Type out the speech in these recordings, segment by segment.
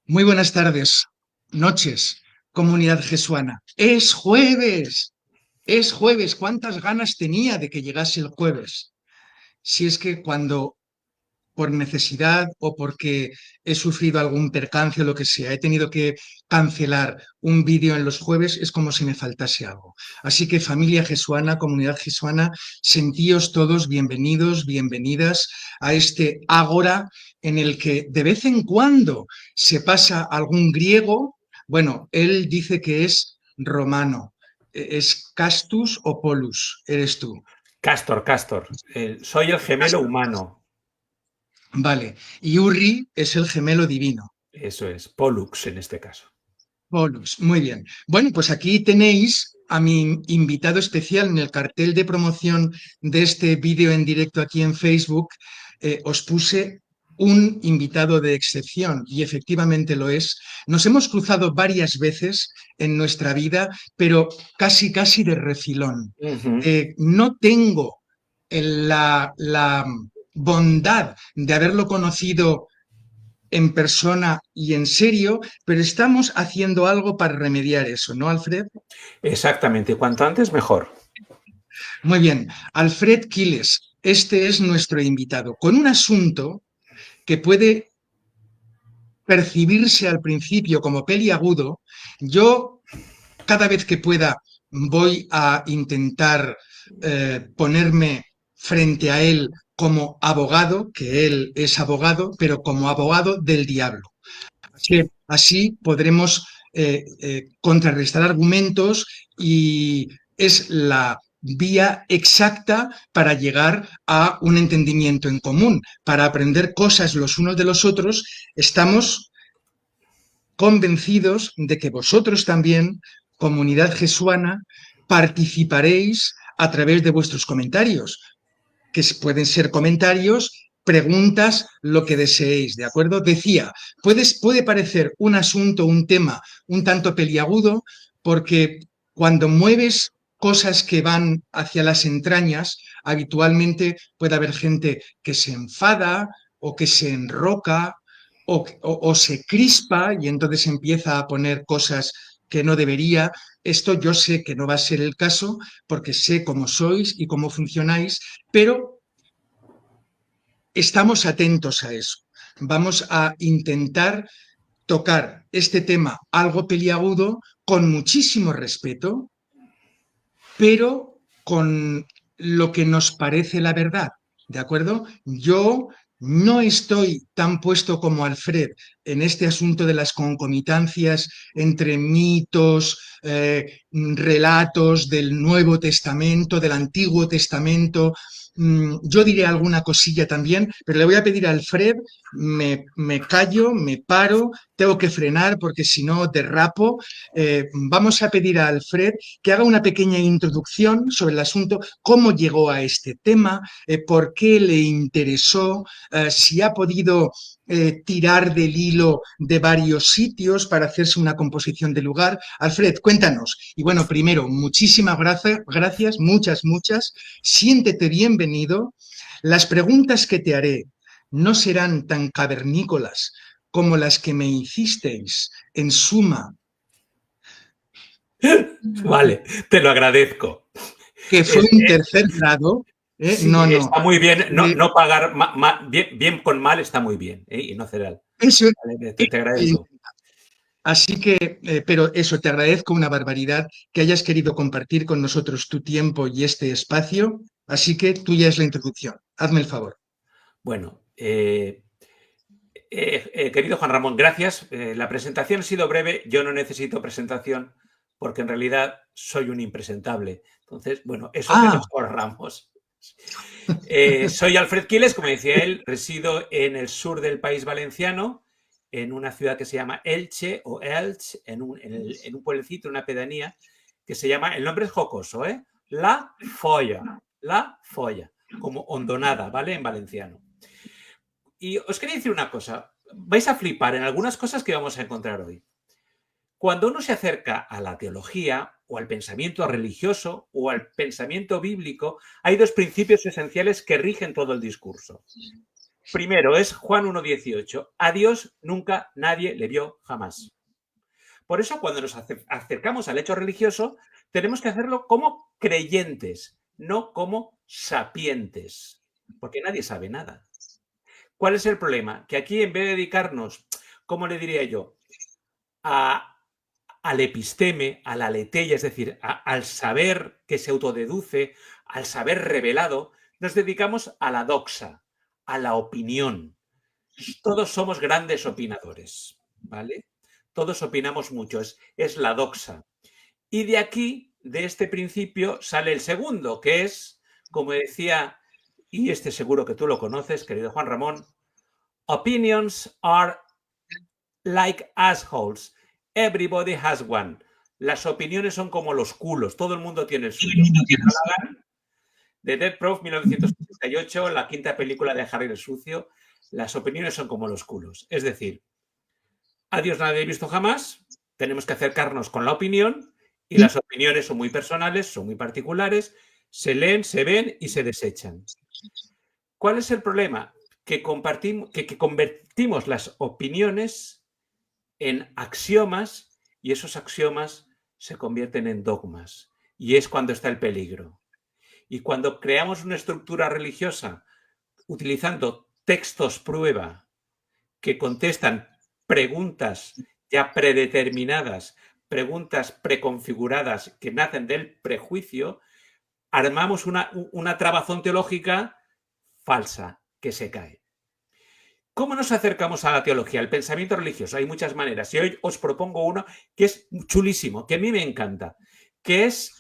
Muy buenas tardes, noches, comunidad jesuana. Es jueves. ¿Cuántas ganas tenía de que llegase el jueves? Si es que cuando por necesidad o porque he sufrido algún percance o lo que sea, he tenido que cancelar un vídeo en los jueves, es como si me faltase algo. Así que familia jesuana, comunidad jesuana, sentíos todos bienvenidos, bienvenidas a este ágora en el que de vez en cuando se pasa algún griego. Bueno, él dice que es romano. ¿Es Castus o Polus? Eres tú. Castor, Castor. Soy el gemelo humano. Vale. Y Urri es el gemelo divino. Eso es, Pollux en este caso. Bonus, muy bien. Bueno, pues aquí tenéis a mi invitado especial en el cartel de promoción de este vídeo en directo aquí en Facebook. Os puse un invitado de excepción y efectivamente lo es. Nos hemos cruzado varias veces en nuestra vida, pero casi de refilón. Ujú. No tengo la bondad de haberlo conocido en persona y en serio, pero estamos haciendo algo para remediar eso, ¿no, Alfred? Exactamente, cuanto antes mejor. Muy bien, Alfred Quiles, este es nuestro invitado, con un asunto que puede percibirse al principio como peliagudo. Yo, cada vez que pueda, voy a intentar ponerme frente a él como abogado, que él es abogado, pero como abogado del diablo. Que así podremos contrarrestar argumentos y es la vía exacta para llegar a un entendimiento en común, para aprender cosas los unos de los otros. Estamos convencidos de que vosotros también, comunidad jesuana, participaréis a través de vuestros comentarios, que pueden ser comentarios, preguntas, lo que deseéis, ¿de acuerdo? Decía, puede parecer un asunto, un tema un tanto peliagudo, porque cuando mueves cosas que van hacia las entrañas, habitualmente puede haber gente que se enfada o que se enroca o se crispa y entonces empieza a poner cosas que no debería. Esto yo sé que no va a ser el caso porque sé cómo sois y cómo funcionáis, pero estamos atentos a eso. Vamos a intentar tocar este tema algo peliagudo con muchísimo respeto, pero con lo que nos parece la verdad, ¿de acuerdo? Yo no estoy tan puesto como Alfred en este asunto de las concomitancias entre mitos, relatos del Nuevo Testamento, del Antiguo Testamento. Yo diré alguna cosilla también, pero le voy a pedir a Alfred, me callo, me paro, tengo que frenar porque si no derrapo. Vamos a pedir a Alfred que haga una pequeña introducción sobre el asunto, cómo llegó a este tema, por qué le interesó, si ha podido tirar del hilo de varios sitios para hacerse una composición de lugar. Alfred, cuéntanos. Y bueno, primero, muchísimas gracias, muchas. Siéntete bienvenido. Las preguntas que te haré no serán tan cavernícolas como las que me hicisteis. En suma, Vale, te lo agradezco. que fue Es- un tercer grado, sí, no, no. está muy bien. No, Eh, no pagar bien con mal está muy bien, ¿eh? Y no cereal. eso, Vale, te agradezco. así que, pero eso, te agradezco una barbaridad que hayas querido compartir con nosotros tu tiempo y este espacio. Así que tuya es la introducción. Hazme el favor. Bueno, querido Juan Ramón, gracias. La presentación ha sido breve. Yo no necesito presentación porque en realidad soy un impresentable. Entonces, bueno, eso te lo Ah, ahorramos. Soy Alfred Quiles, como decía él, resido en el sur del país valenciano, en una ciudad que se llama Elche o Elche, en un pueblecito, una pedanía, que se llama, el nombre es jocoso, ¿eh? La Folla, como hondonada, ¿vale? En valenciano. Y os quería decir una cosa, vais a flipar en algunas cosas que vamos a encontrar hoy. Cuando uno se acerca a la teología o al pensamiento religioso o al pensamiento bíblico, hay dos principios esenciales que rigen todo el discurso. Primero es Juan 1,18. A Dios nunca nadie le vio jamás. Por eso, cuando nos acercamos al hecho religioso, tenemos que hacerlo como creyentes, no como sapientes, porque nadie sabe nada. ¿Cuál es el problema? Que aquí, en vez de dedicarnos, ¿cómo le diría yo? Al episteme, a la aletheia, es decir, al saber que se autodeduce, al saber revelado, nos dedicamos a la doxa, a la opinión. Todos somos grandes opinadores, ¿vale? Todos opinamos mucho, es la doxa. Y de aquí, de este principio, sale el segundo, que es, como decía, y este seguro que tú lo conoces, querido Juan Ramón, opinions are like assholes. Everybody has one. Las opiniones son como los culos, todo el mundo tiene el suyo. De Death Proof, 1968, la quinta película de Harry el Sucio, las opiniones son como los culos. Es decir, a Dios nadie ha visto jamás, tenemos que acercarnos con la opinión y las opiniones son muy personales, son muy particulares, se leen, se ven y se desechan. ¿Cuál es el problema? Que convertimos las opiniones en axiomas y esos axiomas se convierten en dogmas. Y es cuando está el peligro. Y cuando creamos una estructura religiosa utilizando textos prueba que contestan preguntas ya predeterminadas, preguntas preconfiguradas que nacen del prejuicio, armamos una trabazón teológica falsa que se cae. ¿Cómo nos acercamos a la teología, al pensamiento religioso? Hay muchas maneras y hoy os propongo uno que es chulísimo, que a mí me encanta, que es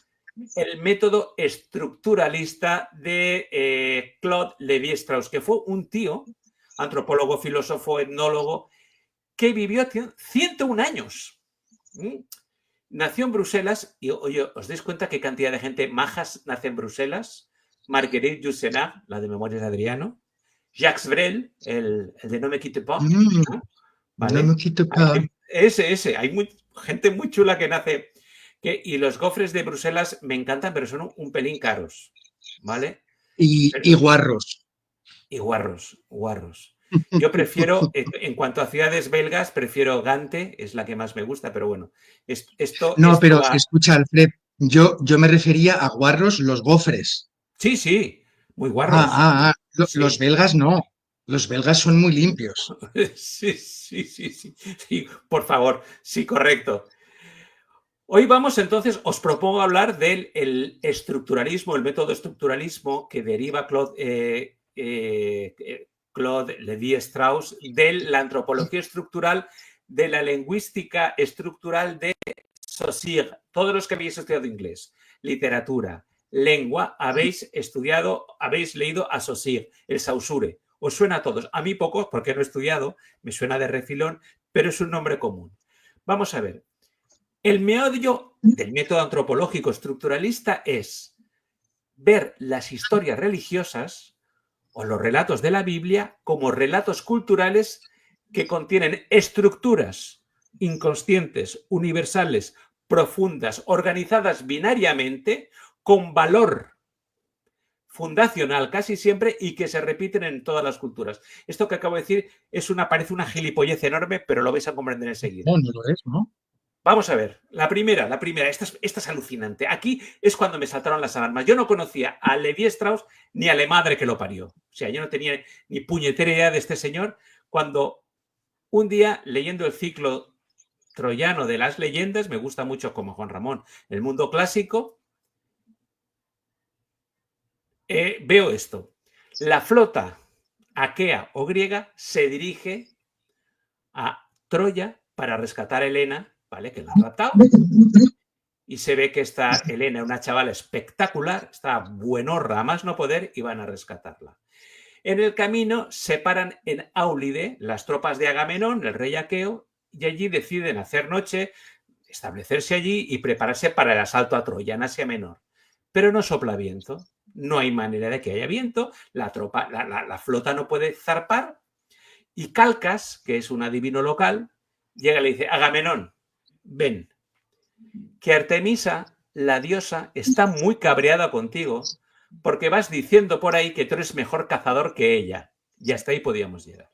el método estructuralista de Claude Lévi-Strauss, que fue un tío, antropólogo, filósofo, etnólogo, que vivió 101 años. Nació en Bruselas y, oye, ¿os dais cuenta qué cantidad de gente majas nace en Bruselas? Marguerite Yourcenar, la de Memorias de Adriano, Jacques Brel, el de No me quitte pas, ¿no? ¿Vale? No me quitte pas. Ese. Hay gente muy chula que nace. Y los gofres de Bruselas me encantan, pero son un pelín caros, ¿vale? Y guarros. Y guarros. Yo prefiero, en cuanto a ciudades belgas, prefiero Gante, es la que más me gusta, pero bueno. No, pero escucha, Alfred, yo me refería a guarros, los gofres. Sí, muy guarros. Sí. Los belgas no. Los belgas son muy limpios. Sí, por favor, sí, correcto. Hoy vamos entonces, os propongo hablar del estructuralismo, el método estructuralismo que deriva Claude Lévi-Strauss de la antropología estructural, de la lingüística estructural de Saussure. Todos los que habéis estudiado inglés, literatura, lengua, habéis leído a Saussure, el Saussure. Os suena a todos. A mí pocos, porque no he estudiado, me suena de refilón, pero es un nombre común. Vamos a ver. El meollo del método antropológico estructuralista es ver las historias religiosas o los relatos de la Biblia como relatos culturales que contienen estructuras inconscientes, universales, profundas, organizadas binariamente, con valor fundacional casi siempre y que se repiten en todas las culturas. Esto que acabo de decir parece una gilipollez enorme, pero lo vais a comprender enseguida. No lo es, ¿no? Vamos a ver, la primera, esta es alucinante. Aquí es cuando me saltaron las alarmas. Yo no conocía a Lévi-Strauss ni a la madre que lo parió. O sea, yo no tenía ni puñetera idea de este señor cuando un día, leyendo el ciclo troyano de las leyendas, me gusta mucho como Juan Ramón, el mundo clásico, veo esto. La flota aquea o griega se dirige a Troya para rescatar a Helena, ¿vale? Que la ha raptado. Y se ve que está Helena, una chavala espectacular, está buenorra a más no poder y van a rescatarla. En el camino se paran en Áulide las tropas de Agamenón, el rey aqueo, y allí deciden hacer noche, establecerse allí y prepararse para el asalto a Troya, en Asia Menor. Pero no sopla viento, no hay manera de que haya viento, la flota no puede zarpar y Calcas, que es un adivino local, llega y le dice: Agamenón, ven, que Artemisa, la diosa, está muy cabreada contigo porque vas diciendo por ahí que tú eres mejor cazador que ella. Y hasta ahí podíamos llegar.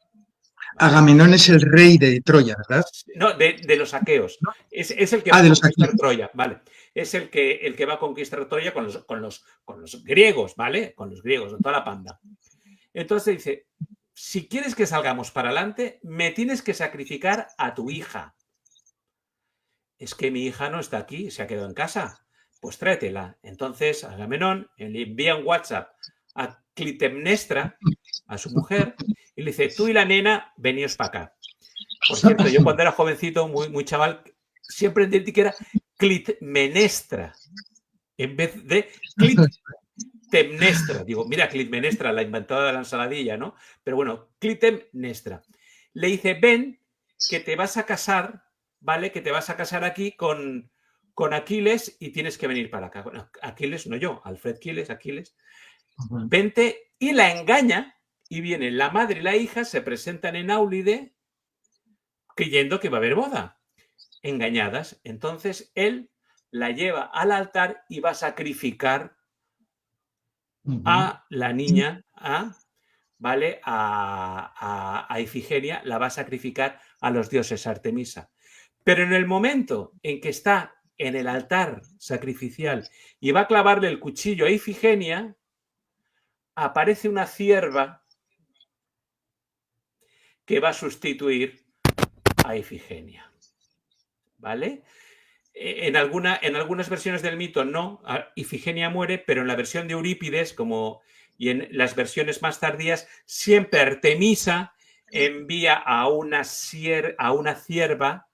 ¿Vale? Agamenón es el rey de Troya, ¿verdad? No, de los aqueos. Es el que va Ah, a de los conquistar aqueos. Troya, ¿vale? Es el que va a conquistar Troya con los griegos, ¿vale? Con los griegos, con toda la panda. Entonces dice, si quieres que salgamos para adelante, me tienes que sacrificar a tu hija. Es que mi hija no está aquí, se ha quedado en casa. Pues tráetela. Entonces Agamenón le envía un WhatsApp a Clitemnestra, a su mujer, y le dice, tú y la nena, veníos para acá. Por cierto, yo cuando era jovencito, muy chaval, siempre entendí que era Clitmenestra, en vez de Clitemnestra. Digo, mira, Clitmenestra, la inventora de la ensaladilla, ¿no? Pero bueno, Clitemnestra. Le dice, ven, que te vas a casar, ¿vale? Que te vas a casar aquí con Aquiles y tienes que venir para acá. Bueno, Aquiles, no yo, Alfred Quiles, Aquiles. Vente y la engaña y vienen la madre y la hija, se presentan en Áulide creyendo que va a haber boda. Engañadas. Entonces él la lleva al altar y va a sacrificar a la niña, ¿vale? A Ifigenia, la va a sacrificar a los dioses Artemisa. Pero en el momento en que está en el altar sacrificial y va a clavarle el cuchillo a Ifigenia, aparece una cierva que va a sustituir a Ifigenia. ¿Vale? En algunas versiones del mito no, Ifigenia muere, pero en la versión de Eurípides, y en las versiones más tardías, siempre Artemisa envía a una cierva una cierva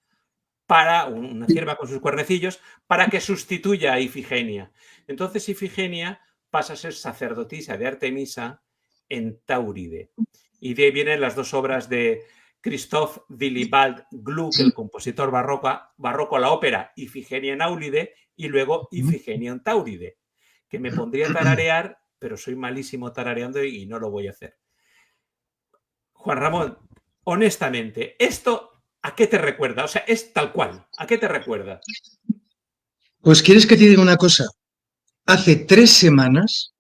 con sus cuernecillos para que sustituya a Ifigenia. Entonces Ifigenia pasa a ser sacerdotisa de Artemisa en Táuride. Y de ahí vienen las dos obras de Christoph Willibald Gluck, el compositor barroco a la ópera Ifigenia en Áulide y luego Ifigenia en Táuride, que me pondría a tararear, pero soy malísimo tarareando y no lo voy a hacer. Juan Ramón, honestamente, ¿esto a qué te recuerda? O sea, es tal cual. ¿A qué te recuerda? Pues quieres que te diga una cosa. Hace 3 semanas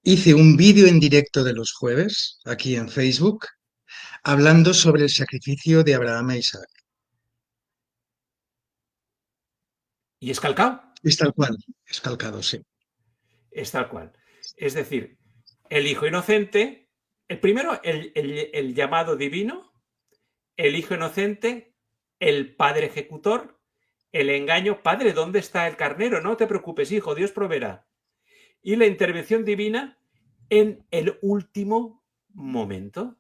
hice un vídeo en directo de los jueves, aquí en Facebook, hablando sobre el sacrificio de Abraham e Isaac. ¿Y es calcado? Es tal cual, es calcado, sí. Es tal cual. Es decir, el hijo inocente, el primero, el llamado divino, el hijo inocente, el padre ejecutor, el engaño, padre, ¿dónde está el carnero? No te preocupes, hijo, Dios proveerá. Y la intervención divina en el último momento.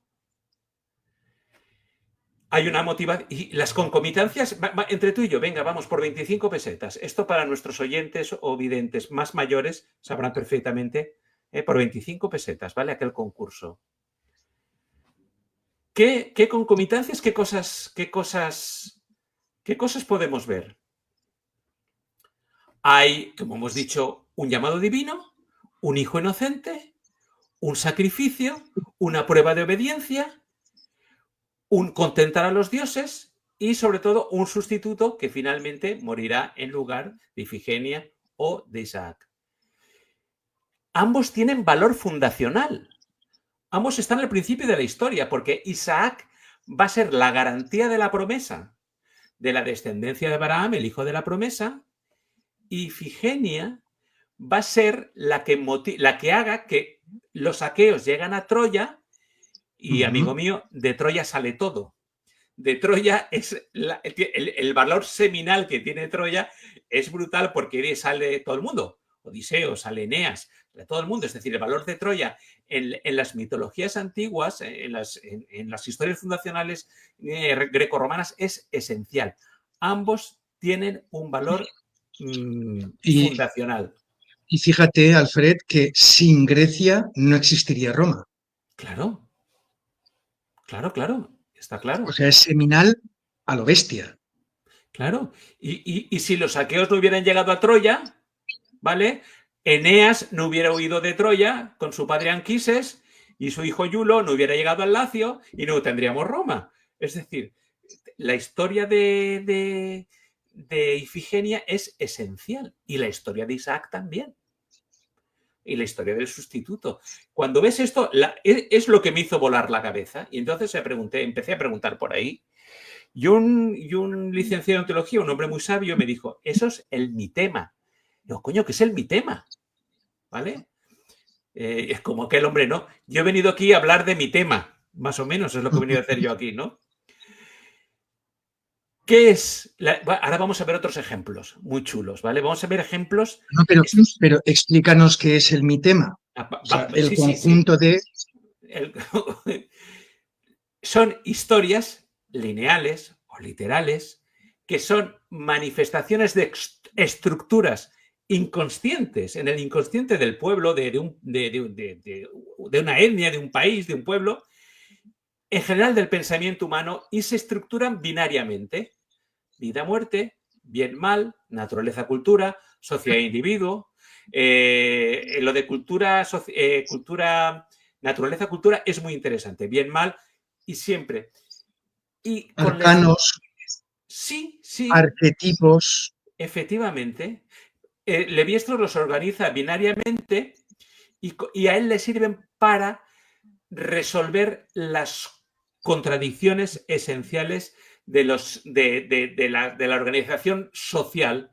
Hay una motivación. Y las concomitancias, entre tú y yo, venga, vamos por 25 pesetas. Esto para nuestros oyentes o videntes más mayores sabrán perfectamente, por 25 pesetas, ¿vale? Aquel concurso. ¿Qué concomitancias, qué cosas podemos ver? Hay, como hemos dicho, un llamado divino, un hijo inocente, un sacrificio, una prueba de obediencia, un contentar a los dioses y, sobre todo, un sustituto que finalmente morirá en lugar de Ifigenia o de Isaac. Ambos tienen valor fundacional. Ambos están al principio de la historia, porque Isaac va a ser la garantía de la promesa, de la descendencia de Abraham, el hijo de la promesa, y Ifigenia va a ser la que haga que los aqueos llegan a Troya y, amigo mío, de Troya sale todo. De Troya es el valor seminal que tiene Troya es brutal porque de ahí sale todo el mundo. Odiseo, sale Eneas, de todo el mundo. Es decir, el valor de Troya en las mitologías antiguas, en las historias fundacionales grecorromanas es esencial. Ambos tienen un valor Y, fundacional. y fíjate, Alfred, que sin Grecia no existiría Roma. Claro, claro, está O claro. sea, es seminal a lo bestia. Claro. Y si los aqueos no hubieran llegado a Troya, ¿vale? Eneas no hubiera huido de Troya con su padre Anquises y su hijo Iulo no hubiera llegado al Lacio y no tendríamos Roma. Es decir, la historia de Ifigenia es esencial y la historia de Isaac también. y la historia del sustituto. Cuando ves esto, es lo que me hizo volar la cabeza. Y entonces empecé a preguntar por ahí. Y un licenciado en teología, un hombre muy sabio, me dijo, eso es el mitema. Digo, coño, ¿qué es el mitema? ¿Vale? Es como aquel hombre, ¿no? Yo he venido aquí a hablar de mi tema, más o menos es lo que he venido a hacer yo aquí, ¿no? ¿Qué es? Ahora vamos a ver otros ejemplos muy chulos, ¿vale? Vamos a ver ejemplos. No, pero explícanos qué es el mitema. O sea, el Sí. conjunto de... El, son historias lineales o literales que son manifestaciones de estructuras inconscientes, en el inconsciente del pueblo, de una etnia, de un país, de un pueblo, en general del pensamiento humano, y se estructuran binariamente. Vida-muerte, bien-mal, naturaleza-cultura, sociedad-individuo. Lo de cultura, naturaleza-cultura es muy interesante. Bien-mal y siempre. Y con Arcanos, sí, arquetipos. efectivamente. Levi-Strauss los organiza binariamente y a él le sirven para resolver las contradicciones esenciales de la organización social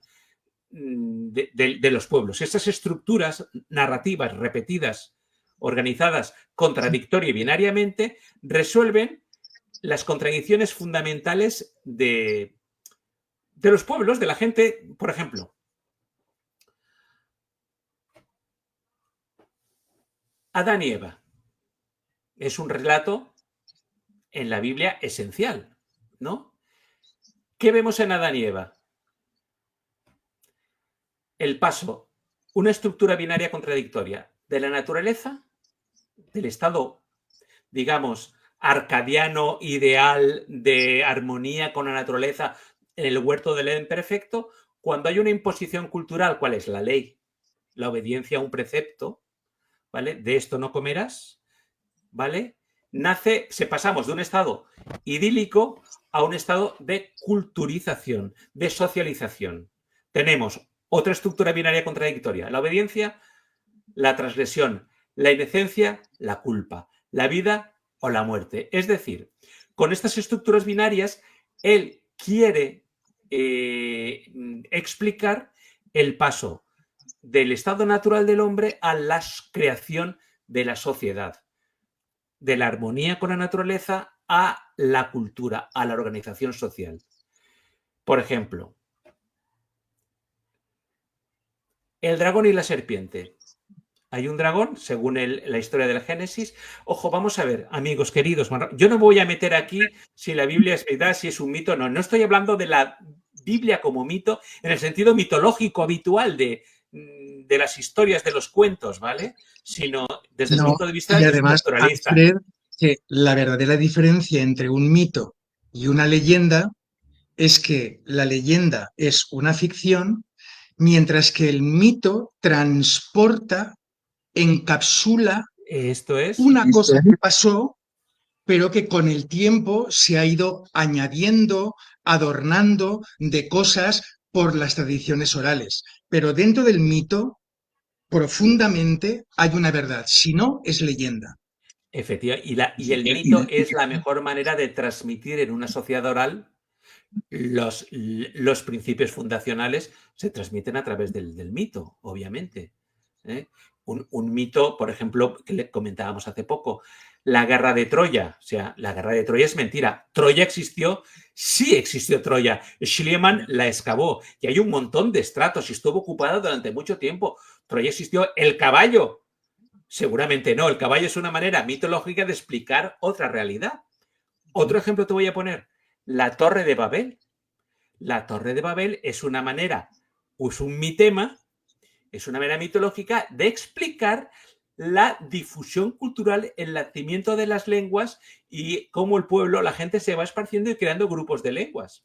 de los pueblos. Esas estructuras narrativas repetidas, organizadas contradictoria y binariamente, resuelven las contradicciones fundamentales de los pueblos, de la gente. Por ejemplo, Adán y Eva es un relato en la Biblia esencial, ¿no? ¿Qué vemos en Adán y Eva? El paso, una estructura binaria contradictoria de la naturaleza, del estado, digamos, arcadiano, ideal, de armonía con la naturaleza, en el huerto del Edén perfecto, cuando hay una imposición cultural, ¿cuál es? La ley, la obediencia a un precepto, ¿vale? De esto no comerás, ¿vale? Pasamos de un estado idílico a un estado de culturización, de socialización. Tenemos otra estructura binaria contradictoria: la obediencia, la transgresión, la inocencia, la culpa, la vida o la muerte. Es decir, con estas estructuras binarias, él quiere explicar el paso del estado natural del hombre a la creación de la sociedad, de la armonía con la naturaleza a la cultura, a la organización social. Por ejemplo, el dragón y la serpiente. Hay un dragón, según la historia del Génesis. Ojo, vamos a ver, amigos queridos, yo no voy a meter aquí si la Biblia es verdad, si es un mito, no. No estoy hablando de la Biblia como mito en el sentido mitológico habitual de las historias, de los cuentos, ¿vale? Sino desde el punto de vista, y yo soy además, naturalista. Alfred, que la verdadera diferencia entre un mito y una leyenda es que la leyenda es una ficción, mientras que el mito transporta, encapsula Esto es. una cosa que pasó, pero que con el tiempo se ha ido añadiendo, adornando de cosas por las tradiciones orales. Pero dentro del mito, profundamente, hay una verdad. Si no, es leyenda. Efectivamente. Y el mito es la mejor manera de transmitir en una sociedad oral los principios fundacionales. Se transmiten a través del mito, obviamente. Un mito, por ejemplo, que le comentábamos hace poco, la guerra de Troya. O sea, la guerra de Troya es mentira. Troya existió, sí existió Troya. Schliemann la excavó y hay un montón de estratos y estuvo ocupada durante mucho tiempo. Troya existió. El caballo, seguramente no. El caballo es una manera mitológica de explicar otra realidad. Otro ejemplo te voy a poner: la Torre de Babel. La Torre de Babel es una manera, es un mitema, es una manera mitológica de explicar la difusión cultural, el nacimiento de las lenguas y cómo el pueblo, la gente se va esparciendo y creando grupos de lenguas.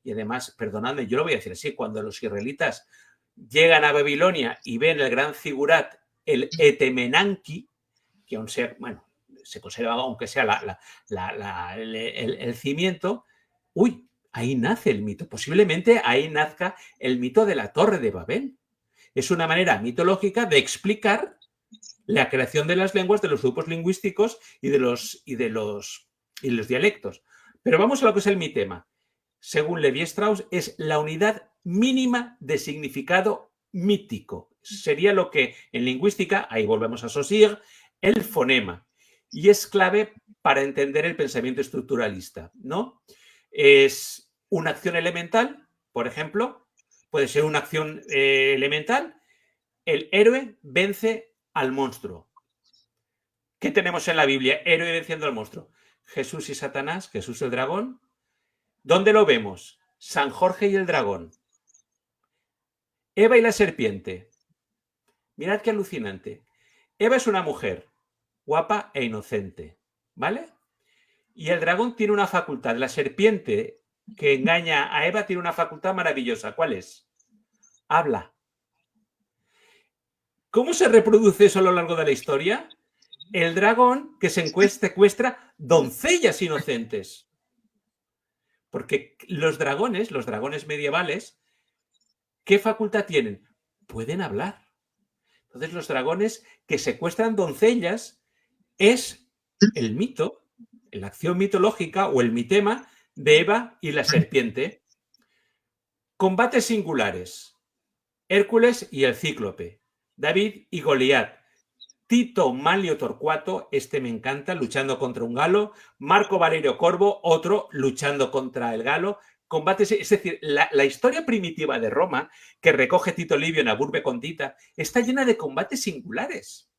Y además, perdonadme, yo lo voy a decir así, cuando los israelitas llegan a Babilonia y ven el gran figurat, el Etemenanki, que aún sea, bueno, se conserva aunque sea el cimiento, ahí nace el mito. Posiblemente ahí nazca el mito de la Torre de Babel. Es una manera mitológica de explicar la creación de las lenguas, de los grupos lingüísticos y de los dialectos. Pero vamos a lo que es el mitema. Según Levi-Strauss, es la unidad mínima de significado mítico. Sería lo que en lingüística, ahí volvemos a Saussure, el fonema. Y es clave para entender el pensamiento estructuralista, ¿no? Es una acción elemental, por ejemplo, puede ser una acción elemental. El héroe vence al monstruo. ¿Qué tenemos en la Biblia? Héroe venciendo al monstruo. Jesús y Satanás, Jesús el dragón. ¿Dónde lo vemos? San Jorge y el dragón. Eva y la serpiente. Mirad qué alucinante. Eva es una mujer guapa e inocente, ¿vale? Y el dragón tiene una facultad. La serpiente que engaña a Eva tiene una facultad maravillosa. ¿Cuál es? Habla. ¿Cómo se reproduce eso a lo largo de la historia? El dragón que se secuestra doncellas inocentes. Porque los dragones medievales, ¿qué facultad tienen? Pueden hablar. Entonces los dragones que secuestran doncellas es el mito, la acción mitológica o el mitema de Eva y la serpiente. Combates singulares. Hércules y el cíclope. David y Goliat. Tito Manlio Torcuato, este me encanta, luchando contra un galo. Marco Valerio Corvo, otro, luchando contra el galo. Combates, es decir, la historia primitiva de Roma, que recoge Tito Livio en Aburbe Condita, está llena de combates singulares.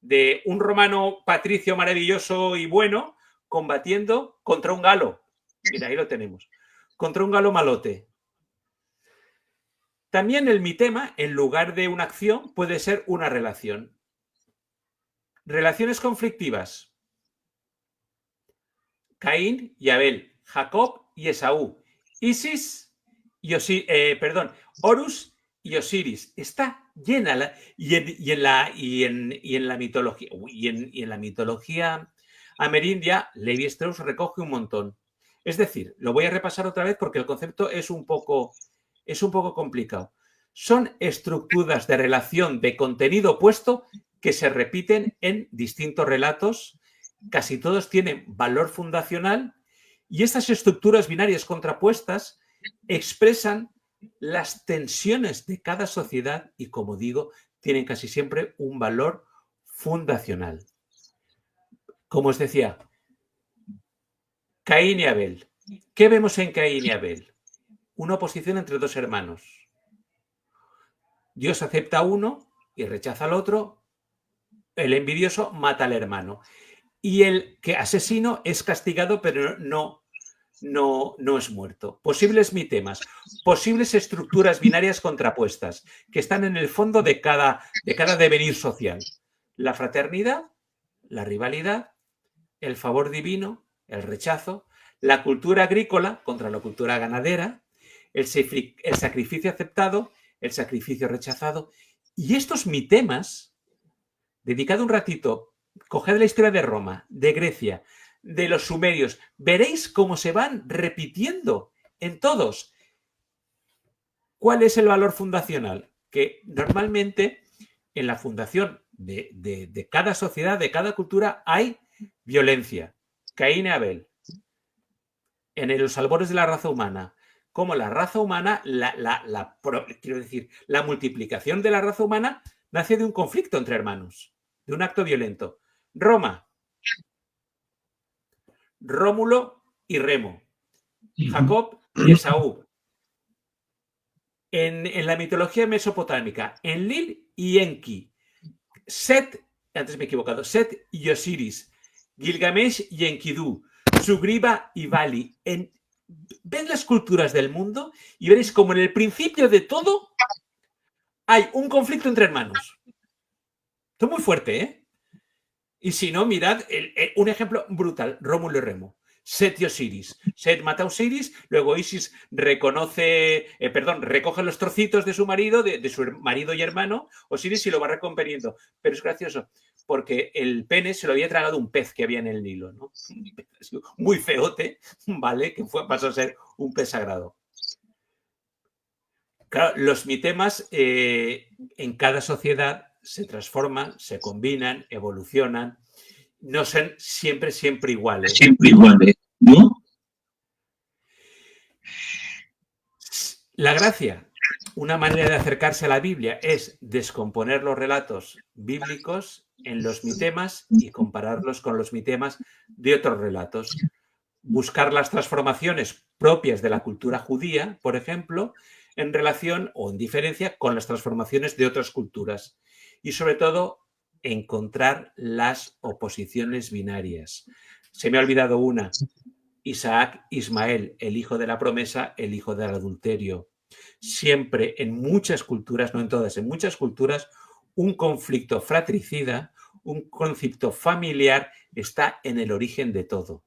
De un romano patricio maravilloso y bueno combatiendo contra un galo. Mira, ahí lo tenemos. Contra un galo malote. También el mitema, en lugar de una acción, puede ser una relación. Relaciones conflictivas. Caín y Abel, Jacob y Esaú, Isis y Horus y Osiris. Está llena y en la mitología amerindia, Levi-Strauss recoge un montón. Es decir, lo voy a repasar otra vez porque el concepto es un poco complicado. Son estructuras de relación de contenido opuesto que se repiten en distintos relatos. Casi todos tienen valor fundacional y estas estructuras binarias contrapuestas expresan las tensiones de cada sociedad y, como digo, tienen casi siempre un valor fundacional. Como os decía, Caín y Abel. ¿Qué vemos en Caín y Abel? Una oposición entre dos hermanos. Dios acepta a uno y rechaza al otro. El envidioso mata al hermano. Y el que asesino es castigado, pero no es muerto. Posibles mitemas, posibles estructuras binarias contrapuestas que están en el fondo de cada devenir social. La fraternidad, la rivalidad, el favor divino, el rechazo, la cultura agrícola contra la cultura ganadera, el sacrificio aceptado, el sacrificio rechazado. Y estos mitemas, dedicado un ratito, coged la historia de Roma, de Grecia, de los sumerios, veréis cómo se van repitiendo en todos. ¿Cuál es el valor fundacional? Que normalmente en la fundación de cada sociedad, de cada cultura, hay violencia. Caín y Abel. En los albores de la raza humana. Como la raza humana, quiero decir, la multiplicación de la raza humana nace de un conflicto entre hermanos, de un acto violento. Roma. Rómulo y Remo. Jacob y Esaú. En la mitología mesopotámica, Enlil y Enki. Set, antes me he equivocado, Set y Osiris. Gilgamesh y Enkidu. Sugriva y Bali. Ved las culturas del mundo y veréis como en el principio de todo hay un conflicto entre hermanos. Esto es muy fuerte, ¿eh? Y si no, mirad un ejemplo brutal, Rómulo y Remo. Set y Osiris. Set mata a Osiris, luego Isis recoge los trocitos de su marido, de su marido y hermano, Osiris, y lo va recomponiendo. Pero es gracioso, porque el pene se lo había tragado un pez que había en el Nilo, ¿no? Muy feote, ¿vale? Que pasó a ser un pez sagrado. Claro, los mitemas en cada sociedad se transforman, se combinan, evolucionan, no son siempre iguales. Siempre iguales, ¿no? La gracia, una manera de acercarse a la Biblia es descomponer los relatos bíblicos en los mitemas y compararlos con los mitemas de otros relatos. Buscar las transformaciones propias de la cultura judía, por ejemplo, en relación o en diferencia con las transformaciones de otras culturas. Y sobre todo, encontrar las oposiciones binarias. Se me ha olvidado una. Isaac, Ismael, el hijo de la promesa, el hijo del adulterio. Siempre en muchas culturas, no en todas, en muchas culturas, un conflicto fratricida, un conflicto familiar está en el origen de todo.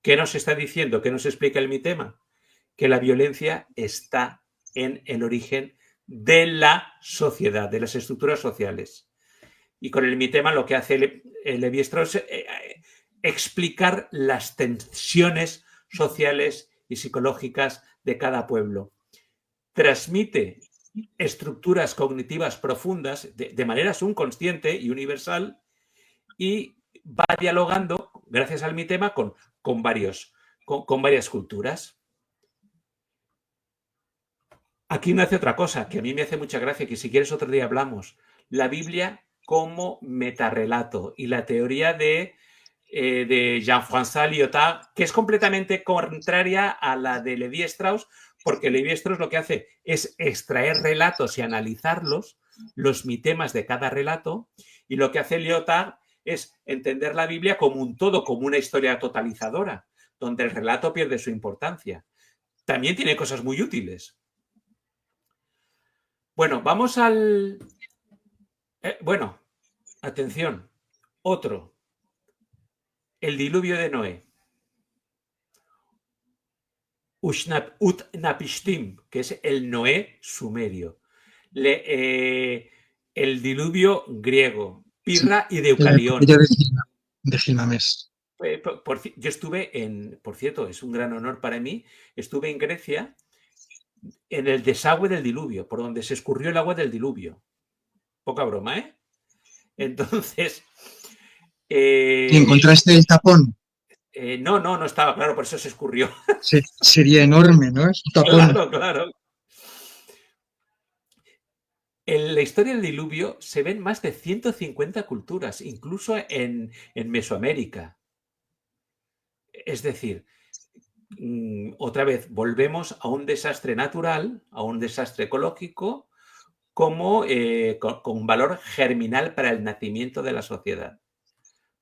¿Qué nos está diciendo? ¿Qué nos explica el mitema? Que la violencia está en el origen de la sociedad, de las estructuras sociales. Y con el mitema lo que hace Levi-Strauss es explicar las tensiones sociales y psicológicas de cada pueblo. Transmite estructuras cognitivas profundas de manera subconsciente y universal y va dialogando, gracias al mitema, con varias culturas. Aquí nace otra cosa que a mí me hace mucha gracia, que si quieres otro día hablamos. La Biblia como metarrelato y la teoría de Jean-François Lyotard, que es completamente contraria a la de Levi-Strauss, porque Levi-Strauss lo que hace es extraer relatos y analizarlos, los mitemas de cada relato, y lo que hace Lyotard es entender la Biblia como un todo, como una historia totalizadora, donde el relato pierde su importancia. También tiene cosas muy útiles. Bueno, vamos al... bueno, atención, otro. El diluvio de Noé. Utnapishtim, que es el Noé sumerio. El diluvio griego. Pirra y Deucalión. De Gilgamesh. Yo estuve por cierto, es un gran honor para mí, estuve en Grecia en el desagüe del diluvio, por donde se escurrió el agua del diluvio. Poca broma, ¿eh? Entonces... ¿Y encontraste el tapón? No estaba, claro, por eso se escurrió. Sería enorme, ¿no? Es un tapón. Claro. En la historia del diluvio se ven más de 150 culturas, incluso en Mesoamérica. Es decir, otra vez, volvemos a un desastre natural, a un desastre ecológico, como con valor germinal para el nacimiento de la sociedad.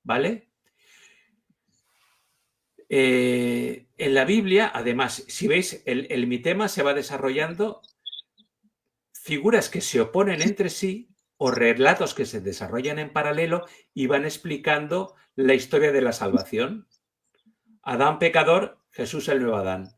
¿Vale? En la Biblia, además, si veis, el mitema se va desarrollando figuras que se oponen entre sí o relatos que se desarrollan en paralelo y van explicando la historia de la salvación. Adán pecador, Jesús el nuevo Adán.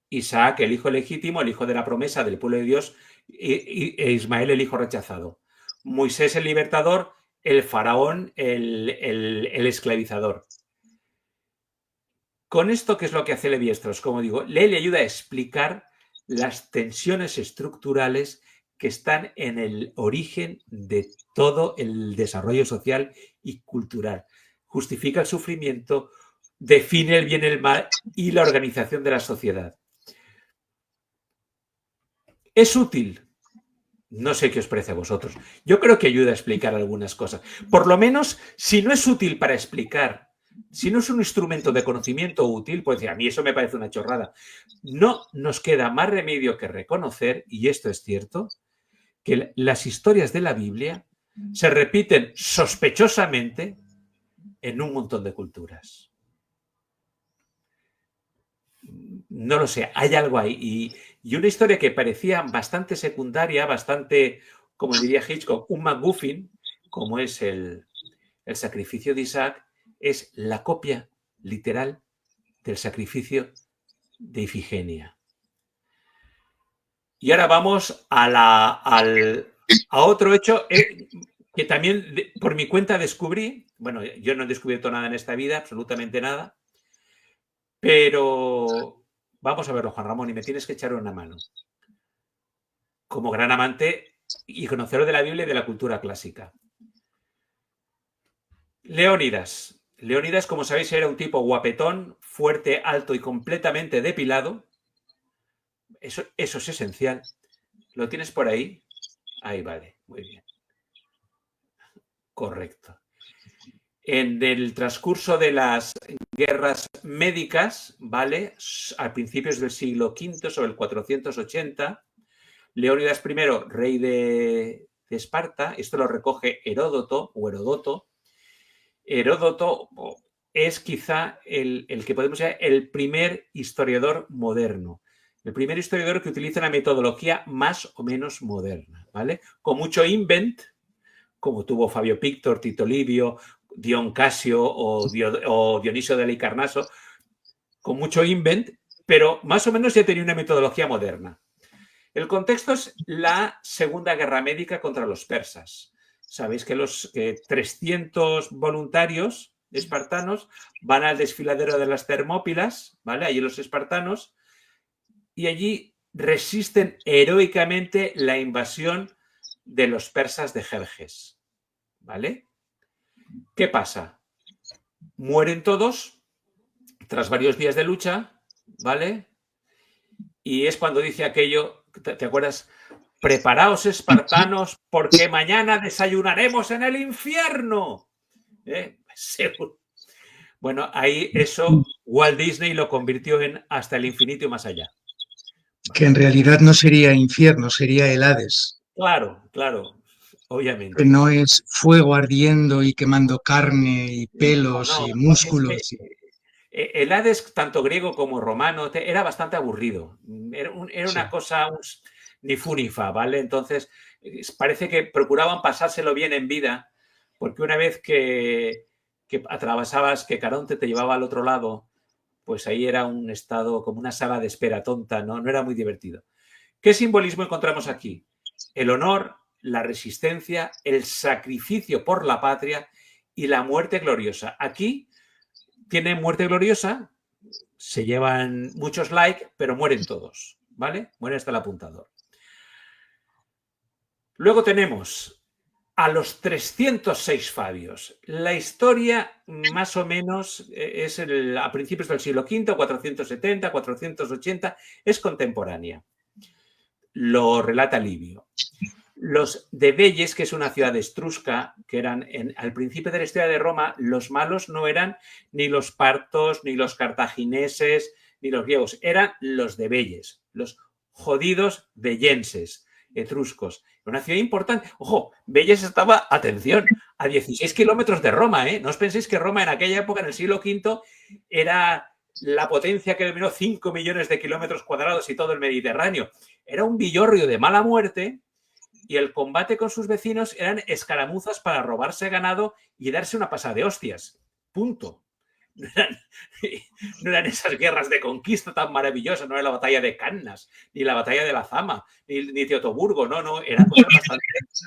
Isaac, el hijo legítimo, el hijo de la promesa del pueblo de Dios, e Ismael, el hijo rechazado. Moisés, el libertador, el faraón, el esclavizador. Con esto, ¿qué es lo que hace Levi-Strauss? Como digo, le ayuda a explicar las tensiones estructurales que están en el origen de todo el desarrollo social y cultural. Justifica el sufrimiento, define el bien y el mal y la organización de la sociedad. ¿Es útil? No sé qué os parece a vosotros. Yo creo que ayuda a explicar algunas cosas. Por lo menos, si no es útil para explicar, si no es un instrumento de conocimiento útil, pues a mí eso me parece una chorrada. No nos queda más remedio que reconocer, y esto es cierto, que las historias de la Biblia se repiten sospechosamente en un montón de culturas. No lo sé, hay algo ahí. Y una historia que parecía bastante secundaria, bastante, como diría Hitchcock, un MacGuffin, como es el sacrificio de Isaac, es la copia literal del sacrificio de Ifigenia. Y ahora vamos a otro hecho que también por mi cuenta descubrí. Bueno, yo no he descubierto nada en esta vida, absolutamente nada, pero vamos a verlo, Juan Ramón, y me tienes que echar una mano. Como gran amante y conocedor de la Biblia y de la cultura clásica. Leónidas. Leónidas, como sabéis, era un tipo guapetón, fuerte, alto y completamente depilado. Eso es esencial. ¿Lo tienes por ahí? Ahí vale, muy bien. Correcto. En el transcurso de las guerras médicas, ¿vale? A principios del siglo V, sobre el 480, Leónidas I, rey de Esparta, esto lo recoge Heródoto o Herodoto. Heródoto es quizá el que podemos llamar el primer historiador moderno. El primer historiador que utiliza una metodología más o menos moderna, ¿vale? Con mucho invent, como tuvo Fabio Pictor, Tito Livio, Dion Casio o Dionisio de Halicarnaso, con mucho invent, pero más o menos ya tenía una metodología moderna. El contexto es la Segunda Guerra Médica contra los persas. Sabéis que los 300 voluntarios espartanos van al desfiladero de las Termópilas, ¿vale? Allí los espartanos, y allí resisten heroicamente la invasión de los persas de Jerjes, ¿vale? ¿Qué pasa? Mueren todos tras varios días de lucha, ¿vale? Y es cuando dice aquello, ¿te acuerdas? Preparaos, espartanos, porque mañana desayunaremos en el infierno. Seguro. Bueno, ahí eso Walt Disney lo convirtió en hasta el infinito y más allá. Que en realidad no sería infierno, sería el Hades. Claro, claro, Que obviamente. no es fuego ardiendo y quemando carne y No, pelos no, y es que músculos. el Hades, tanto griego como romano, era bastante aburrido. Era una Sí. cosa ni fu ni fa, ¿vale? Entonces, parece que procuraban pasárselo bien en vida, porque una vez que atravesabas, que Caronte te llevaba al otro lado, pues ahí era un estado como una sala de espera tonta, ¿no? No era muy divertido. ¿Qué simbolismo encontramos aquí? El honor, la resistencia, el sacrificio por la patria y la muerte gloriosa. Aquí tiene muerte gloriosa, se llevan muchos likes, pero mueren todos, ¿vale? Muere hasta el apuntador. Luego tenemos a los 306 Fabios. La historia más o menos es a principios del siglo V, 470, 480, es contemporánea. Lo relata Livio. Los de Velles, que es una ciudad etrusca, que eran al principio de la historia de Roma, los malos no eran ni los partos, ni los cartagineses, ni los griegos, eran los de Velles, los jodidos vellenses, etruscos. Una ciudad importante. Ojo, Velles estaba, atención, a 16 kilómetros de Roma, ¿eh? No os penséis que Roma en aquella época, en el siglo V, era la potencia que dominó 5 millones de kilómetros cuadrados y todo el Mediterráneo. Era un villorrio de mala muerte, y el combate con sus vecinos eran escaramuzas para robarse ganado y darse una pasada de hostias. Punto. No eran esas guerras de conquista tan maravillosas, no era la batalla de Cannas, ni la batalla de la Zama, ni Teotoburgo, no, eran cosas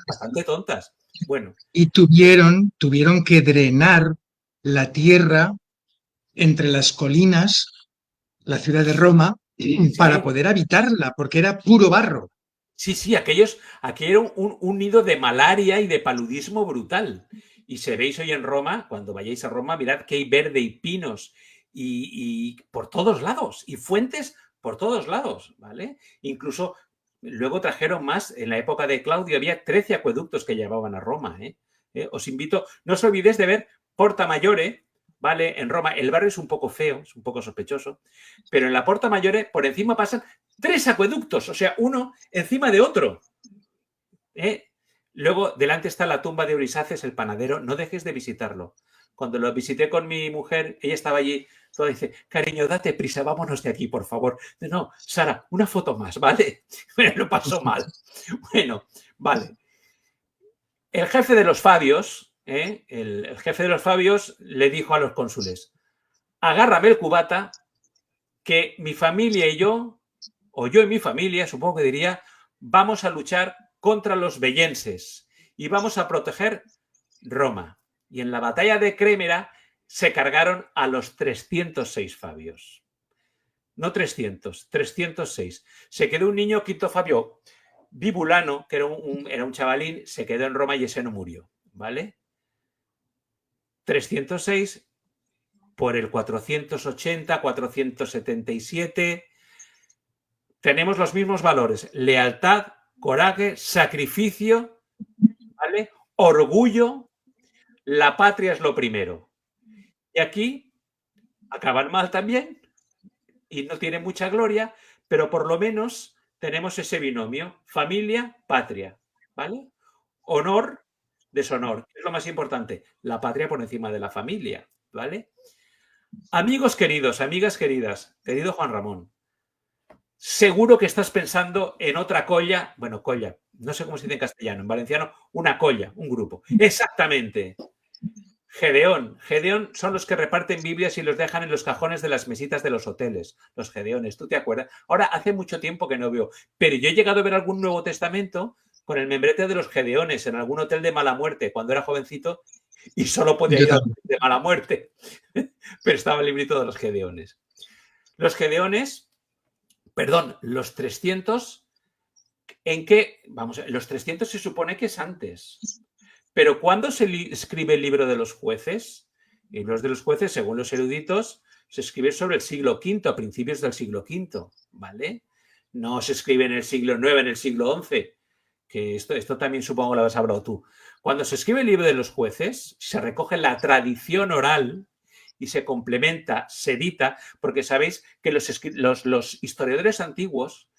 bastante tontas. Bueno. Y tuvieron que drenar la tierra entre las colinas, la ciudad de Roma, para Sí, poder habitarla, porque era puro barro. sí, aquello era un nido de malaria y de paludismo brutal. Y se veis hoy en Roma, cuando vayáis a Roma, mirad que hay verde y pinos y por todos lados, y fuentes por todos lados, ¿vale? Incluso luego trajeron más, en la época de Claudio había 13 acueductos que llevaban a Roma, ¿eh? Os invito, no os olvidéis de ver Porta Maggiore, ¿vale? En Roma el barrio es un poco feo, es un poco sospechoso, pero en la Porta Maggiore por encima pasan 3 acueductos, o sea, uno encima de otro. Luego, delante está la tumba de Eurisaces, el panadero. No dejes de visitarlo. Cuando lo visité con mi mujer, ella estaba allí, todo dice, cariño, date prisa, vámonos de aquí, por favor. No, Sara, una foto más, ¿vale? Me lo pasó mal. Bueno, vale. El jefe de los Fabios, el jefe de los Fabios le dijo a los cónsules, agárrame el cubata, que mi familia y yo, o yo y mi familia, supongo que diría, vamos a luchar contra los vellenses y vamos a proteger Roma. Y en la batalla de Crémera se cargaron a los 306 Fabios. No 300, 306. Se quedó un niño, Quinto Fabio, Bibulano, que era un chavalín, se quedó en Roma y ese no murió, ¿vale? 306 por el 480, 477. Tenemos los mismos valores: lealtad, coraje, sacrificio, ¿vale? Orgullo, la patria es lo primero. Y aquí acaban mal también y no tienen mucha gloria, pero por lo menos tenemos ese binomio: familia, patria, ¿vale? Honor, deshonor. ¿Qué es lo más importante? La patria por encima de la familia, ¿vale? Amigos queridos, amigas queridas, querido Juan Ramón, seguro que estás pensando en otra colla, bueno, colla, no sé cómo se dice en castellano, en valenciano, una colla, un grupo. Exactamente. Gedeón. Gedeón son los que reparten Biblias y los dejan en los cajones de las mesitas de los hoteles. Los Gedeones, ¿tú te acuerdas? Ahora, hace mucho tiempo que no veo, pero yo he llegado a ver algún Nuevo Testamento con el membrete de los Gedeones en algún hotel de mala muerte cuando era jovencito y solo podía ir a de mala muerte. Pero estaba el librito de los Gedeones. Los Gedeones, perdón, los 300, ¿en qué? Vamos, los 300 se supone que es antes. Pero ¿cuándo se escribe el libro de los jueces? El libro de los jueces, según los eruditos, se escribe sobre el siglo V, a principios del siglo V, ¿vale? No se escribe en el siglo IX, en el siglo XI, que esto también supongo lo has hablado tú. Cuando se escribe el libro de los jueces, se recoge la tradición oral y se complementa, se edita, porque sabéis que los historiadores antiguos,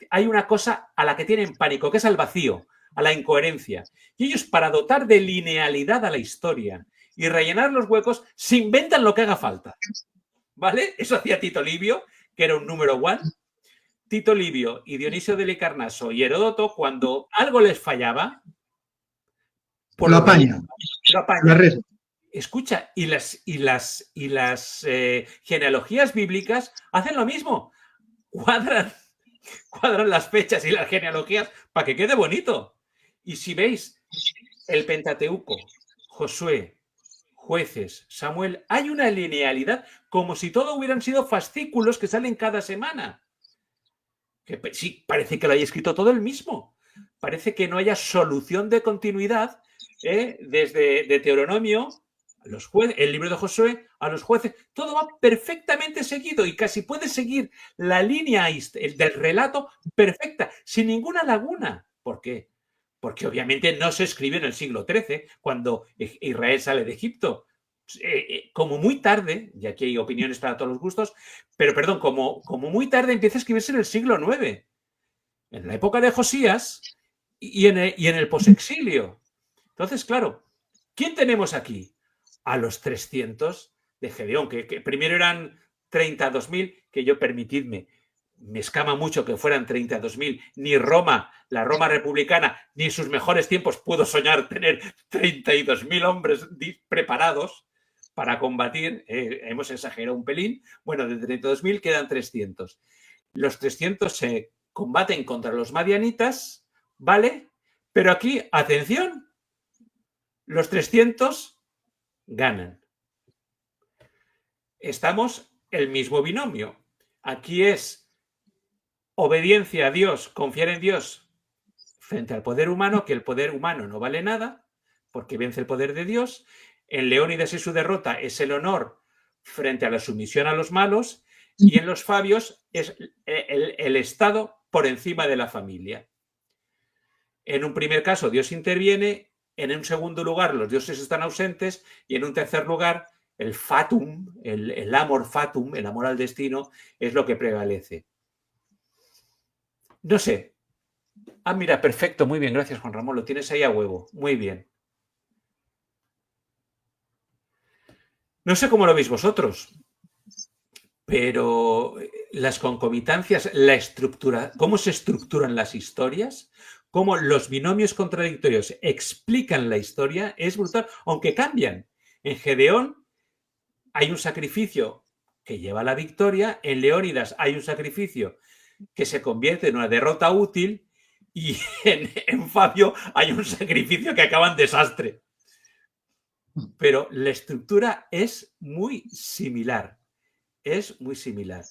hay una cosa a la que tienen pánico, que es al vacío, a la incoherencia. Y ellos, para dotar de linealidad a la historia y rellenar los huecos, se inventan lo que haga falta, ¿vale? Eso hacía Tito Livio, que era un número one. Tito Livio y Dionisio de Halicarnaso y Heródoto, cuando algo les fallaba, pues lo apaña. Lo apaña. Escucha, y las genealogías bíblicas hacen lo mismo. Cuadran las fechas y las genealogías para que quede bonito. Y si veis el Pentateuco, Josué, Jueces, Samuel, hay una linealidad, como si todo hubieran sido fascículos que salen cada semana. Que sí, parece que lo haya escrito todo el mismo. Parece que no haya solución de continuidad desde Deuteronomio, el libro de Josué, a los jueces. Todo va perfectamente seguido y casi puede seguir la línea del relato perfecta, sin ninguna laguna. ¿Por qué? Porque obviamente no se escribió en el siglo XIII, cuando Israel sale de Egipto. Como muy tarde, y aquí hay opiniones para todos los gustos, pero perdón, como muy tarde empieza a escribirse en el siglo IX, en la época de Josías y en el posexilio. Entonces, claro, ¿quién tenemos aquí? A los 300 de Gedeón, que primero eran 32.000, que yo, permitidme, me escama mucho que fueran 32.000. Ni Roma, la Roma republicana, ni en sus mejores tiempos pudo soñar tener 32.000 hombres preparados para combatir. Hemos exagerado un pelín. Bueno, de 32.000 quedan 300. Los 300 se combaten contra los madianitas, ¿vale? Pero aquí, atención, los 300 ganan. Estamos el mismo binomio. Aquí es obediencia a Dios, confiar en Dios frente al poder humano, que el poder humano no vale nada, porque vence el poder de Dios. En Leónidas y su derrota es el honor frente a la sumisión a los malos, y en los Fabios es el Estado por encima de la familia. En un primer caso, Dios interviene; en un segundo lugar, los dioses están ausentes; y en un tercer lugar, el fatum, el amor fatum, el amor al destino, es lo que prevalece. No sé. Ah, mira, perfecto, muy bien, gracias, Juan Ramón, lo tienes ahí a huevo, muy bien. No sé cómo lo veis vosotros, pero las concomitancias, la estructura, cómo se estructuran las historias, cómo los binomios contradictorios explican la historia, es brutal, aunque cambian. En Gedeón hay un sacrificio que lleva a la victoria; en Leónidas hay un sacrificio que se convierte en una derrota útil; y en Fabio hay un sacrificio que acaba en desastre. Pero la estructura es muy similar. Es muy similar.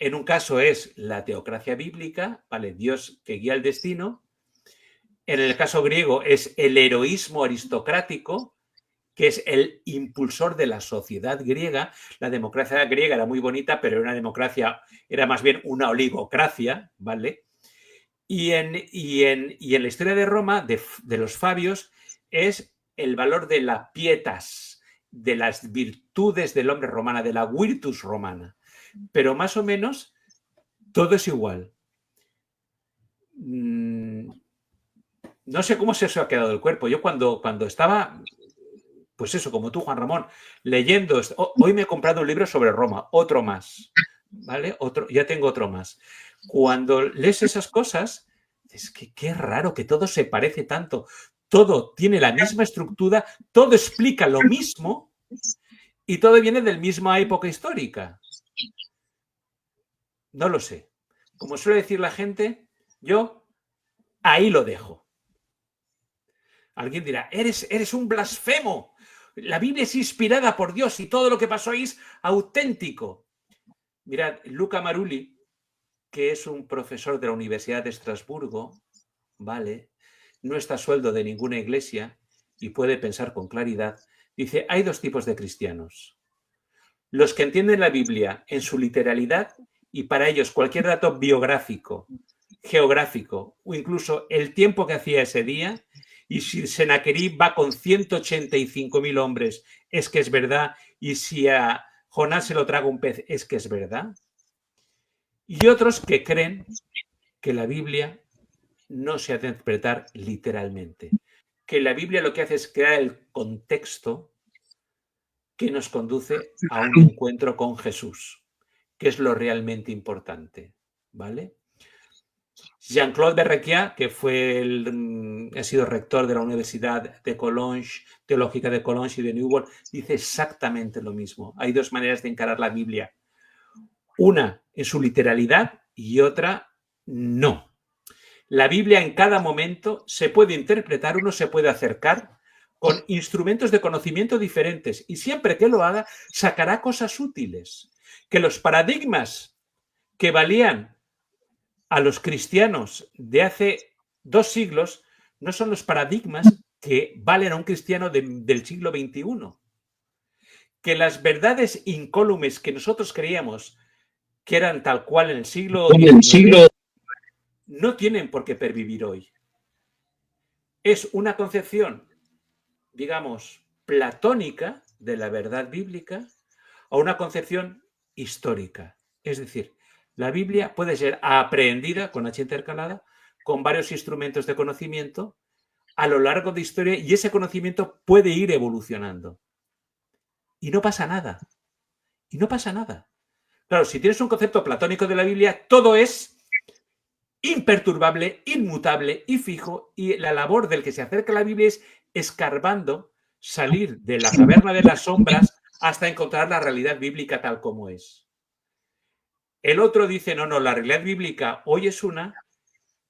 En un caso es la teocracia bíblica, ¿vale? Dios que guía el destino. En el caso griego es el heroísmo aristocrático, que es el impulsor de la sociedad griega. La democracia griega era muy bonita, pero era una democracia, era más bien una oligocracia, ¿vale? Y en la historia de Roma, de los Fabios, es el valor de la pietas, de las virtudes del hombre romana, de la virtus romana. Pero más o menos todo es igual. No sé cómo se eso ha quedado el cuerpo. Yo cuando estaba, pues eso, como tú, Juan Ramón, leyendo, hoy me he comprado un libro sobre Roma, otro más, ¿vale? Ya tengo otro más. Cuando lees esas cosas, es que qué raro que todo se parece tanto, todo tiene la misma estructura, todo explica lo mismo y todo viene de la misma época histórica. No lo sé. Como suele decir la gente, yo ahí lo dejo. Alguien dirá, eres un blasfemo. La Biblia es inspirada por Dios y todo lo que pasó ahí es auténtico. Mirad, Luca Marulli, que es un profesor de la Universidad de Estrasburgo, ¿vale? No está a sueldo de ninguna iglesia y puede pensar con claridad. Dice, hay dos tipos de cristianos. Los que entienden la Biblia en su literalidad y para ellos cualquier dato biográfico, geográfico o incluso el tiempo que hacía ese día, y si Sennacherib va con 185.000 hombres, es que es verdad, y si a Jonás se lo traga un pez, es que es verdad. Y otros que creen que la Biblia no se ha de interpretar literalmente, que la Biblia lo que hace es crear el contexto que nos conduce a un encuentro con Jesús, que es lo realmente importante, ¿vale? Jean-Claude Berrequia, que ha sido rector de la Universidad de Collonges, Teológica de Collonges y de Newport, dice exactamente lo mismo. Hay dos maneras de encarar la Biblia. Una en su literalidad y otra no. La Biblia en cada momento se puede interpretar, uno se puede acercar con instrumentos de conocimiento diferentes y siempre que lo haga sacará cosas útiles. Que los paradigmas que valían a los cristianos de hace 2 siglos no son los paradigmas que valen a un cristiano del siglo XXI. Que las verdades incólumes que nosotros creíamos que eran tal cual en el siglo XIX no tienen por qué pervivir hoy. Es una concepción, digamos, platónica de la verdad bíblica a una concepción histórica. Es decir, la Biblia puede ser aprendida con H intercalada, con varios instrumentos de conocimiento a lo largo de historia y ese conocimiento puede ir evolucionando. Y no pasa nada. Y no pasa nada. Claro, si tienes un concepto platónico de la Biblia, todo es imperturbable, inmutable y fijo, y la labor del que se acerca a la Biblia es escarbando, salir de la caverna de las sombras hasta encontrar la realidad bíblica tal como es. El otro dice, no, la realidad bíblica hoy es una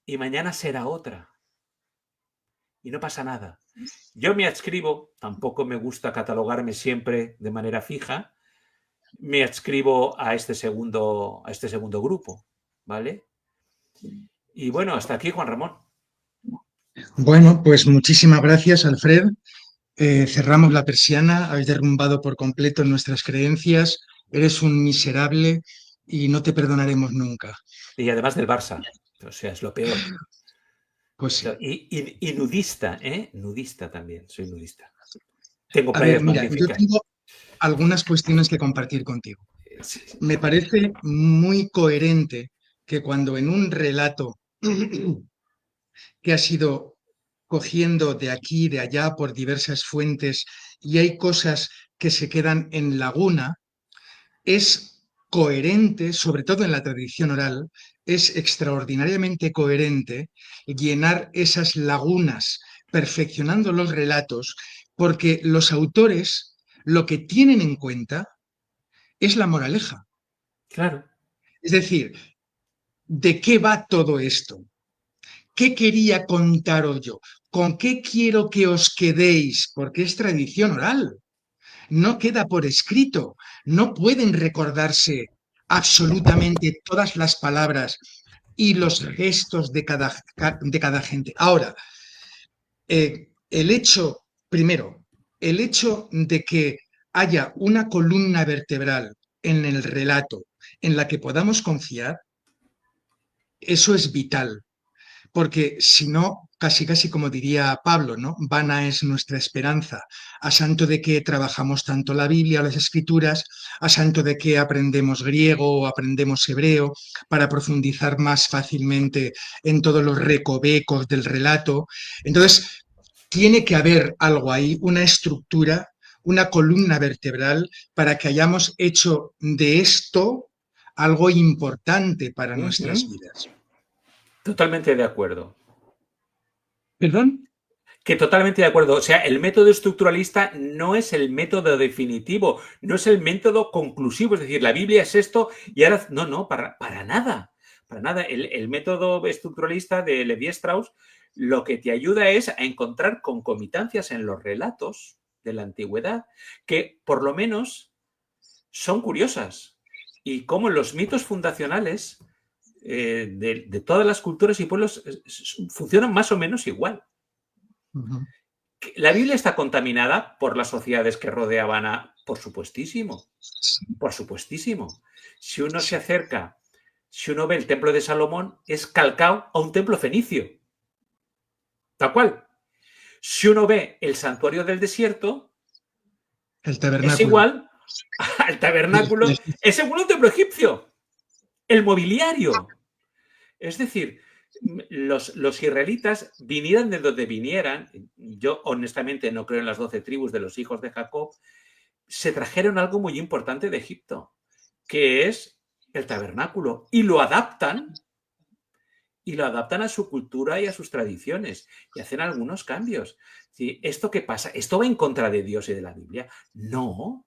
y mañana será otra. Y no pasa nada. Yo me adscribo, tampoco me gusta catalogarme siempre de manera fija, me adscribo a este segundo grupo, ¿vale? Y bueno, hasta aquí, Juan Ramón. Bueno, pues muchísimas gracias, Alfred. Cerramos la persiana, habéis derrumbado por completo nuestras creencias, eres un miserable y no te perdonaremos nunca. Y además del Barça, o sea, es lo peor. Pues sí. Y nudista, ¿eh? Nudista también, soy nudista. Tengo A ver, playas mira, yo magníficas. tengo algunas cuestiones que compartir contigo. Sí. Me parece muy coherente que cuando en un relato que has ido cogiendo de aquí, de allá, por diversas fuentes, y hay cosas que se quedan en laguna, es coherente, sobre todo en la tradición oral, es extraordinariamente coherente llenar esas lagunas, perfeccionando los relatos, porque los autores lo que tienen en cuenta es la moraleja. Claro. Es decir, ¿de qué va todo esto? ¿Qué quería contaros yo? ¿Con qué quiero que os quedéis? Porque es tradición oral. No queda por escrito. No pueden recordarse absolutamente todas las palabras y los gestos de cada gente. Ahora, el hecho, primero, el hecho de que haya una columna vertebral en el relato en la que podamos confiar, eso es vital, porque si no, casi casi como diría Pablo, ¿no? Vana es nuestra esperanza. A santo de que trabajamos tanto la Biblia, las Escrituras, a santo de que aprendemos griego o aprendemos hebreo para profundizar más fácilmente en todos los recovecos del relato. Entonces, tiene que haber algo ahí, una estructura, una columna vertebral para que hayamos hecho de esto algo importante para nuestras Ujú. vidas. Totalmente de acuerdo. ¿Perdón? Que totalmente de acuerdo. O sea, el método estructuralista no es el método definitivo, no es el método conclusivo. Es decir, la Biblia es esto y ahora. No, no, para nada. Para nada. El método estructuralista de Levi-Strauss lo que te ayuda es a encontrar concomitancias en los relatos de la antigüedad que, por lo menos, son curiosas. Y como los mitos fundacionales de todas las culturas y pueblos funcionan más o menos igual. Ujú. La Biblia está contaminada por las sociedades que rodeaban a. Por supuestísimo, Sí, por supuestísimo. Si uno se sí. acerca, si uno ve el templo de Salomón, es calcado a un templo fenicio. Tal cual. Si uno ve el santuario del desierto, El es tabernáculo. igual al tabernáculo, es igual a un templo egipcio. El mobiliario. Es decir, los israelitas vinieran de donde vinieran, yo honestamente no creo en las 12 tribus de los hijos de Jacob, se trajeron algo muy importante de Egipto, que es el tabernáculo, y lo adaptan a su cultura y a sus tradiciones, y hacen algunos cambios. ¿Sí? ¿Esto qué pasa? ¿Esto va en contra de Dios y de la Biblia? No,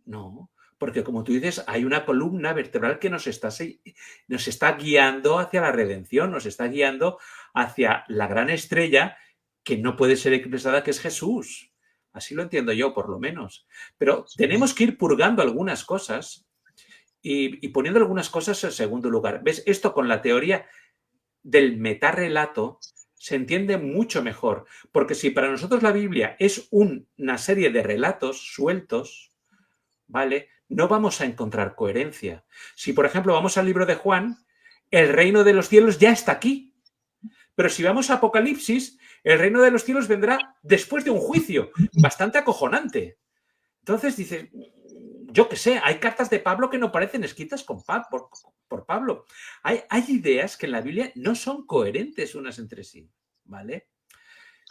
no, porque como tú dices, hay una columna vertebral que nos está guiando hacia la redención, nos está guiando hacia la gran estrella que no puede ser eclipsada, que es Jesús. Así lo entiendo yo, por lo menos. Pero tenemos que ir purgando algunas cosas y poniendo algunas cosas en segundo lugar. ¿Ves? Esto con la teoría del metarrelato se entiende mucho mejor, porque si para nosotros la Biblia es una serie de relatos sueltos, ¿vale? No vamos a encontrar coherencia. Si, por ejemplo, vamos al libro de Juan, el reino de los cielos ya está aquí. Pero si vamos a Apocalipsis, el reino de los cielos vendrá después de un juicio bastante acojonante. Entonces dices, yo qué sé, hay cartas de Pablo que no parecen escritas por Pablo. Hay ideas que en la Biblia no son coherentes unas entre sí, ¿vale?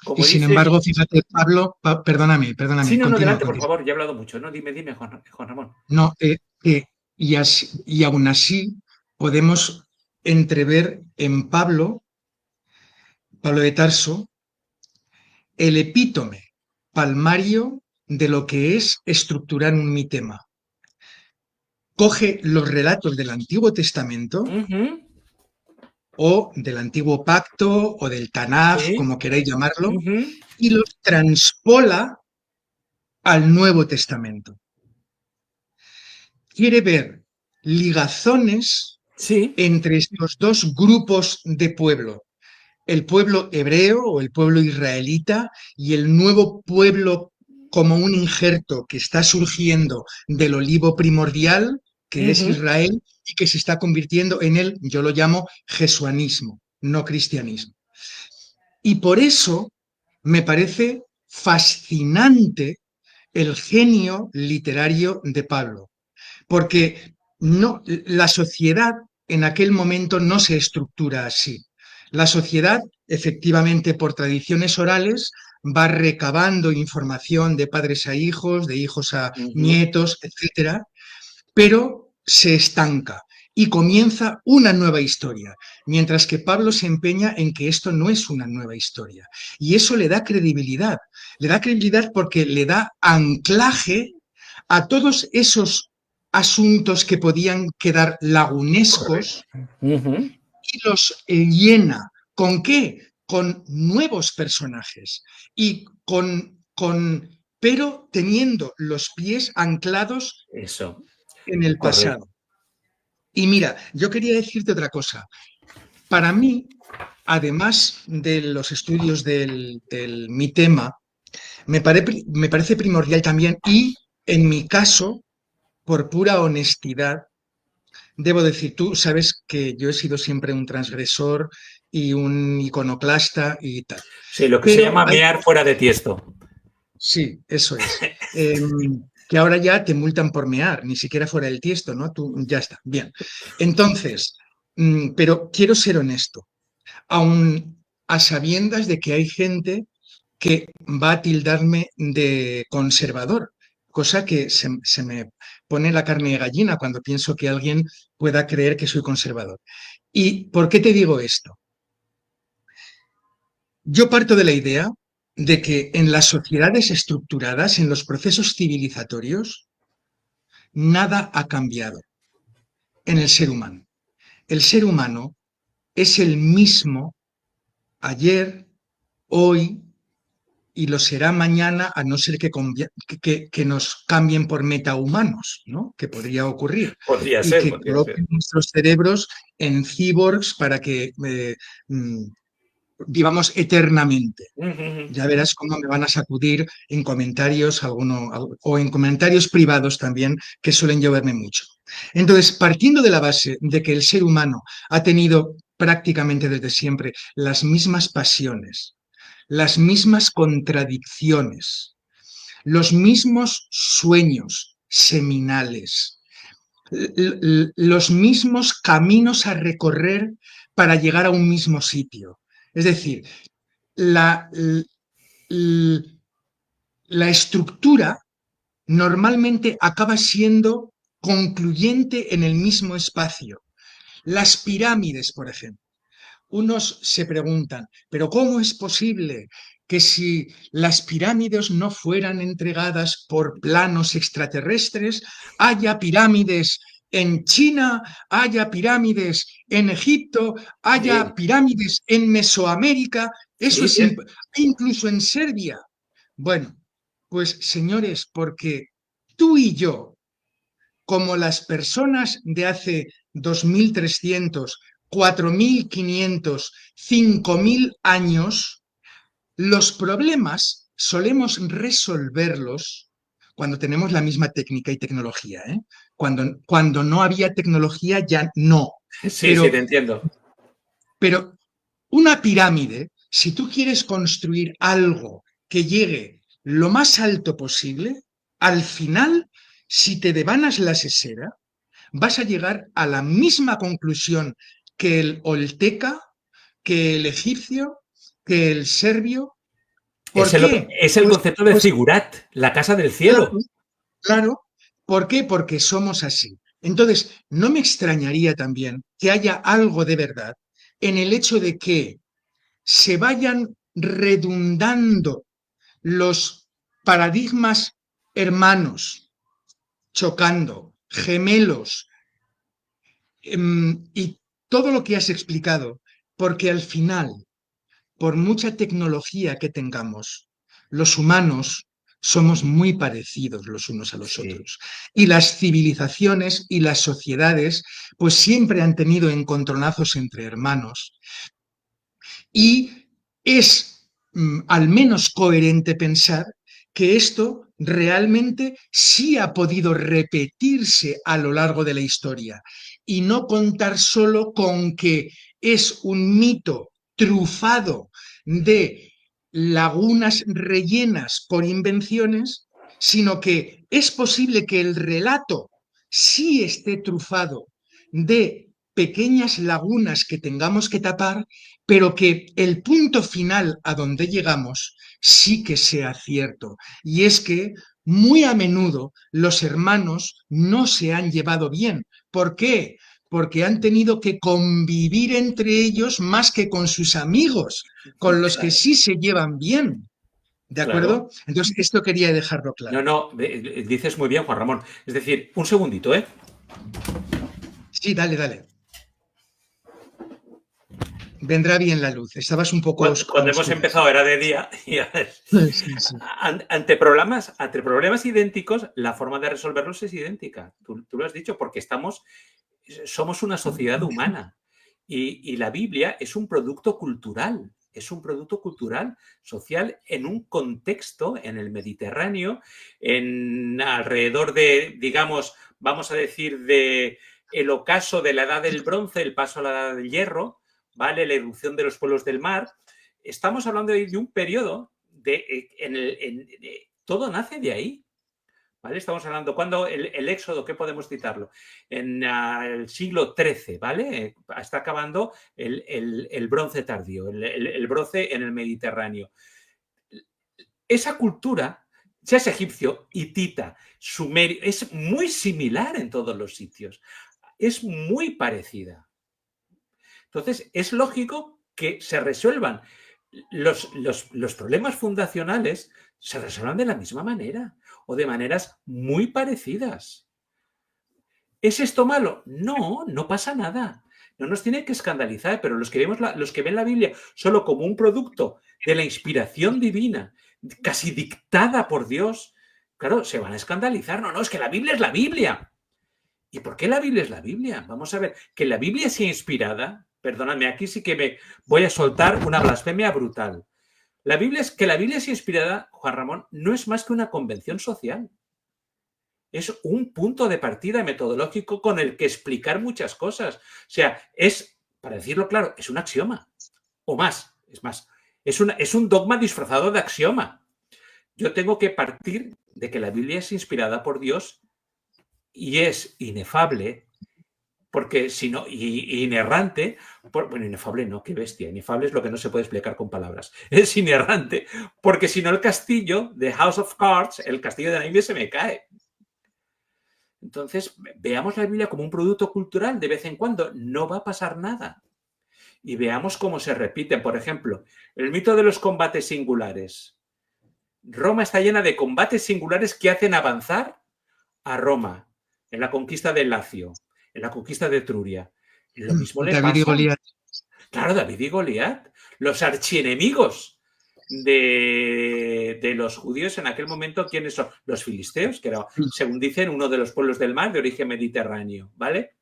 Y Como sin dice. embargo, fíjate, Pablo, perdóname, Sí, perdóname, no, no, continúa, adelante, por continúa. favor, ya he hablado mucho, ¿no? Dime, Juan Ramón. No, y aún así podemos entrever en Pablo de Tarso, el epítome palmario de lo que es estructurar un mitema. Coge los relatos del Antiguo Testamento Ujú. o del Antiguo Pacto o del Tanaj, Sí. como queráis llamarlo, Ujú. y los transpola al Nuevo Testamento. Quiere ver ligazones Sí. entre estos dos grupos de pueblo, el pueblo hebreo o el pueblo israelita y el nuevo pueblo como un injerto que está surgiendo del olivo primordial, que es Ujú. Israel, y que se está convirtiendo en el, yo lo llamo, jesuanismo, no cristianismo. Y por eso me parece fascinante el genio literario de Pablo, porque no, la sociedad en aquel momento no se estructura así. La sociedad, efectivamente, por tradiciones orales, va recabando información de padres a hijos, de hijos a Ujú. nietos, etcétera, pero se estanca y comienza una nueva historia, mientras que Pablo se empeña en que esto no es una nueva historia. Y eso le da credibilidad porque le da anclaje a todos esos asuntos que podían quedar lagunescos Correcto. Ujú. y los llena. ¿Con qué? Con nuevos personajes y pero teniendo los pies anclados Eso, en el correcto. pasado. Y mira, yo quería decirte otra cosa. Para mí, además de los estudios del mi tema, me parece primordial también, y en mi caso, por pura honestidad, debo decir, tú sabes que yo he sido siempre un transgresor y un iconoclasta y tal. Sí, lo que se Pero llama hay, mear fuera de Tiesto. sí, eso es. Que ahora ya te multan por mear, ni siquiera fuera del Tiesto, ¿no? Tú ya está, bien. Entonces, pero quiero ser honesto, aun a sabiendas de que hay gente que va a tildarme de conservador, cosa que se me pone la carne de gallina cuando pienso que alguien pueda creer que soy conservador. ¿Y por qué te digo esto? Yo parto de la idea de que en las sociedades estructuradas, en los procesos civilizatorios, nada ha cambiado en el ser humano. El ser humano es el mismo ayer, hoy y lo será mañana, a no ser que nos cambien por metahumanos, ¿no? Que podría ocurrir. Podría Y ser, que podría ser. coloquen nuestros cerebros en cyborgs para que vivamos eternamente. Ya verás cómo me van a sacudir en comentarios o en comentarios privados también, que suelen lloverme mucho. Entonces, partiendo de la base de que el ser humano ha tenido prácticamente desde siempre las mismas pasiones, las mismas contradicciones, los mismos sueños seminales, los mismos caminos a recorrer para llegar a un mismo sitio. Es decir, la, la estructura normalmente acaba siendo concluyente en el mismo espacio. Las pirámides, por ejemplo. Unos se preguntan, ¿pero cómo es posible que si las pirámides no fueran entregadas por planos extraterrestres, haya pirámides en China, haya pirámides en Egipto, haya Sí, pirámides en Mesoamérica? Eso sí, es bien. incluso en Serbia. Bueno, pues señores, porque tú y yo, como las personas de hace 2300, 4500, 5000 años, los problemas solemos resolverlos cuando tenemos la misma técnica y tecnología, ¿eh? Cuando no había tecnología ya no. Sí, sí, Pero, te entiendo. pero una pirámide, si tú quieres construir algo que llegue lo más alto posible, al final, si te devanas la sesera, vas a llegar a la misma conclusión que el olteca, que el egipcio, que el serbio. ¿Por qué? Es el Pues, concepto de pues figurat, la casa del claro, cielo. claro. ¿Por qué? Porque somos así. Entonces, no me extrañaría también que haya algo de verdad en el hecho de que se vayan redundando los paradigmas hermanos, chocando, gemelos, y todo lo que has explicado, porque al final, por mucha tecnología que tengamos, los humanos somos muy parecidos los unos a los Sí. otros. Y las civilizaciones y las sociedades, pues siempre han tenido encontronazos entre hermanos. Y es al menos coherente pensar que esto realmente sí ha podido repetirse a lo largo de la historia y no contar solo con que es un mito trufado de lagunas rellenas por invenciones, sino que es posible que el relato sí esté trufado de pequeñas lagunas que tengamos que tapar, pero que el punto final a donde llegamos sí que sea cierto. Y es que muy a menudo los hermanos no se han llevado bien. ¿Por qué? Porque han tenido que convivir entre ellos más que con sus amigos, con los que Claro, sí se llevan bien. ¿De claro. acuerdo? Entonces, esto quería dejarlo No, claro. no, dices muy bien, Juan Ramón. Es decir, un segundito, ¿eh? Sí, dale, dale. Vendrá bien la luz. Estabas un poco a Cuando hemos oscuras. empezado era de día. Y a ver, Sí, sí. ante problemas idénticos, la forma de resolverlos es idéntica. Tú lo has dicho, porque estamos somos una sociedad humana y la Biblia es un producto cultural. Es un producto cultural, social, en un contexto, en el Mediterráneo, alrededor de, digamos, vamos a decir, de el ocaso de la Edad del Bronce, el paso a la Edad del Hierro, ¿vale? La irrupción de los pueblos del mar. Estamos hablando de un periodo todo nace de ahí. ¿Vale? Estamos hablando, cuando el Éxodo, ¿qué podemos citarlo? En el siglo XIII, ¿vale? Está acabando el bronce tardío, el bronce en el Mediterráneo. Esa cultura, ya es egipcio, hitita, sumerio, es muy similar en todos los sitios. Es muy parecida. Entonces, es lógico que se resuelvan los problemas fundacionales, se resuelvan de la misma manera o de maneras muy parecidas. ¿Es esto malo? No, no pasa nada. No nos tiene que escandalizar, pero los que ven la Biblia solo como un producto de la inspiración divina, casi dictada por Dios, claro, se van a escandalizar. No, es que la Biblia es la Biblia. ¿Y por qué la Biblia es la Biblia? Vamos a ver, que la Biblia sea inspirada, perdóname, aquí sí que me voy a soltar una blasfemia brutal. La Biblia sea inspirada, Juan Ramón, no es más que una convención social. Es un punto de partida metodológico con el que explicar muchas cosas. O sea, para decirlo claro, es un axioma. O más, es un dogma disfrazado de axioma. Yo tengo que partir de que la Biblia es inspirada por Dios y es inefable, porque si no, y inerrante, bueno, inefable no, qué bestia, inefable es lo que no se puede explicar con palabras, es inerrante, porque si no el castillo de House of Cards, el castillo de naipes se me cae. Entonces, veamos la Biblia como un producto cultural de vez en cuando, no va a pasar nada. Y veamos cómo se repiten, por ejemplo, el mito de los combates singulares. Roma está llena de combates singulares que hacen avanzar a Roma en la conquista del Lacio, en la conquista de Etruria. Lo mismo le David y pasa. Goliat. Claro, David y Goliat, los archienemigos de los judíos en aquel momento, ¿quiénes son? Los filisteos, que era, según dicen, uno de los pueblos del mar de origen mediterráneo, ¿vale?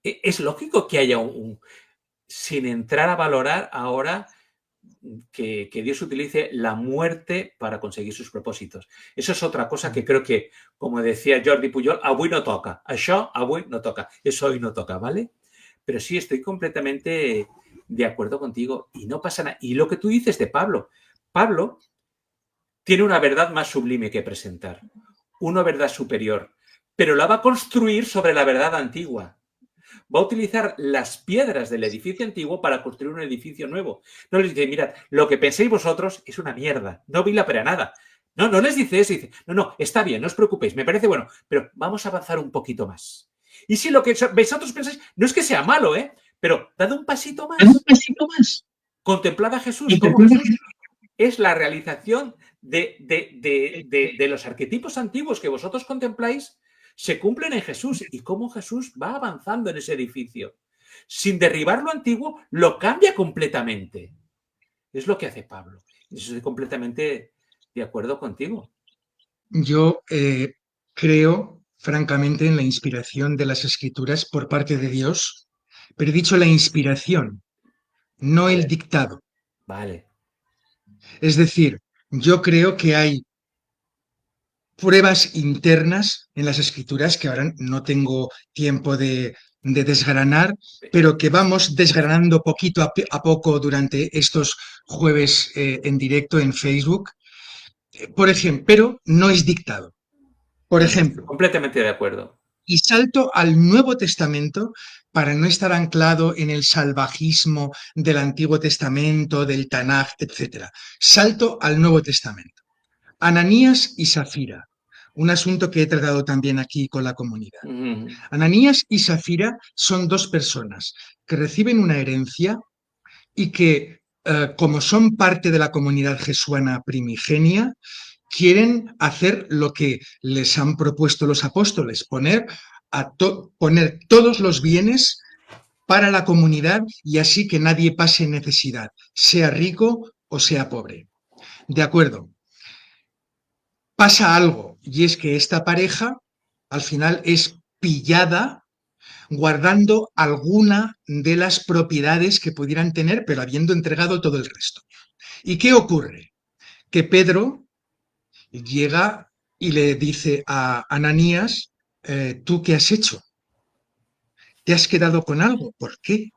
Es lógico que haya sin entrar a valorar ahora que Dios utilice la muerte para conseguir sus propósitos. Eso es otra cosa que creo que, como decía Jordi Pujol, avui no toca. Això avui no toca. Eso hoy no toca, ¿vale? Pero sí, estoy completamente de acuerdo contigo y no pasa nada. Y lo que tú dices de Pablo. Pablo tiene una verdad más sublime que presentar, una verdad superior, pero la va a construir sobre la verdad antigua. Va a utilizar las piedras del edificio antiguo para construir un edificio nuevo. No les dice, mirad, lo que penséis vosotros es una mierda, no vila para nada. No, no les dice eso, dice, no, está bien, no os preocupéis, me parece bueno, pero vamos a avanzar un poquito más. Y si lo que vosotros pensáis, no es que sea malo, pero dad un pasito más. Un pasito más. Contemplad a Jesús, como Jesús es la realización de los arquetipos antiguos que vosotros contempláis, se cumplen en Jesús y cómo Jesús va avanzando en ese edificio. Sin derribar lo antiguo, lo cambia completamente. Es lo que hace Pablo. Y estoy completamente de acuerdo contigo. Yo creo, francamente, en la inspiración de las Escrituras por parte de Dios, pero he dicho la inspiración, no el dictado. Vale. Es decir, yo creo que hay pruebas internas en las Escrituras que ahora no tengo tiempo de desgranar, pero que vamos desgranando poquito a poco durante estos jueves en directo en Facebook. Por ejemplo, pero no es dictado. Por ejemplo, completamente de acuerdo. Y salto al Nuevo Testamento para no estar anclado en el salvajismo del Antiguo Testamento, del Tanaj, etc. Salto al Nuevo Testamento. Ananías y Safira, un asunto que he tratado también aquí con la comunidad. Ananías y Safira son dos personas que reciben una herencia y que, como son parte de la comunidad jesuana primigenia, quieren hacer lo que les han propuesto los apóstoles, poner todos los bienes para la comunidad y así que nadie pase necesidad, sea rico o sea pobre. De acuerdo. Pasa algo y es que esta pareja al final es pillada guardando alguna de las propiedades que pudieran tener, pero habiendo entregado todo el resto. ¿Y qué ocurre? Que Pedro llega y le dice a Ananías, ¿tú qué has hecho? ¿Te has quedado con algo? ¿Por qué?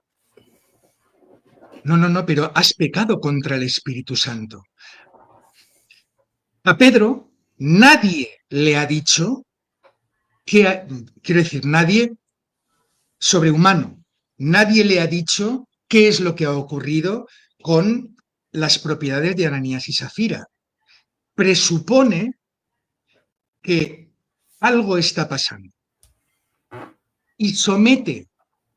No, no, no, pero has pecado contra el Espíritu Santo. A Pedro nadie le ha dicho que, quiero decir, nadie sobrehumano, nadie le ha dicho qué es lo que ha ocurrido con las propiedades de Ananías y Safira. Presupone que algo está pasando y somete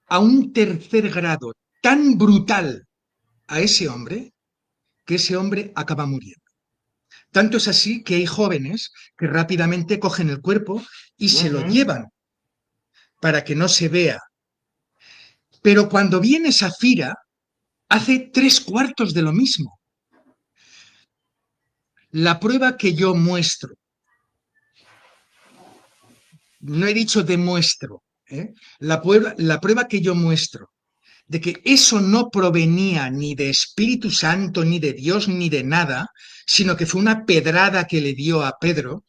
a un tercer grado tan brutal a ese hombre acaba muriendo. Tanto es así que hay jóvenes que rápidamente cogen el cuerpo y se lo llevan para que no se vea. Pero cuando viene Safira, hace 3/4 de lo mismo. La prueba que yo muestro, no he dicho demuestro, la prueba que yo muestro de que eso no provenía ni de Espíritu Santo, ni de Dios, ni de nada, sino que fue una pedrada que le dio a Pedro,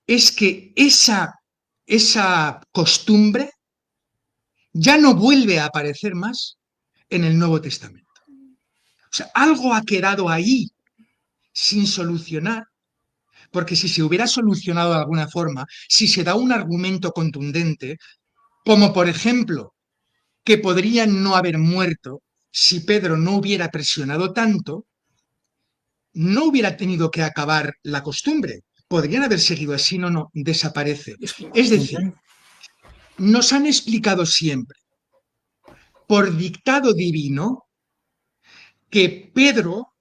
es que esa costumbre ya no vuelve a aparecer más en el Nuevo Testamento. O sea, algo ha quedado ahí sin solucionar, porque si se hubiera solucionado de alguna forma, si se da un argumento contundente, como por ejemplo que podrían no haber muerto si Pedro no hubiera presionado tanto, no hubiera tenido que acabar la costumbre. Podrían haber seguido así, no, no, desaparece. Es decir, nos han explicado siempre, por dictado divino, que Pedro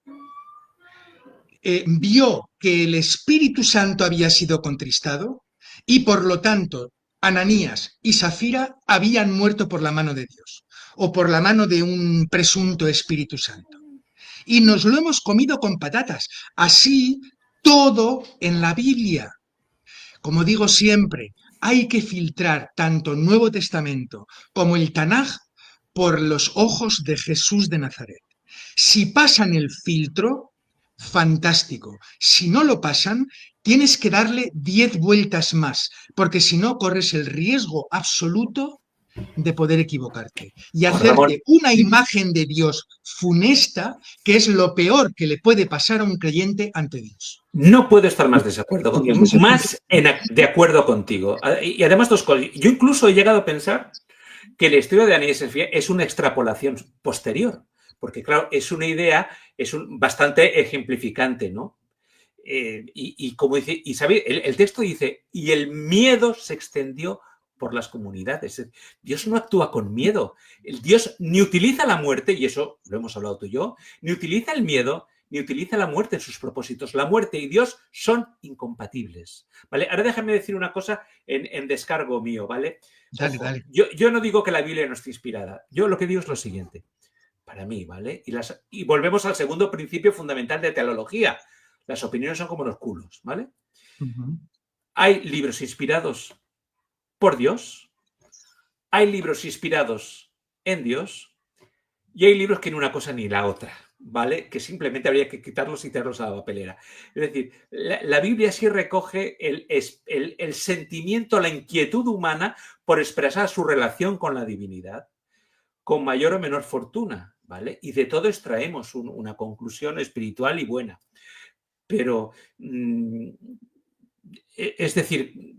vio que el Espíritu Santo había sido contristado y por lo tanto Ananías y Safira habían muerto por la mano de Dios o por la mano de un presunto Espíritu Santo. Y nos lo hemos comido con patatas. Así todo en la Biblia. Como digo siempre, hay que filtrar tanto el Nuevo Testamento como el Tanaj por los ojos de Jesús de Nazaret. Si pasan el filtro, fantástico. Si no lo pasan, tienes que darle 10 vueltas más, porque si no corres el riesgo absoluto de poder equivocarte y Juan Ramón, hacerte una imagen de Dios funesta, que es lo peor que le puede pasar a un creyente ante Dios. no puedo estar más desacuerdo contigo, de acuerdo contigo. Y además dos cosas. Yo incluso he llegado a pensar que la historia de Ananías y Safira es una extrapolación posterior, porque claro, es una idea, bastante ejemplificante, ¿no? Y como dice, y sabe, el texto dice, y el miedo se extendió por las comunidades. Dios no actúa con miedo. Dios ni utiliza la muerte, y eso lo hemos hablado tú y yo, ni utiliza el miedo, ni utiliza la muerte en sus propósitos. La muerte y Dios son incompatibles. ¿Vale? Ahora déjame decir una cosa en descargo mío, ¿vale? Dale, Ojo, dale. yo no digo que la Biblia no esté inspirada. Yo lo que digo es lo siguiente. Para mí, ¿vale? Y volvemos al segundo principio fundamental de teología. Las opiniones son como los culos, ¿vale? Hay libros inspirados por Dios, hay libros inspirados en Dios y hay libros que ni una cosa ni la otra, ¿vale? Que simplemente habría que quitarlos y tirarlos a la papelera. Es decir, la Biblia sí recoge el sentimiento, la inquietud humana por expresar su relación con la divinidad, con mayor o menor fortuna, ¿vale? Y de todo extraemos una conclusión espiritual y buena. Pero, es decir,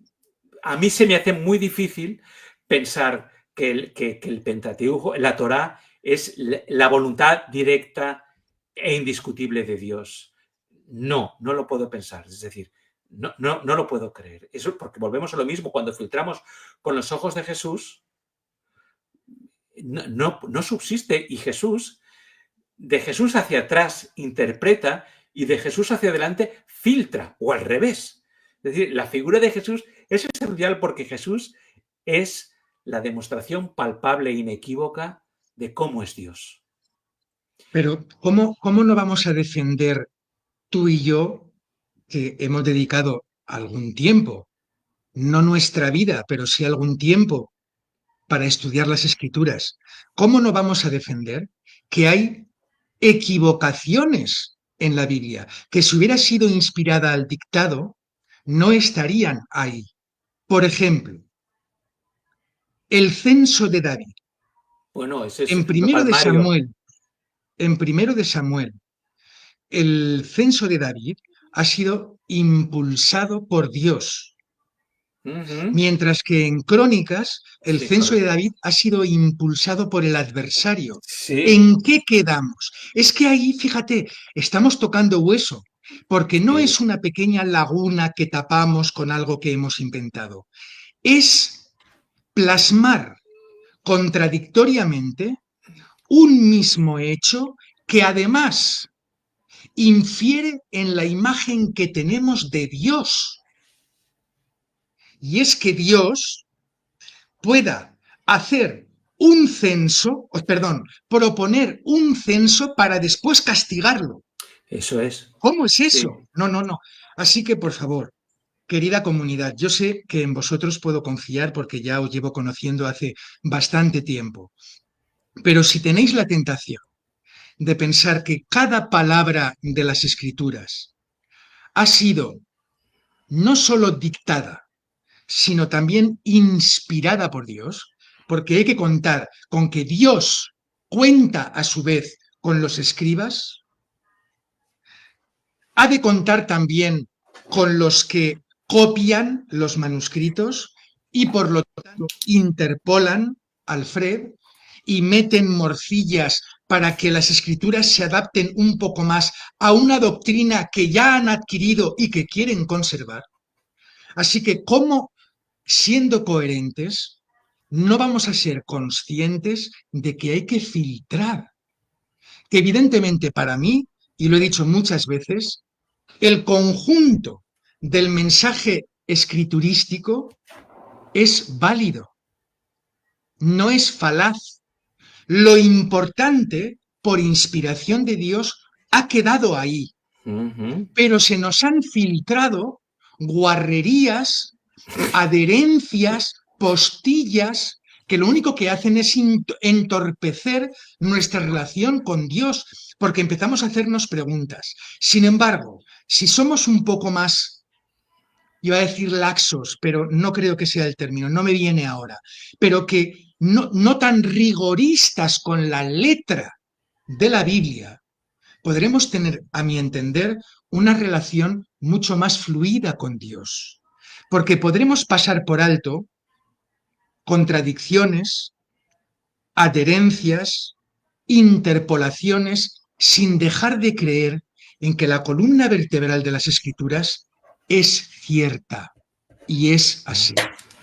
a mí se me hace muy difícil pensar que el Pentateuco, la Torá, es la voluntad directa e indiscutible de Dios. No, no lo puedo pensar. Es decir, no lo puedo creer. Eso porque volvemos a lo mismo. Cuando filtramos con los ojos de Jesús, no subsiste. Y Jesús, de Jesús hacia atrás, interpreta y de Jesús hacia adelante filtra, o al revés. Es decir, la figura de Jesús es esencial porque Jesús es la demostración palpable e inequívoca de cómo es Dios. Pero, ¿cómo no vamos a defender tú y yo, que hemos dedicado algún tiempo, no nuestra vida, pero sí algún tiempo, para estudiar las escrituras. ¿Cómo no vamos a defender que hay equivocaciones en la Biblia, que si hubiera sido inspirada al dictado, no estarían ahí? Por ejemplo, el censo de David. Bueno, ese es En lo primero de palmario. Samuel, en primero de Samuel, el censo de David ha sido impulsado por Dios, Ujú. mientras que en Crónicas el Sí, censo de correcto. David ha sido impulsado por el adversario. Sí, ¿En qué quedamos? Es que ahí, fíjate, estamos tocando hueso, porque no sí. es una pequeña laguna que tapamos con algo que hemos inventado. Es plasmar contradictoriamente un mismo hecho que además infiere en la imagen que tenemos de Dios. Y es que Dios pueda hacer un censo, perdón, proponer un censo para después castigarlo. Eso es. ¿Cómo es Sí. eso? No, no, no. Así que, por favor, querida comunidad, yo sé que en vosotros puedo confiar porque ya os llevo conociendo hace bastante tiempo, pero si tenéis la tentación de pensar que cada palabra de las escrituras ha sido no solo dictada, sino también inspirada por Dios, porque hay que contar con que Dios cuenta a su vez con los escribas, ha de contar también con los que copian los manuscritos y por lo tanto interpolan al Fred y meten morcillas para que las escrituras se adapten un poco más a una doctrina que ya han adquirido y que quieren conservar. Así que, ¿cómo, siendo coherentes, no vamos a ser conscientes de que hay que filtrar? Que evidentemente para mí, y lo he dicho muchas veces, el conjunto del mensaje escriturístico es válido, no es falaz. Lo importante, por inspiración de Dios, ha quedado ahí, Ujú. pero se nos han filtrado guarrerías, adherencias, postillas, que lo único que hacen es entorpecer nuestra relación con Dios, porque empezamos a hacernos preguntas. Sin embargo, si somos un poco más, iba a decir laxos, pero no creo que sea el término, no me viene ahora, pero que no tan rigoristas con la letra de la Biblia, podremos tener, a mi entender, una relación mucho más fluida con Dios, porque podremos pasar por alto contradicciones, adherencias, interpolaciones, sin dejar de creer en que la columna vertebral de las escrituras es cierta y es así.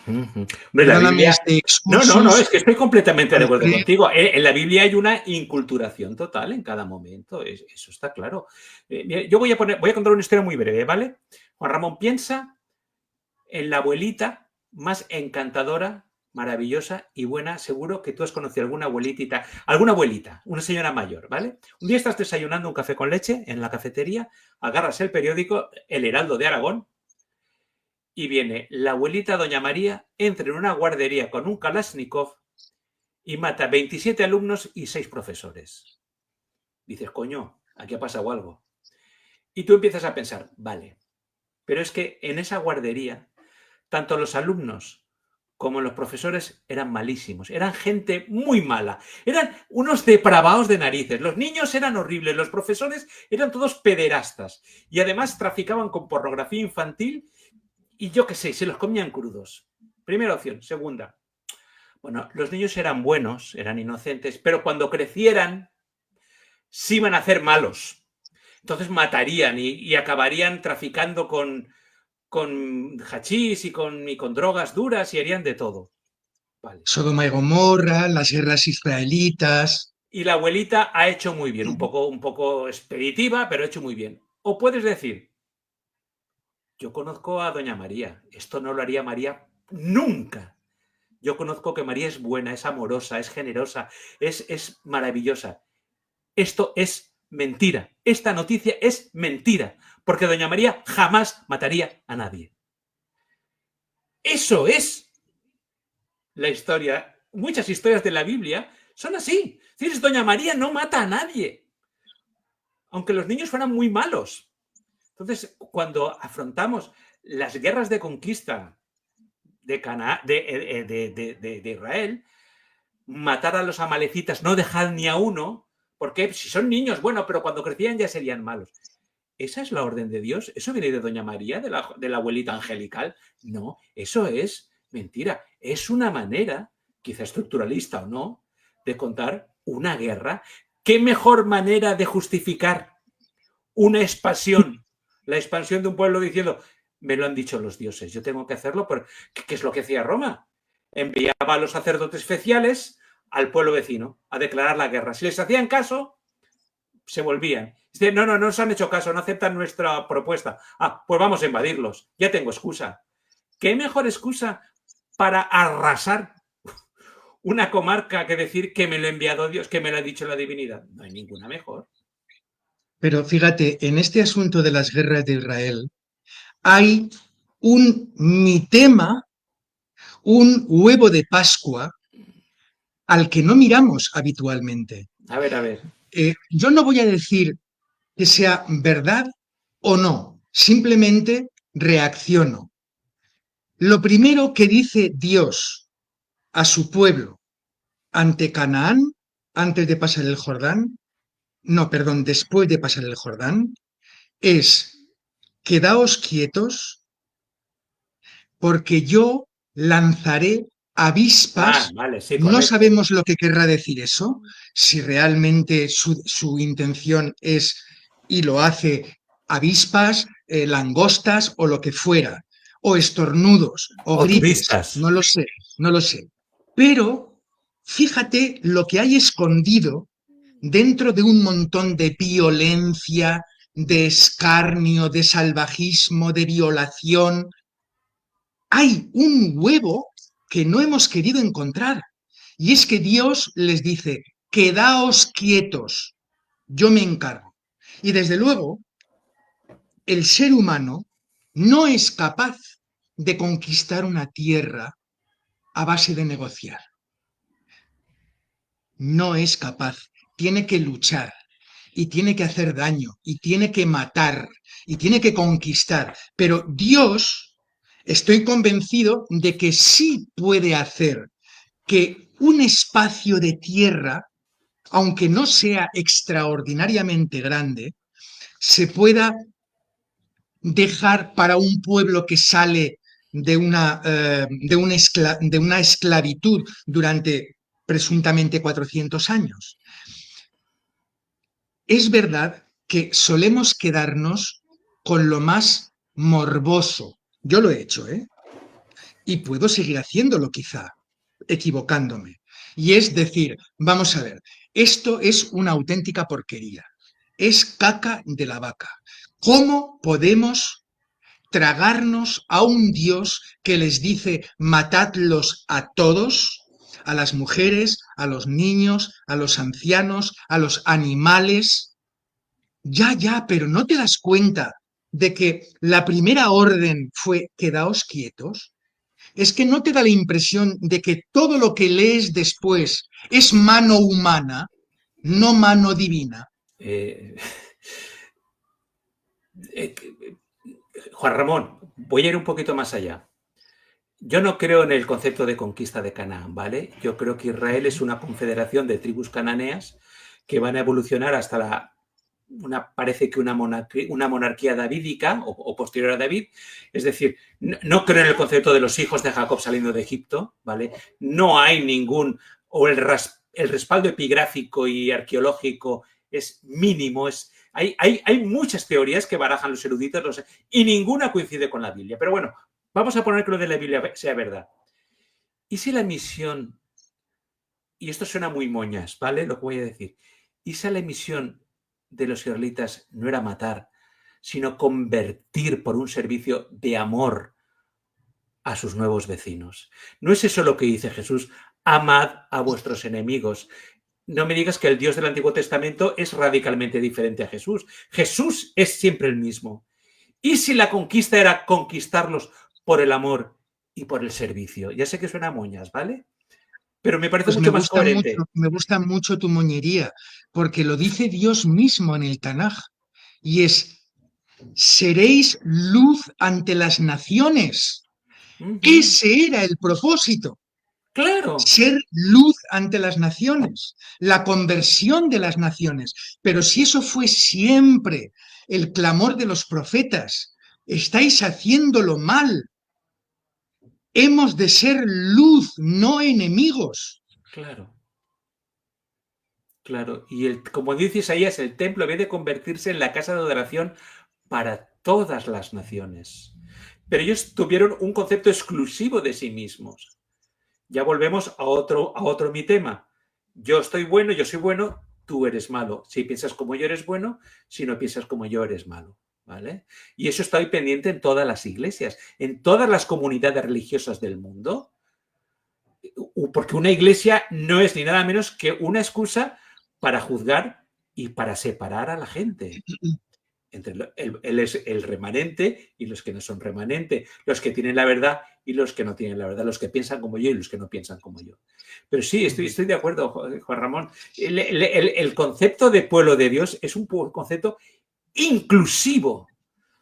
Ujú. Hombre, la Perdóname Biblia. este No, no, no, excursus, es que estoy completamente de acuerdo Alfred. contigo. En la Biblia hay una inculturación total en cada momento. Eso está claro. Mira, yo voy a contar una historia muy breve, ¿vale? Juan Ramón, piensa en la abuelita más encantadora, maravillosa y buena. Seguro que tú has conocido alguna abuelita, una señora mayor, ¿vale? Un día estás desayunando un café con leche en la cafetería, agarras el periódico El Heraldo de Aragón y viene la abuelita Doña María, entra en una guardería con un Kalashnikov y mata 27 alumnos y 6 profesores. Dices, coño, aquí ha pasado algo. Y tú empiezas a pensar, vale, pero es que en esa guardería, tanto los alumnos como los profesores eran malísimos, eran gente muy mala, eran unos depravados de narices, los niños eran horribles, los profesores eran todos pederastas y además traficaban con pornografía infantil y yo qué sé, se los comían crudos. Primera opción. Segunda, bueno, los niños eran buenos, eran inocentes, pero cuando crecieran sí iban a hacer malos. Entonces matarían y acabarían traficando con hachís y con drogas duras y harían de todo. Vale. Sodoma y Gomorra, las guerras israelitas. Y la abuelita ha hecho muy bien, un poco expeditiva, pero ha hecho muy bien. O puedes decir, yo conozco a Doña María, esto no lo haría María nunca. Yo conozco que María es buena, es amorosa, es generosa, es maravillosa. Esto es mentira. Esta noticia es mentira, porque Doña María jamás mataría a nadie. Eso es la historia muchas historias de la Biblia son así. Es decir, doña María no mata a nadie, aunque los niños fueran muy malos. Entonces, cuando afrontamos las guerras de conquista de Israel, matar a los amalecitas, no dejar ni a uno, porque si son niños, bueno, pero cuando crecían ya serían malos. ¿Esa es la orden de Dios? ¿Eso viene de doña María, de la abuelita angelical? No, eso es mentira. Es una manera, quizá estructuralista o no, de contar una guerra. ¿Qué mejor manera de justificar una expansión? La expansión de un pueblo diciendo, me lo han dicho los dioses, yo tengo que hacerlo, ¿qué es lo que hacía Roma? Enviaba a los sacerdotes especiales al pueblo vecino a declarar la guerra. Si les hacían caso, se volvían. Dice, no nos han hecho caso, no aceptan nuestra propuesta. Pues vamos a invadirlos. Ya tengo excusa. ¿Qué mejor excusa para arrasar una comarca que decir que me lo ha enviado Dios, que me lo ha dicho la divinidad? No hay ninguna mejor. Pero fíjate, en este asunto de las guerras de Israel hay un mitema, un huevo de Pascua al que no miramos habitualmente. A ver. Yo no voy a decir que sea verdad o no, simplemente reacciono. Lo primero que dice Dios a su pueblo ante Canaán, antes de pasar el Jordán, no, perdón, después de pasar el Jordán, es: quedaos quietos, porque yo lanzaré avispas. Vale, sí, No correcto. sabemos lo que querrá decir eso, si realmente su intención es, y lo hace, avispas, langostas o lo que fuera, o estornudos, o O gripes, turistas. no lo sé, no lo sé. Pero fíjate lo que hay escondido dentro de un montón de violencia, de escarnio, de salvajismo, de violación. Hay un huevo que no hemos querido encontrar. Y es que Dios les dice: quedaos quietos, yo me encargo. Y desde luego, el ser humano no es capaz de conquistar una tierra a base de negociar. No es capaz. Tiene que luchar y tiene que hacer daño y tiene que matar y tiene que conquistar. Pero Dios, estoy convencido de que sí puede hacer que un espacio de tierra, aunque no sea extraordinariamente grande, se pueda dejar para un pueblo que sale de una esclavitud durante presuntamente 400 años. Es verdad que solemos quedarnos con lo más morboso. Yo lo he hecho, ¿eh? Y puedo seguir haciéndolo quizá, equivocándome. Y es decir, vamos a ver, esto es una auténtica porquería. Es caca de la vaca. ¿Cómo podemos tragarnos a un Dios que les dice: matadlos a todos, a las mujeres, a los niños, a los ancianos, a los animales? Ya, pero ¿no te das cuenta de que la primera orden fue: quedaos quietos? ¿Es que no te da la impresión de que todo lo que lees después es mano humana, no mano divina? Eh, eh, Juan Ramón, voy a ir un poquito más allá. Yo no creo en el concepto de conquista de Canaán, ¿vale? Yo creo que Israel es una confederación de tribus cananeas que van a evolucionar hasta parece que una monarquía davídica o posterior a David. Es decir, no creo en el concepto de los hijos de Jacob saliendo de Egipto, ¿vale? No hay ningún, o el respaldo epigráfico y arqueológico es mínimo, hay muchas teorías que barajan los eruditos y ninguna coincide con la Biblia. Pero bueno, vamos a poner que lo de la Biblia sea verdad. ¿Y si la misión, y esto suena muy moñas, ¿vale? Lo que voy a decir. ¿Y si la misión de los israelitas no era matar, sino convertir por un servicio de amor a sus nuevos vecinos? ¿No es eso lo que dice Jesús? Amad a vuestros enemigos. No me digas que el Dios del Antiguo Testamento es radicalmente diferente a Jesús. Jesús es siempre el mismo. ¿Y si la conquista era conquistarlos por el amor y por el servicio? Ya sé que suena a moñas, ¿vale? pero me parece Pues mucho más coherente. me gusta mucho tu moñería, porque lo dice Dios mismo en el Tanaj, y es, seréis luz ante las naciones. Ujú. Ese era el propósito, Claro, ser luz ante las naciones, la conversión de las naciones. Pero si eso fue siempre el clamor de los profetas, estáis haciéndolo mal. Hemos de ser luz, no enemigos. claro, claro. Y como dice Isaías, el templo había de convertirse en la casa de adoración para todas las naciones. Pero ellos tuvieron un concepto exclusivo de sí mismos. Ya volvemos a otro mi tema. Yo estoy bueno, yo soy bueno, tú eres malo. Si piensas como yo eres bueno, si no piensas como yo eres malo. ¿Vale? Y eso está ahí pendiente en todas las iglesias, en todas las comunidades religiosas del mundo, porque una iglesia no es ni nada menos que una excusa para juzgar y para separar a la gente entre el remanente y los que no son remanente, los que tienen la verdad y los que no tienen la verdad, los que piensan como yo y los que no piensan como yo. Pero sí, estoy de acuerdo, Juan Ramón. El concepto de pueblo de Dios es un concepto inclusivo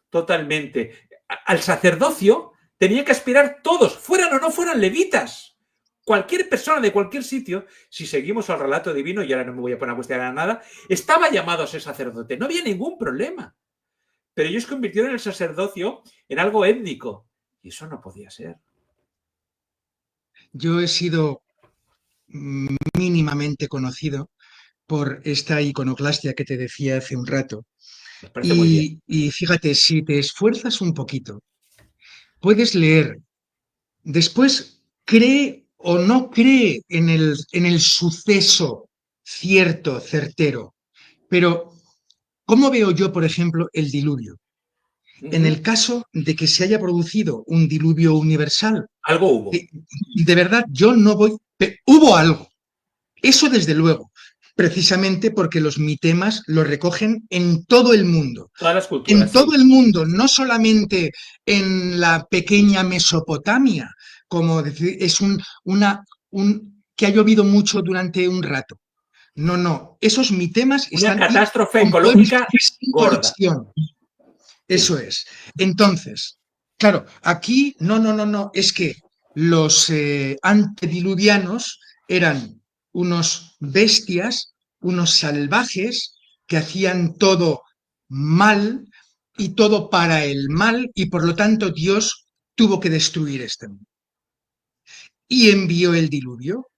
totalmente. Al sacerdocio tenía que aspirar todos, fueran o no fueran levitas. Cualquier persona de cualquier sitio, si seguimos al relato divino, y ahora no me voy a poner a cuestionar nada, estaba llamado a ser sacerdote. No había ningún problema. Pero ellos convirtieron el sacerdocio en algo étnico. Y eso no podía ser. Yo he sido mínimamente conocido por esta iconoclastia que te decía hace un rato. Me parece muy bien. Y fíjate, si te esfuerzas un poquito, puedes leer. Después, cree o no cree en el suceso cierto, certero. Pero, ¿cómo veo yo, por ejemplo, el diluvio? Uh En -huh. el caso de que se haya producido un diluvio universal, Algo hubo. de verdad, yo no voy. Hubo algo, eso desde luego, precisamente porque los mitemas lo recogen en todo el mundo. Todas las culturas, En todo sí. el mundo, no solamente en la pequeña Mesopotamia, como decir, es que ha llovido mucho durante un rato. No, no, esos mitemas Una están y catástrofe con pueblos ecológica sin gorda. conexión. Sí. Eso es. Entonces, claro, aquí no, no, no, no, es que los antediluvianos eran unos bestias, unos salvajes que hacían todo mal y todo para el mal y por lo tanto Dios tuvo que destruir este mundo. Y envió el diluvio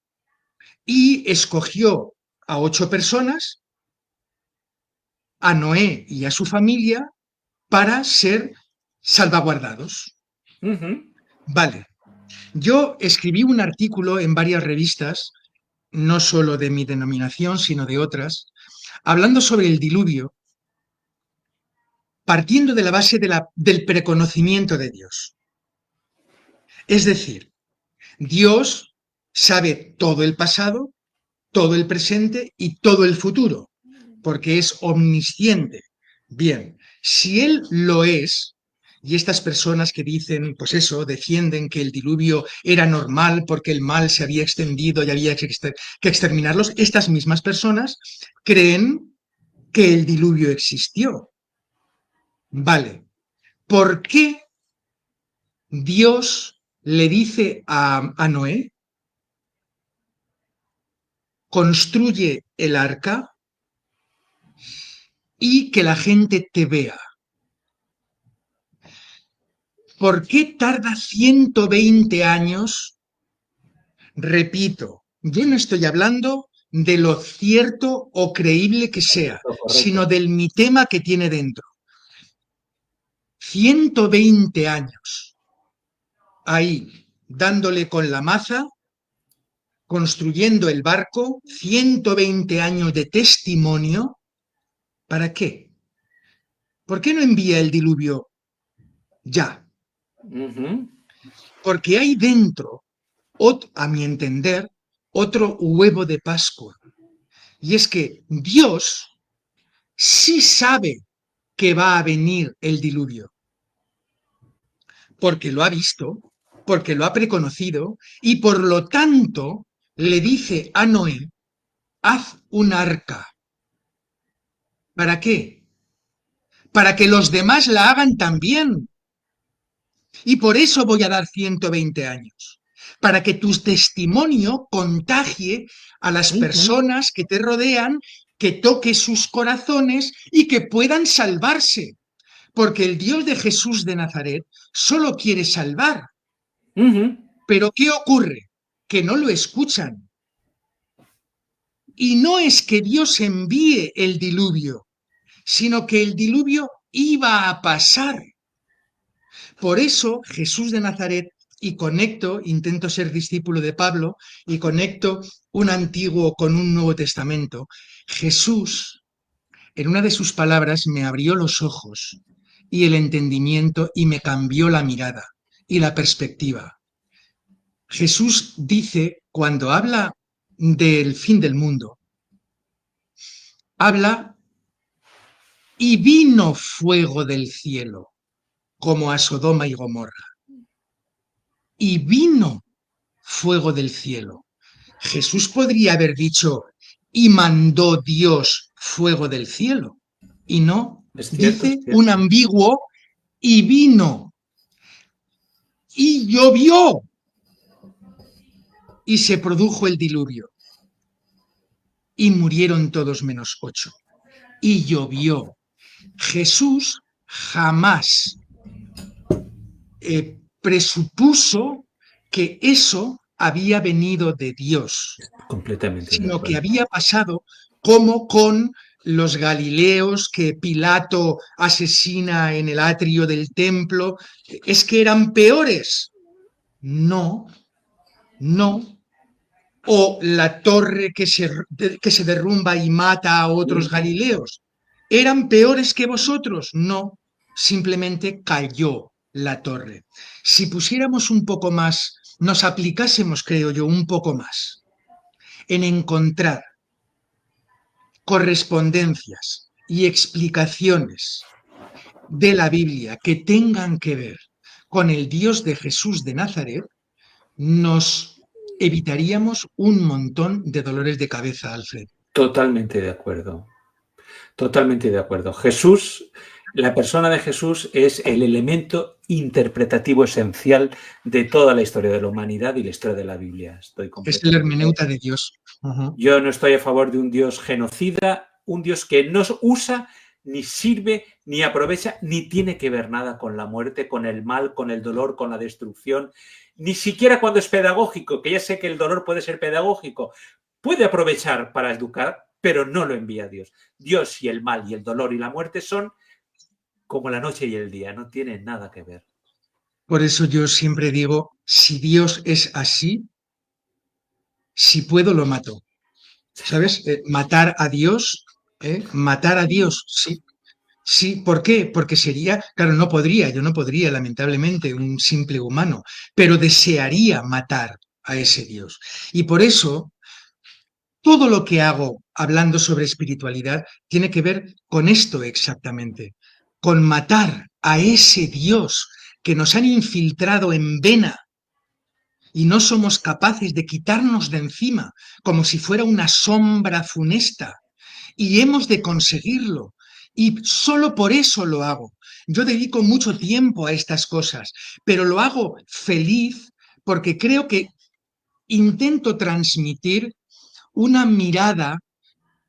y escogió a 8 personas, a Noé y a su familia, para ser salvaguardados. Uh -huh. Vale, yo escribí un artículo en varias revistas, no solo de mi denominación, sino de otras, hablando sobre el diluvio, partiendo de la base del preconocimiento de Dios. Es decir, Dios sabe todo el pasado, todo el presente y todo el futuro, porque es omnisciente. Bien, si Él lo es, y estas personas que dicen, pues eso, defienden que el diluvio era normal porque el mal se había extendido y había que exterminarlos, estas mismas personas creen que el diluvio existió. Vale, ¿por qué Dios le dice a Noé, construye el arca y que la gente te vea? ¿Por qué tarda 120 años? Repito, yo no estoy hablando de lo cierto o creíble que sea, Correcto, sino correcto. del mitema que tiene dentro. 120 años ahí, dándole con la maza, construyendo el barco, 120 años de testimonio. ¿Para qué? ¿Por qué no envía el diluvio ya? Uh -huh. Porque hay dentro, a mi entender, otro huevo de Pascua. Y es que Dios sí sabe que va a venir el diluvio, porque lo ha visto, porque lo ha preconocido y por lo tanto le dice a Noé, haz un arca. ¿Para qué? Para que los demás la hagan también. Y por eso voy a dar 120 años. Para que tu testimonio contagie a las personas que te rodean, que toque sus corazones y que puedan salvarse. Porque el Dios de Jesús de Nazaret solo quiere salvar. Pero ¿qué ocurre? Que no lo escuchan. Y no es que Dios envíe el diluvio, sino que el diluvio iba a pasar. Por eso Jesús de Nazaret, y conecto, intento ser discípulo de Pablo, y conecto un antiguo con un Nuevo Testamento. Jesús, en una de sus palabras, me abrió los ojos y el entendimiento y me cambió la mirada y la perspectiva. Jesús dice, cuando habla del fin del mundo, habla y vino fuego del cielo, como a Sodoma y Gomorra. Y vino fuego del cielo. Jesús podría haber dicho, y mandó Dios fuego del cielo. Y no, Es cierto, es dice cierto. un ambiguo, y vino, y llovió, y se produjo el diluvio. Y murieron todos menos 8. Y llovió. Jesús jamás presupuso que eso había venido de Dios, Completamente de sino que acuerdo. había pasado como con los galileos que Pilato asesina en el atrio del templo. ¿Es que eran peores? No, no. O la torre que se derrumba y mata a otros galileos. ¿Eran peores que vosotros? No, simplemente cayó la torre. Si pusiéramos un poco más, nos aplicásemos, creo yo, un poco más en encontrar correspondencias y explicaciones de la Biblia que tengan que ver con el Dios de Jesús de Nazaret, nos evitaríamos un montón de dolores de cabeza, Alfred. Totalmente de acuerdo. Totalmente de acuerdo. Jesús, la persona de Jesús es el elemento interpretativo esencial de toda la historia de la humanidad y la historia de la Biblia. Estoy Es el completamente. hermeneuta de Dios. Yo no estoy a favor de un Dios genocida, un Dios que no usa, ni sirve, ni aprovecha, ni tiene que ver nada con la muerte, con el mal, con el dolor, con la destrucción, ni siquiera cuando es pedagógico, que ya sé que el dolor puede ser pedagógico, puede aprovechar para educar, pero no lo envía Dios. Dios y el mal y el dolor y la muerte son como la noche y el día, no tienen nada que ver. Por eso yo siempre digo, si Dios es así, si puedo lo mato. ¿Sabes? Matar a Dios, matar a Dios, sí. Sí, ¿por qué? Porque sería, claro, no podría, yo no podría, lamentablemente, un simple humano, pero desearía matar a ese Dios. Y por eso, todo lo que hago hablando sobre espiritualidad tiene que ver con esto exactamente, con matar a ese Dios que nos han infiltrado en vena y no somos capaces de quitarnos de encima como si fuera una sombra funesta. Y hemos de conseguirlo. Y solo por eso lo hago. Yo dedico mucho tiempo a estas cosas, pero lo hago feliz porque creo que intento transmitir una mirada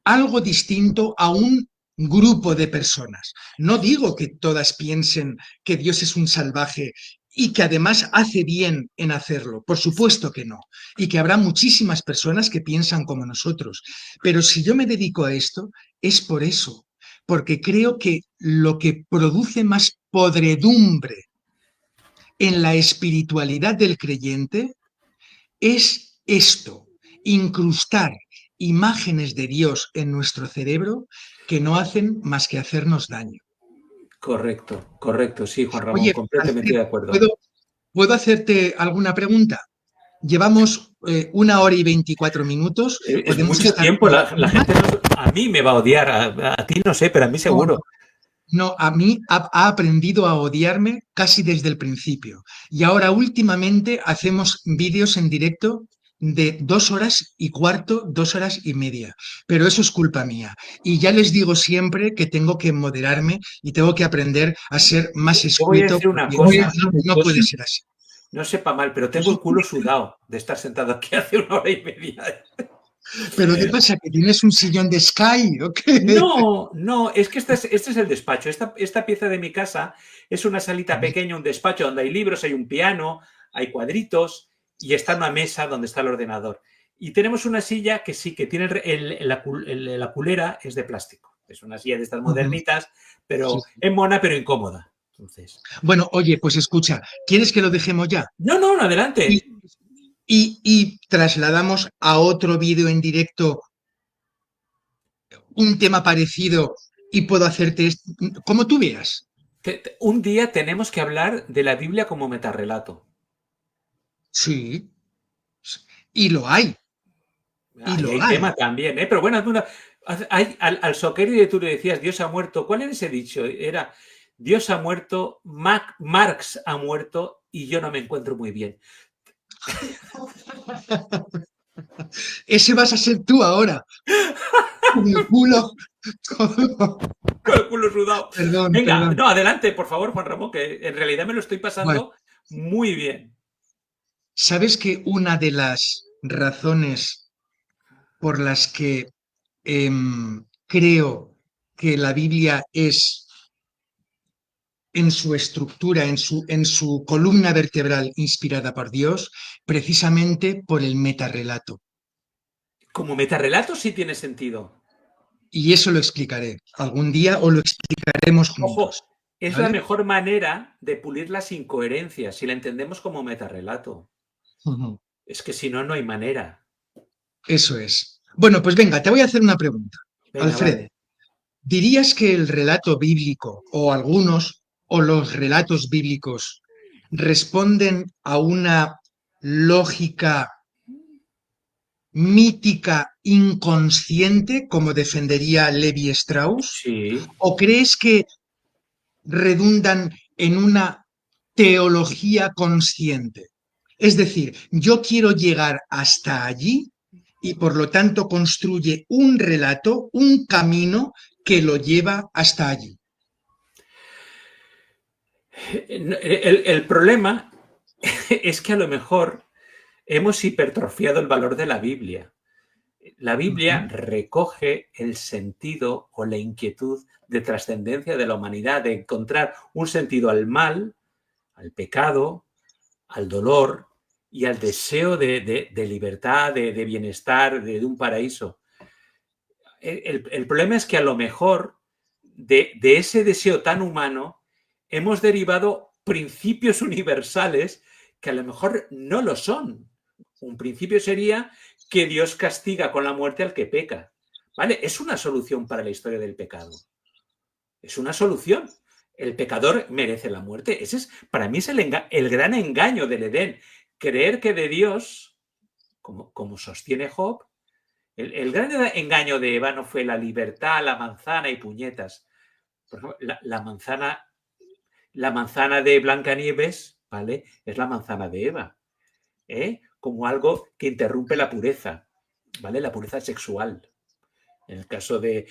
algo distinto a un grupo de personas. No digo que todas piensen que Dios es un salvaje y que además hace bien en hacerlo. Por supuesto que no. Y que habrá muchísimas personas que piensan como nosotros. Pero si yo me dedico a esto, es por eso. Porque creo que lo que produce más podredumbre en la espiritualidad del creyente es esto, incrustar imágenes de Dios en nuestro cerebro que no hacen más que hacernos daño. Correcto, correcto, sí, Juan Ramón, Oye, completamente Alfred, de acuerdo. ¿puedo hacerte alguna pregunta? Llevamos 1 hora y 24 minutos. Es Podemos mucho estar tiempo, una hora la más. gente a mí me va a odiar, a ti no sé, pero a mí No, seguro. no, a mí ha aprendido a odiarme casi desde el principio. Y ahora últimamente hacemos vídeos en directo de 2 horas y cuarto, 2 horas y media. Pero eso es culpa mía. Y ya les digo siempre que tengo que moderarme y tengo que aprender a ser más Yo voy a escueto decir una porque no, cosa, no puede ser así. no sepa mal, pero tengo el culo sudado de estar sentado aquí hace 1 hora y media. Pero ¿qué pasa? ¿Que tienes un sillón de Sky o qué? No, no, es que este es el despacho. Esta pieza de mi casa es una salita pequeña, un despacho donde hay libros, hay un piano, hay cuadritos y está una mesa donde está el ordenador. Y tenemos una silla que sí, que tiene la culera es de plástico. Es una silla de estas modernitas, Sí, pero sí. es mona, pero incómoda. Entonces, Bueno, oye, pues escucha, ¿quieres que lo dejemos ya? no, no, Y, adelante. y trasladamos a otro vídeo en directo un tema parecido y puedo hacerte como tú veas. Un día tenemos que hablar de la Biblia como metarrelato. Sí, y lo hay, y Ahí lo hay hay. tema también, ¿eh? Pero bueno, al Soqueri tú le decías, Dios ha muerto. ¿Cuál era ese dicho? Era, Dios ha muerto, Marx ha muerto y yo no me encuentro muy bien. Ese vas a ser tú ahora, con el culo. Con el culo sudado. Perdón, Venga, perdón. no, adelante, por favor, Juan Ramón, que en realidad me lo estoy Bueno, pasando muy bien. ¿sabes que una de las razones por las que creo que la Biblia es en su estructura, en su columna vertebral inspirada por Dios, precisamente por el metarrelato? Como metarrelato sí tiene sentido. Y eso lo explicaré algún día o lo explicaremos Ojo, juntos, es la ¿vale? mejor manera de pulir las incoherencias si la entendemos como metarrelato. Ujú. Es que si no, no hay manera. Eso es. Bueno, pues venga, te voy a hacer una pregunta. Venga, Alfred, vale. ¿dirías que el relato bíblico o algunos o los relatos bíblicos responden a una lógica mítica inconsciente, como defendería Levi Strauss? Sí. ¿O crees que redundan en una teología consciente? Es decir, yo quiero llegar hasta allí y por lo tanto construye un relato, un camino que lo lleva hasta allí. El problema es que a lo mejor hemos hipertrofiado el valor de la Biblia. La Biblia Ujú. recoge el sentido o la inquietud de trascendencia de la humanidad, de encontrar un sentido al mal, al pecado, al dolor y al deseo de libertad, de bienestar, de un paraíso. El problema es que a lo mejor de ese deseo tan humano hemos derivado principios universales que a lo mejor no lo son. Un principio sería que Dios castiga con la muerte al que peca. ¿Vale? Es una solución para la historia del pecado. Es una solución. El pecador merece la muerte. Ese es, para mí es el gran engaño del Edén. Creer que de Dios, como sostiene Job, el gran engaño de Eva no fue la libertad, la manzana y puñetas. Por ejemplo, la manzana de Blancanieves, ¿vale? Es la manzana de Eva, ¿eh? Como algo que interrumpe la pureza, ¿vale? La pureza sexual. En el caso de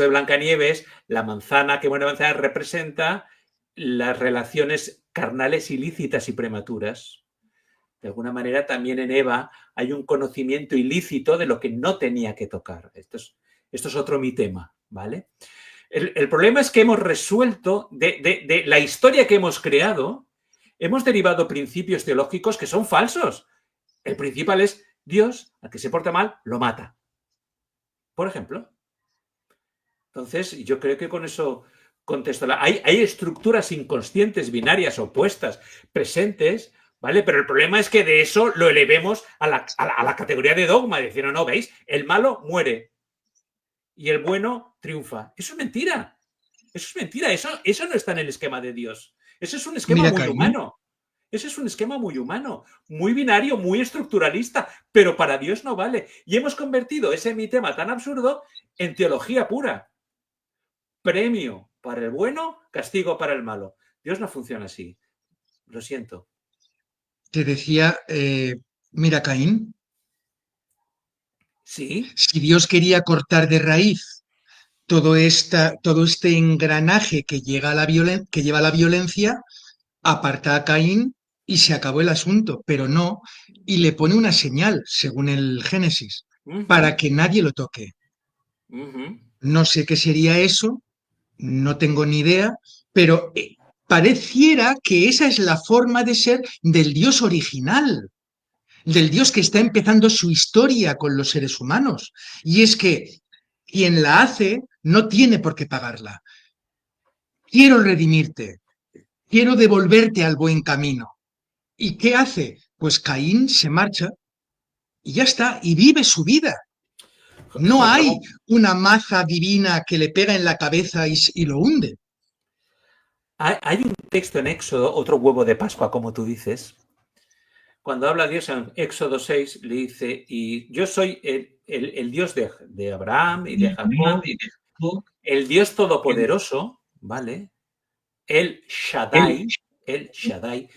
Blancanieves, la manzana, qué buena manzana, representa las relaciones carnales ilícitas y prematuras. De alguna manera, también en Eva hay un conocimiento ilícito de lo que no tenía que tocar. Esto es otro mi tema, ¿vale? El problema es que hemos resuelto, de la historia que hemos creado, hemos derivado principios teológicos que son falsos. El principal es Dios, al que se porta mal, lo mata. Por ejemplo. Entonces, yo creo que con eso contesto. Hay estructuras inconscientes, binarias, opuestas, presentes, ¿vale? Pero el problema es que de eso lo elevemos a la categoría de dogma. Decir, no, no, ¿veis? El malo muere y el bueno triunfa. Eso es mentira. Eso es mentira. Eso no está en el esquema de Dios. Eso es un esquema Mira, muy Caín, humano. Ese es un esquema muy humano, muy binario, muy estructuralista, pero para Dios no vale. Y hemos convertido ese mi tema tan absurdo en teología pura. Premio para el bueno, castigo para el malo. Dios no funciona así. Lo siento. 'te decía, mira, Caín, Sí. Si Dios quería cortar de raíz todo este engranaje que, que lleva a la violencia, aparta a Caín y se acabó el asunto, pero no, y le pone una señal, según el Génesis, Ujú, para que nadie lo toque. ujú. No sé qué sería eso, no tengo ni idea, pero pareciera que esa es la forma de ser del Dios original, del Dios que está empezando su historia con los seres humanos. Y es que quien la hace no tiene por qué pagarla. Quiero redimirte, quiero devolverte al buen camino. ¿Y qué hace? Pues Caín se marcha y ya está, y vive su vida. No Pues hay luego una maza divina que le pega en la cabeza y lo hunde. hay un texto en Éxodo, otro huevo de Pascua, como tú dices, cuando habla Dios en Éxodo 6, le dice, y yo soy el Dios de Abraham y de Jacob, el Dios todopoderoso, ¿vale? El Shaddai, el Shaddai,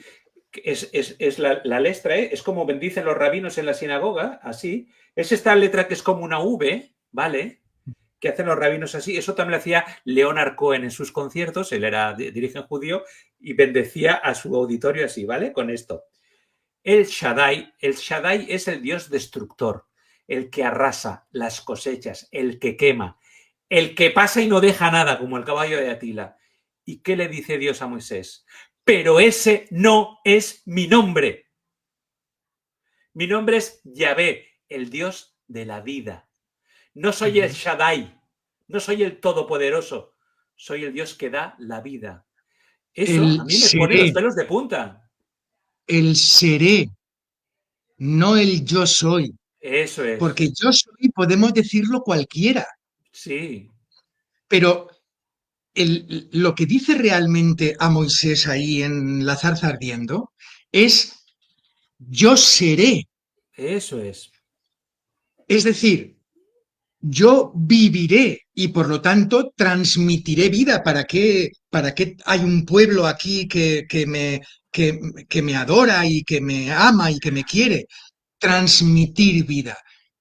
que es la letra, ¿eh? Es como bendicen los rabinos en la sinagoga, así. Es esta letra que es como una V, ¿vale? Que hacen los rabinos así. Eso también lo hacía Leonard Cohen en sus conciertos, él era dirigente judío y bendecía a su auditorio así, ¿vale? Con esto. El Shaddai es el Dios destructor, el que arrasa las cosechas, el que quema, el que pasa y no deja nada, como el caballo de Atila. ¿Y qué le dice Dios a Moisés? Pero ese no es mi nombre. Mi nombre es Yahvé, el Dios de la vida. No soy el Shaddai, no soy el Todopoderoso, soy el Dios que da la vida. Eso a El mí me pone los seré, pelos de punta. el seré, no el yo soy. Eso es. Porque yo soy, podemos decirlo cualquiera, Sí, pero lo que dice realmente a Moisés ahí en la zarza ardiendo es yo seré. eso es. Es decir, yo viviré y por lo tanto transmitiré vida. Para qué hay un pueblo aquí que me adora y que me ama y que me quiere? Transmitir vida.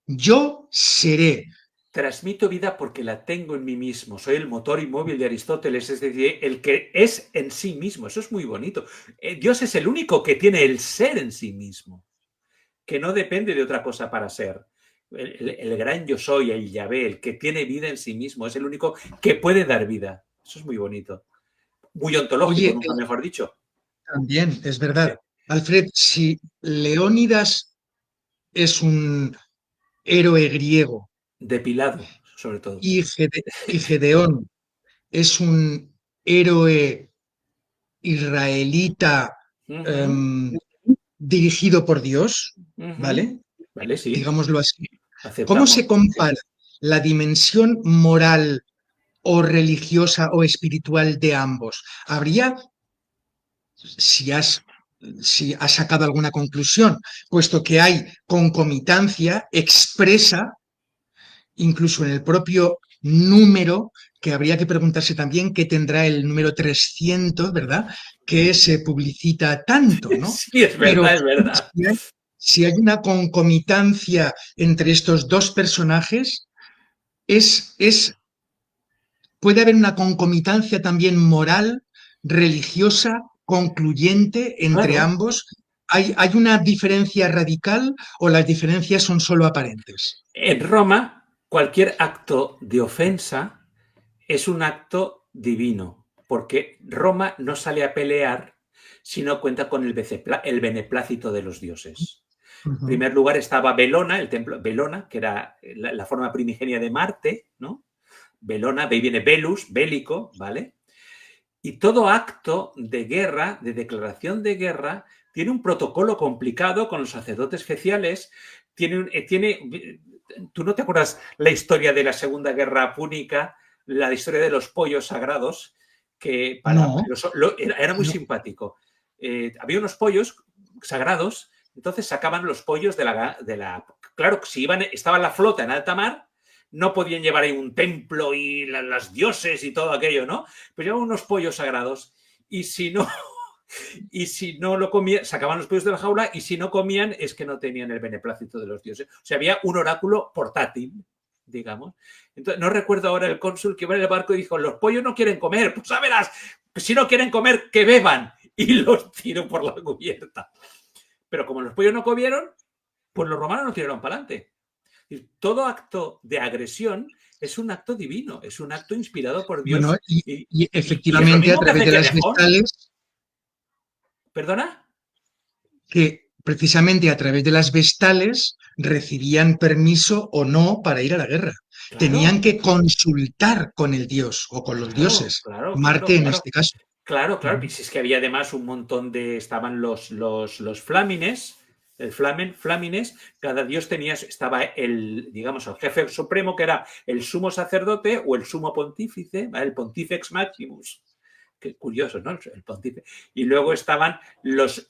Yo seré. Transmito vida porque la tengo en mí mismo. Soy el motor inmóvil de Aristóteles, es decir, el que es en sí mismo. Eso es muy bonito. Dios es el único que tiene el ser en sí mismo, que no depende de otra cosa para ser. El gran yo soy, el Yahvé, el que tiene vida en sí mismo, es el único que puede dar vida. Eso es muy bonito. Muy ontológico, Oye, nunca mejor dicho. también es Sí. verdad. Alfred, si Leónidas es un héroe griego Depilado, sobre todo. y Gedeón es un héroe israelita Uh -huh, em, dirigido por Dios, uh -huh. ¿vale? Vale, sí. Digámoslo así. ¿Cómo Aceptamos. se compara la dimensión moral o religiosa o espiritual de ambos? ¿Habría, si has, si has sacado alguna conclusión, puesto que hay concomitancia expresa, incluso en el propio número, que habría que preguntarse también qué tendrá el número 300, ¿verdad? Que se publicita tanto, ¿no? Sí, es Pero verdad, es verdad. si hay, si hay una concomitancia entre estos dos personajes, es, puede haber una concomitancia también moral, religiosa, concluyente entre Claro. ambos. Hay una diferencia radical o las diferencias son solo aparentes? En Roma, cualquier acto de ofensa es un acto divino, porque Roma no sale a pelear si no cuenta con el beneplácito de los dioses. En Ujú. primer lugar estaba Belona, el templo Belona, que era la forma primigenia de Marte, ¿no? Belona, de ahí viene Belus, bélico, ¿vale? Y todo acto de guerra, de declaración de guerra, tiene un protocolo complicado con los sacerdotes especiales. ¿Tú no te acuerdas la historia de la Segunda Guerra Púnica, la historia de los pollos sagrados? Que No, era muy no. simpático. Había unos pollos sagrados, entonces sacaban los pollos claro, si estaba la flota en alta mar, no podían llevar ahí un templo y las dioses y todo aquello, ¿no? Pero llevaban unos pollos sagrados y si no Y si no lo comían, sacaban los pollos de la jaula, y si no comían es que no tenían el beneplácito de los dioses. O sea, había un oráculo portátil, digamos. Entonces, no recuerdo ahora el cónsul que iba en el barco y dijo, los pollos no quieren comer, pues a verás, si no quieren comer, que beban. Y los tiró por la cubierta. Pero como los pollos no comieron, pues los romanos no tiraron para adelante. Todo acto de agresión es un acto divino, es un acto inspirado por Bueno, Dios. y Y es lo efectivamente a mismo que través hace de las Querejón. vestales, ¿Perdona? que precisamente a través de las vestales recibían permiso o no para ir a la guerra. Tenían Claro, que consultar con el dios o con los claro, dioses, claro, claro, Marte en claro. este caso. Claro, claro. Y Ujú. si es que había además un montón de. Estaban los flamines, el flamines, cada dios tenía. Estaba el, digamos, el jefe supremo, que era el sumo sacerdote o el sumo pontífice, ¿vale? El pontifex maximus. Qué curioso, ¿no? El pontífice. Y luego estaban los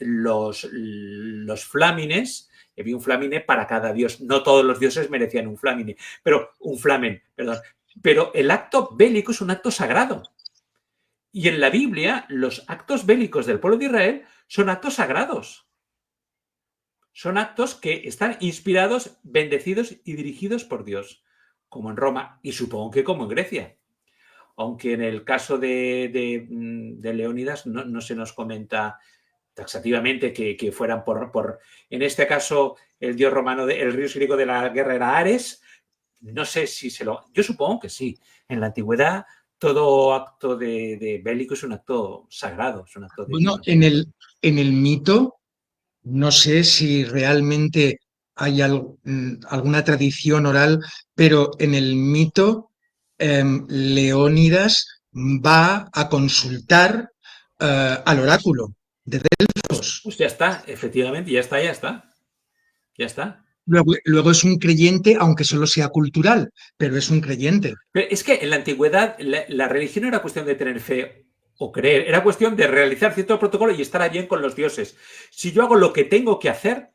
flamines. Había un flamine para cada dios. No todos los dioses merecían un flamine, pero un flamen, perdón. Pero el acto bélico es un acto sagrado. Y en la Biblia, los actos bélicos del pueblo de Israel son actos sagrados. Son actos que están inspirados, bendecidos y dirigidos por Dios, como en Roma y supongo que como en Grecia. Aunque en el caso de Leónidas no se nos comenta taxativamente que fueran por, en este caso, el dios romano, el dios griego de la guerra era Ares. No sé si se lo. Yo supongo que sí. En la antigüedad, todo acto de bélico es un acto sagrado, es un acto Bueno, divino. en el mito, no sé si realmente hay alguna tradición oral, pero en el mito Leónidas va a consultar al oráculo de Delfos. Pues ya está, efectivamente, ya está, ya está. Ya está. Luego es un creyente, aunque solo sea cultural, pero es un creyente. Pero es que en la antigüedad la religión no era cuestión de tener fe o creer, era cuestión de realizar cierto protocolo y estar bien con los dioses. Si yo hago lo que tengo que hacer,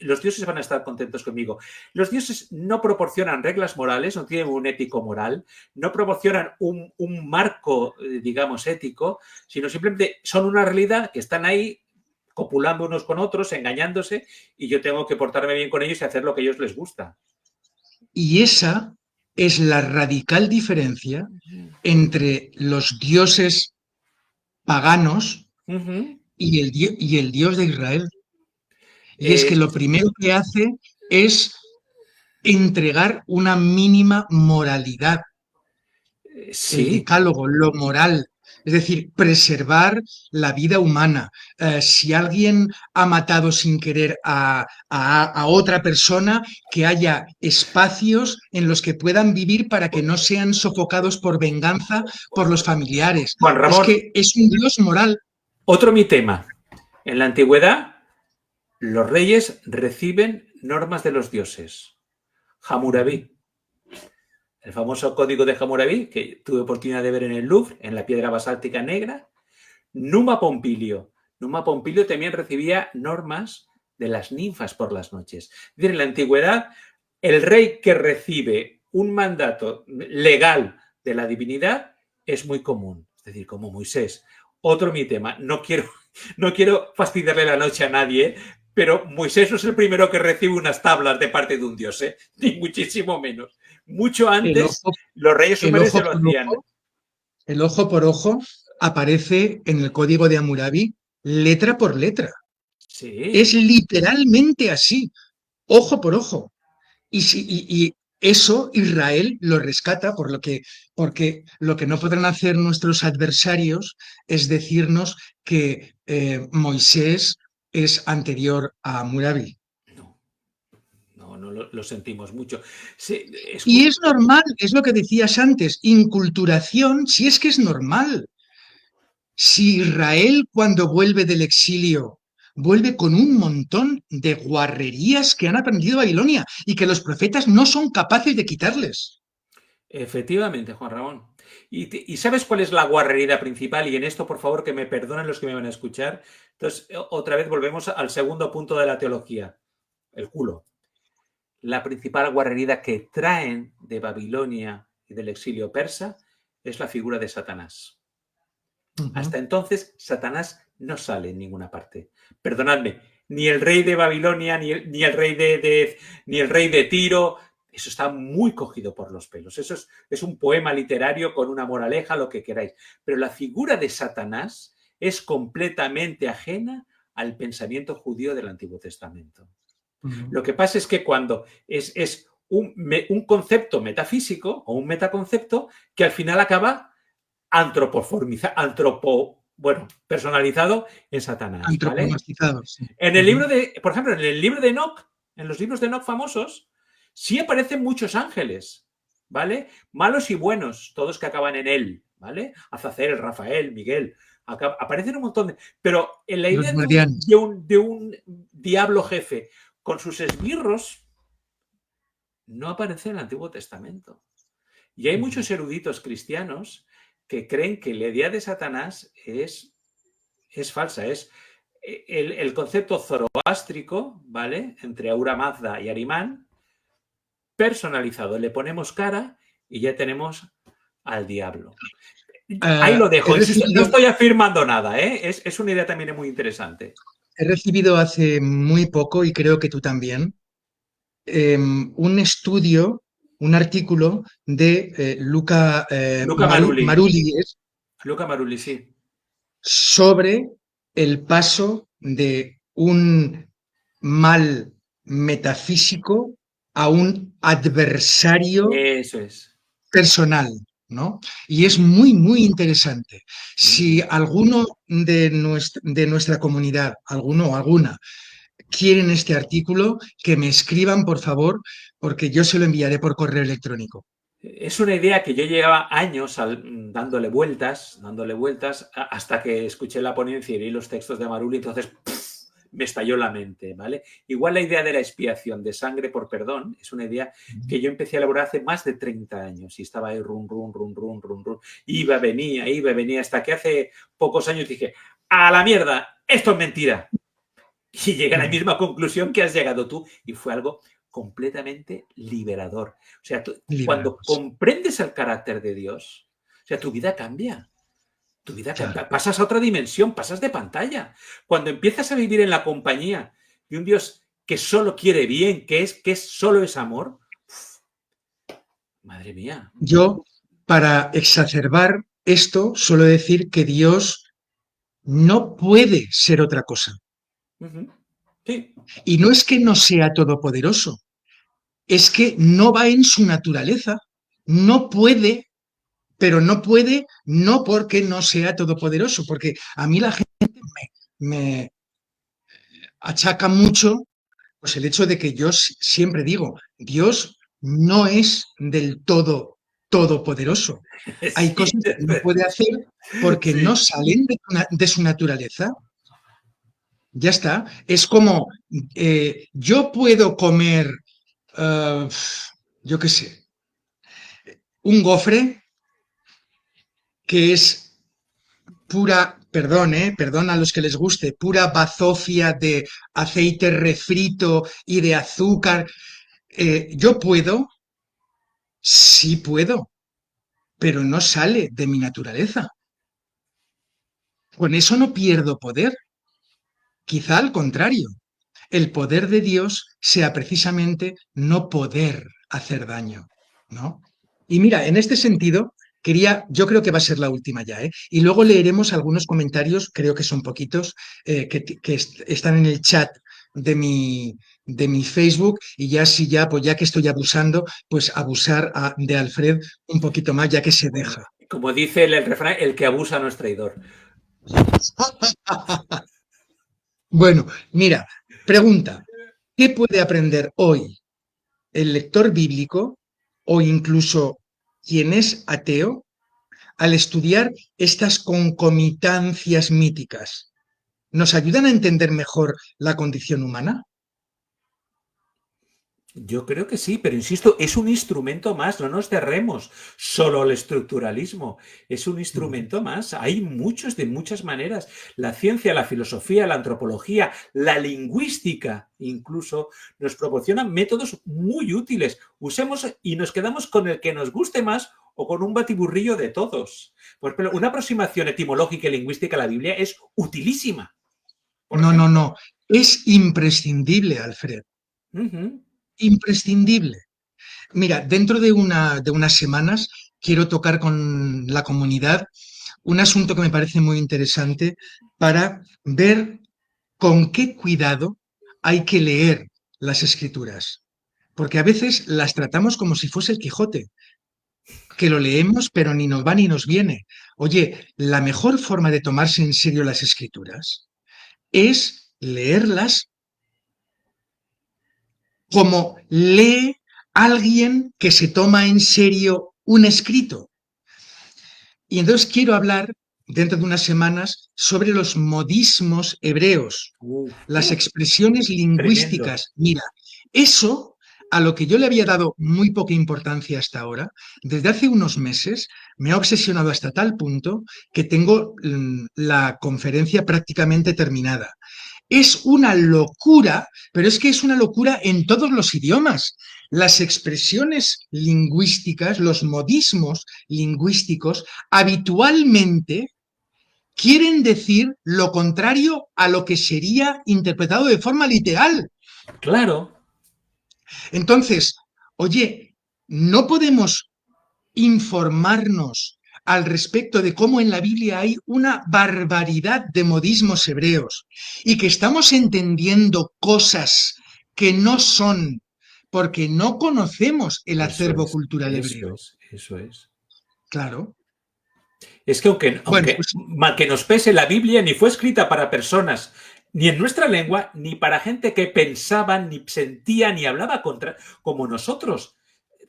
los dioses van a estar contentos conmigo. Los dioses no proporcionan reglas morales, no tienen un ético moral, no proporcionan un marco, digamos, ético, sino simplemente son una realidad que están ahí copulando unos con otros, engañándose, y yo tengo que portarme bien con ellos y hacer lo que a ellos les gusta. Y esa es la radical diferencia entre los dioses paganos Uh -huh. y el Dios de Israel. Y es eh, que lo primero que hace es entregar una mínima moralidad, el sí. decálogo, lo moral, es decir, preservar la vida humana. Si alguien ha matado sin querer a otra persona, que haya espacios en los que puedan vivir para que no sean sofocados por venganza por los familiares. Juan Es Ramón, que es un Dios moral. otro mi tema. En la antigüedad, los reyes reciben normas de los dioses. Hammurabi, el famoso código de Hammurabi, que tuve oportunidad de ver en el Louvre, en la piedra basáltica negra. Numa Pompilio. Numa Pompilio también recibía normas de las ninfas por las noches. Es decir, en la antigüedad, el rey que recibe un mandato legal de la divinidad es muy común. Es decir, como Moisés. Otro mi tema. No quiero fastidiarle la noche a nadie, pero Moisés no es el primero que recibe unas tablas de parte de un dios, ni muchísimo menos. Mucho El antes, ojo, los reyes el sumerios ojo ya lo por hacían. ojo, el ojo por ojo aparece en el código de Hammurabi letra por letra. Es Sí. literalmente así, ojo por ojo. Y eso Israel lo rescata porque lo que no podrán hacer nuestros adversarios es decirnos que Moisés es anterior a Hammurabi. No, no lo sentimos mucho. Sí, Y es normal, es lo que decías antes, inculturación, si es que es normal. Si Israel cuando vuelve del exilio vuelve con un montón de guarrerías que han aprendido a Babilonia y que los profetas no son capaces de quitarles. efectivamente, Juan Ramón. ¿Y sabes cuál es la guarrería principal? Y en esto, por favor, que me perdonen los que me van a escuchar. Entonces, otra vez volvemos al segundo punto de la teología, el culo. La principal guarrería que traen de Babilonia y del exilio persa es la figura de Satanás. Uh -huh. Hasta entonces, Satanás no sale en ninguna parte. Perdonadme, ni el rey de Babilonia, ni el rey ni el rey de Tiro, eso está muy cogido por los pelos. Eso es un poema literario con una moraleja, lo que queráis. Pero la figura de Satanás es completamente ajena al pensamiento judío del Antiguo Testamento. Lo que pasa es que cuando es un concepto metafísico o un metaconcepto que al final acaba personalizado en Satanás, ¿vale? Sí. En el libro por ejemplo, en el libro de Enoch, en los libros de Enoch famosos, sí aparecen muchos ángeles, ¿vale? Malos y buenos, todos que acaban en él, ¿vale? Azazel, Rafael, Miguel, aparecen un montón de... Pero en la idea de un diablo jefe con sus esbirros no aparece en el Antiguo Testamento. Y hay muchos eruditos cristianos que creen que la idea de Satanás es falsa, es el concepto zoroástrico, ¿vale? Entre Ahura Mazda y Arimán, personalizado. Le ponemos cara y ya tenemos al diablo. Ahí lo dejo. No estoy afirmando nada, ¿eh? Es una idea también muy interesante. He recibido hace muy poco, y creo que tú también, un estudio, un artículo de Luca Marulli Luca Marulli, sí. sobre el paso de un mal metafísico a un adversario personal, ¿no? Y es muy, muy interesante. Si alguno de nuestra comunidad, alguno o alguna, quieren este artículo, que me escriban, por favor, porque yo se lo enviaré por correo electrónico. Es una idea que yo llevaba años dándole vueltas, hasta que escuché la ponencia y leí los textos de Marulli, entonces me estalló la mente, ¿vale? Igual la idea de la expiación de sangre por perdón es una idea que yo empecé a elaborar hace más de 30 años y estaba ahí run, iba, venía, hasta que hace pocos años dije, ¡a la mierda! ¡Esto es mentira! Y llegué a la misma conclusión que has llegado tú y fue algo completamente liberador. O sea, cuando comprendes el carácter de Dios, o sea, tu vida cambia. Tu vida cambia. Pasas a otra dimensión, pasas de pantalla. Cuando empiezas a vivir en la compañía de un Dios que solo quiere bien, que solo es amor, madre mía. Yo, para exacerbar esto, suelo decir que Dios no puede ser otra cosa. Sí. Y no es que no sea todopoderoso, es que no va en su naturaleza. No puede, pero no puede, no porque no sea todopoderoso, porque a mí la gente me achaca mucho pues el hecho de que yo siempre digo, Dios no es del todo todopoderoso. Hay cosas que no puede hacer porque no salen de su naturaleza. Ya está. Es como, yo puedo comer, yo qué sé, un que es pura, perdón a los que les guste, pura bazofia de aceite refrito y de azúcar. Yo puedo, sí puedo, pero no sale de mi naturaleza. Con eso no pierdo poder. Quizá al contrario, el poder de Dios sea precisamente no poder hacer daño, ¿no? Y mira, en este sentido, yo creo que va a ser la última ya, ¿eh? Y luego leeremos algunos comentarios, creo que son poquitos, que están en el chat de mi Facebook, y pues ya que estoy abusando, pues abusar de Alfred un poquito más, ya que se deja. Como dice el refrán, el que abusa no es traidor. Bueno, mira, pregunta, ¿qué puede aprender hoy el lector bíblico o incluso quien es ateo al estudiar estas concomitancias míticas? ¿Nos ayudan a entender mejor la condición humana? Yo creo que sí, pero insisto, es un instrumento más, no nos cerremos solo al estructuralismo, es un instrumento más. Hay muchos de muchas maneras. La ciencia, la filosofía, la antropología, la lingüística incluso nos proporcionan métodos muy útiles. Usemos y nos quedamos con el que nos guste más o con un batiburrillo de todos. Pues, pero una aproximación etimológica y lingüística a la Biblia es utilísima, por No, no, ejemplo. no. Es imprescindible, Alfred. Ujú. Imprescindible. Mira, dentro de unas semanas quiero tocar con la comunidad un asunto que me parece muy interesante para ver con qué cuidado hay que leer las escrituras. Porque a veces las tratamos como si fuese el Quijote, que lo leemos pero ni nos va ni nos viene. Oye, la mejor forma de tomarse en serio las escrituras es leerlas como lee alguien que se toma en serio un escrito. Y entonces quiero hablar dentro de unas semanas sobre los modismos hebreos, las expresiones Tremendo. lingüísticas. Mira, eso a lo que yo le había dado muy poca importancia hasta ahora, desde hace unos meses me ha obsesionado hasta tal punto que tengo la conferencia prácticamente terminada. Es una locura, pero es que es una locura en todos los idiomas. Las expresiones lingüísticas, los modismos lingüísticos, habitualmente quieren decir lo contrario a lo que sería interpretado de forma literal. Claro. Entonces, oye, no podemos informarnos al respecto de cómo en la Biblia hay una barbaridad de modismos hebreos y que estamos entendiendo cosas que no son porque no conocemos el Eso acervo es, cultural eso hebreo. es, eso es. Claro. Es que aunque, Bueno, aunque pues mal que nos pese, la Biblia ni fue escrita para personas, ni en nuestra lengua, ni para gente que pensaba, ni sentía, ni hablaba contra, como nosotros.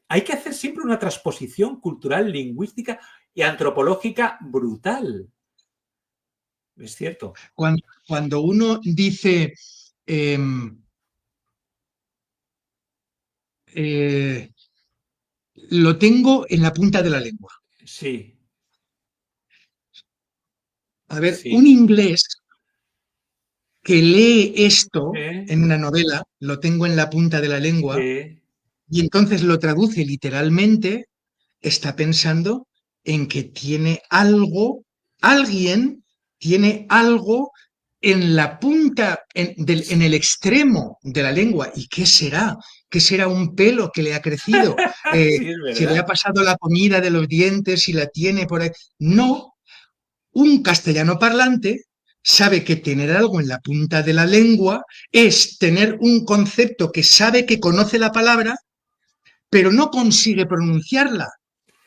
Hay que hacer siempre una transposición cultural, lingüística y antropológica brutal. Es cierto. cuando uno dice eh, eh, lo tengo en la punta de la lengua. Sí, A ver, un sí. inglés que lee esto Sí, en una novela, lo tengo en la punta de la lengua, sí. y entonces lo traduce literalmente, está pensando en que tiene algo, alguien tiene algo en la punta, en el extremo de la lengua. ¿Y qué será? ¿Qué será un pelo que le ha crecido? Sí, es ¿Se le ha verdad. pasado la comida de los dientes y la tiene por ahí? No, un castellano parlante sabe que tener algo en la punta de la lengua es tener un concepto que sabe que conoce la palabra, pero no consigue pronunciarla,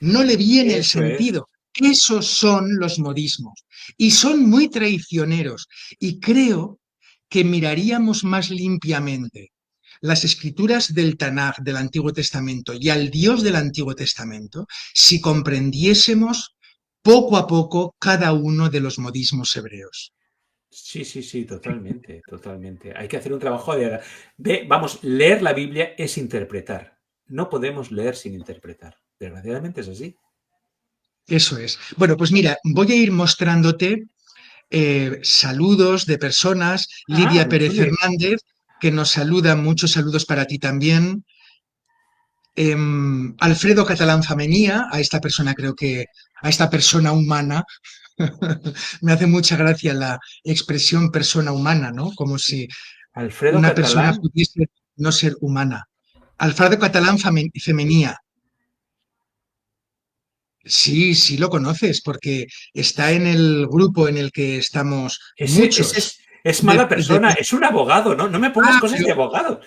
no le viene el Eso es. sentido. Esos son los modismos y son muy traicioneros y creo que miraríamos más limpiamente las escrituras del Tanaj, del Antiguo Testamento y al Dios del Antiguo Testamento si comprendiésemos poco a poco cada uno de los modismos hebreos. Sí, sí, sí, totalmente, totalmente. Hay que hacer un trabajo vamos, leer la Biblia es interpretar. No podemos leer sin interpretar. Desgraciadamente es así. Eso es. Bueno, pues mira, voy a ir mostrándote saludos de personas. Ah, Lidia muy Pérez chuli. Fernández, que nos saluda, muchos saludos para ti también. Alfredo Catalán Famenía, a esta persona creo que, a esta persona humana, me hace mucha gracia la expresión persona humana, ¿no? Como si Alfredo una persona Catalán. pudiese no ser humana. Alfredo Catalán Femenía, sí, sí lo conoces, porque está en el grupo en el que estamos Ese muchos. es mala persona, De- es un abogado, ¿no? No me pongas ah, cosas pero, de abogado.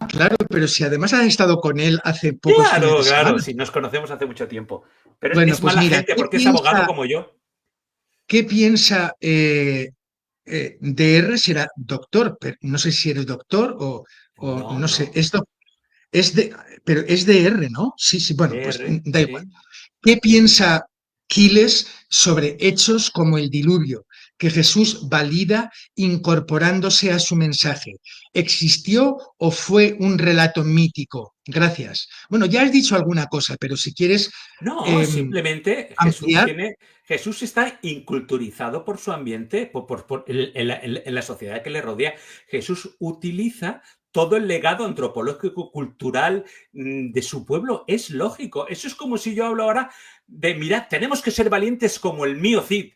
claro, pero si además has estado con él hace pocos fines Claro, de claro, semana. sí, nos conocemos hace mucho tiempo. Pero Bueno, es pues mala mira, gente porque es abogado como yo. qué piensa DR? Será doctor, pero no sé si eres doctor o No, no sé, no. esto es de, pero es DR, ¿no? Sí, sí, bueno, pues DR, da igual. sí. ¿Qué piensa Quiles sobre hechos como el diluvio, que Jesús valida incorporándose a su mensaje? ¿Existió o fue un relato mítico? Gracias. Bueno, ya has dicho alguna cosa, pero si quieres No, eh, simplemente ampliar, Jesús está inculturizado por su ambiente, en la sociedad que le rodea. Jesús utiliza todo el legado antropológico, cultural de su pueblo. Es lógico. Eso es como si yo hablo ahora de, mirad, tenemos que ser valientes como el mío Cid.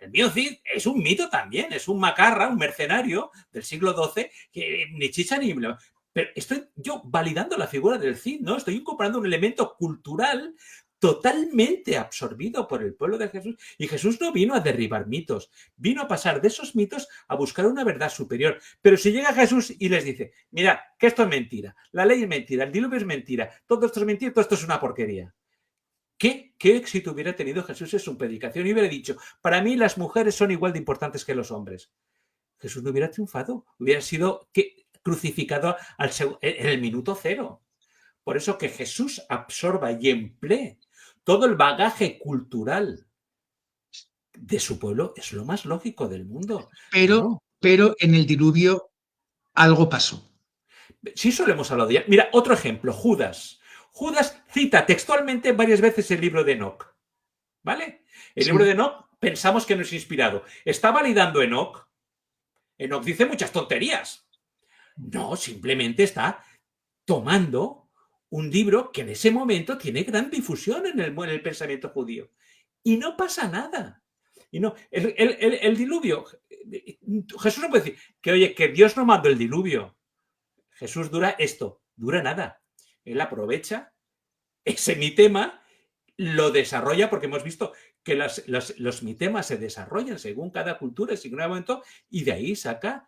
El mío Cid es un mito también, es un macarra, un mercenario del siglo XII, que ni chicha ni... Pero estoy yo validando la figura del Cid, ¿no? Estoy incorporando un elemento cultural totalmente absorbido por el pueblo de Jesús. Y Jesús no vino a derribar mitos, vino a pasar de esos mitos a buscar una verdad superior. Pero si llega Jesús y les dice, mira, que esto es mentira, la ley es mentira, el diluvio es mentira, todo esto es mentira, todo esto es una porquería. ¿Qué éxito hubiera tenido Jesús en su predicación? Y hubiera dicho, para mí las mujeres son igual de importantes que los hombres. Jesús no hubiera triunfado, hubiera sido crucificado en el minuto cero. Por eso que Jesús absorba y emplee todo el bagaje cultural de su pueblo es lo más lógico del mundo. Pero en el diluvio algo pasó. Sí, solo hemos hablado ya. Mira, otro ejemplo, Judas. Judas cita textualmente varias veces el libro de Enoc. ¿Vale? El libro de Enoc pensamos que no es inspirado. ¿Está validando Enoc? Enoc dice muchas tonterías. No, simplemente está tomando un libro que en ese momento tiene gran difusión en el pensamiento judío. Y no pasa nada. Y no, el diluvio, Jesús no puede decir que, oye, que Dios no mandó el diluvio. Jesús dura nada. Él aprovecha ese mitema, lo desarrolla, porque hemos visto que los mitemas se desarrollan según cada cultura, según cada momento, y de ahí saca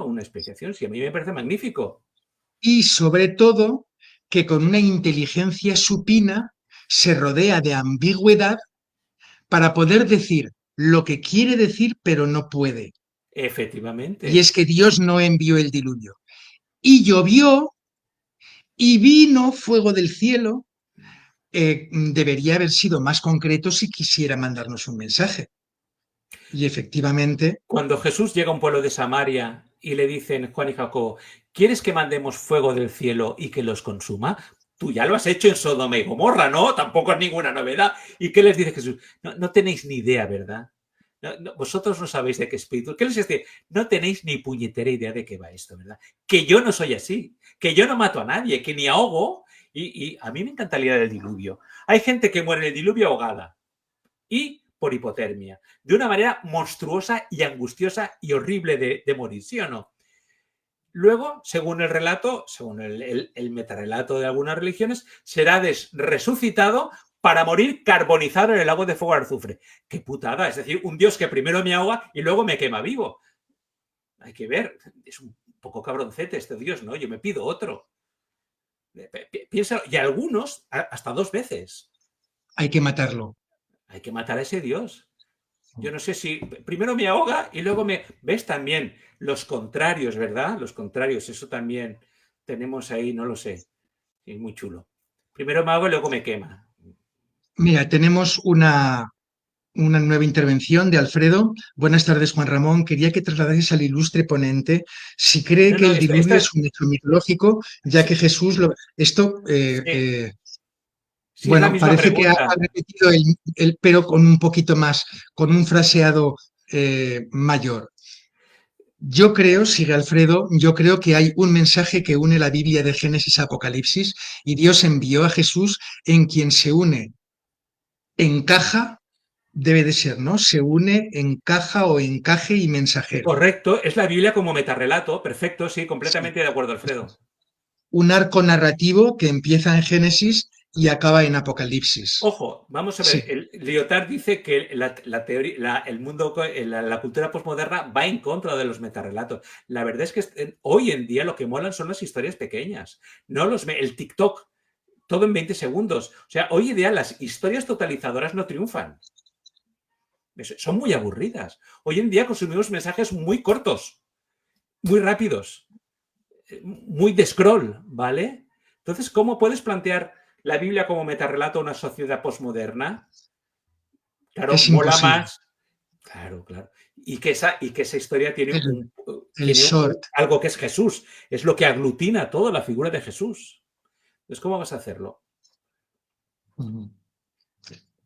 una explicación. Sí, a mí me parece magnífico. Y sobre todo, que con una inteligencia supina se rodea de ambigüedad para poder decir lo que quiere decir, pero no puede. Efectivamente. Y es que Dios no envió el diluvio. Y llovió y vino fuego del cielo. Debería haber sido más concreto si quisiera mandarnos un mensaje. Y efectivamente... Cuando Jesús llega a un pueblo de Samaria y le dicen Juan y Jacobo, ¿quieres que mandemos fuego del cielo y que los consuma? Tú ya lo has hecho en Sodoma y Gomorra, ¿no? Tampoco es ninguna novedad. ¿Y qué les dice Jesús? No tenéis ni idea, ¿verdad? Vosotros no sabéis de qué espíritu. ¿Qué les dice? No tenéis ni puñetera idea de qué va esto, ¿verdad? Que yo no soy así, que yo no mato a nadie, que ni ahogo. Y a mí me encantaría el diluvio. Hay gente que muere en el diluvio ahogada y por hipotermia, de una manera monstruosa y angustiosa y horrible de morir, ¿sí o no? Luego, según el relato, según el metarrelato de algunas religiones, será resucitado para morir carbonizado en el lago de fuego de azufre. ¡Qué putada! Es decir, un Dios que primero me ahoga y luego me quema vivo. Hay que ver, es un poco cabroncete este Dios, ¿no? Yo me pido otro. Piénsalo, y algunos hasta 2 veces. Hay que matarlo. Hay que matar a ese Dios. Yo no sé si primero me ahoga y luego me... ¿Ves también los contrarios, verdad? Los contrarios, eso también tenemos ahí, no lo sé. Es muy chulo. Primero me ahoga y luego me quema. Mira, tenemos una nueva intervención de Alfredo. Buenas tardes, Juan Ramón. Quería que trasladases al ilustre ponente si cree que el diluvio es un hecho mitológico, ya que Jesús lo... Esto... Sí, es la bueno, misma parece que ha pregunta. repetido pero con un poquito más, con un fraseado mayor. Yo creo, sigue Alfredo, yo creo que hay un mensaje que une la Biblia de Génesis a Apocalipsis y Dios envió a Jesús en quien se une, encaja, debe de ser, ¿no? Se une, encaja o encaje y mensajero. Correcto, es la Biblia como metarrelato. Perfecto, sí, Sí. completamente de acuerdo, Alfredo. Un arco narrativo que empieza en Génesis y acaba en Apocalipsis. Ojo, vamos a ver, Sí. Lyotard dice que la teoría, el mundo, la cultura postmoderna va en contra de los metarrelatos. La verdad es que hoy en día lo que molan son las historias pequeñas, no el TikTok, todo en 20 segundos. O sea, hoy en día las historias totalizadoras no triunfan. Son muy aburridas. Hoy en día consumimos mensajes muy cortos, muy rápidos, muy de scroll, ¿vale? Entonces, ¿cómo puedes plantear la Biblia como metarrelato a una sociedad postmoderna? Claro, Es mola imposible. más. Claro, claro. Y que esa historia tiene, El short. algo que es Jesús. Es lo que aglutina toda la figura de Jesús. Entonces, ¿cómo vas a hacerlo?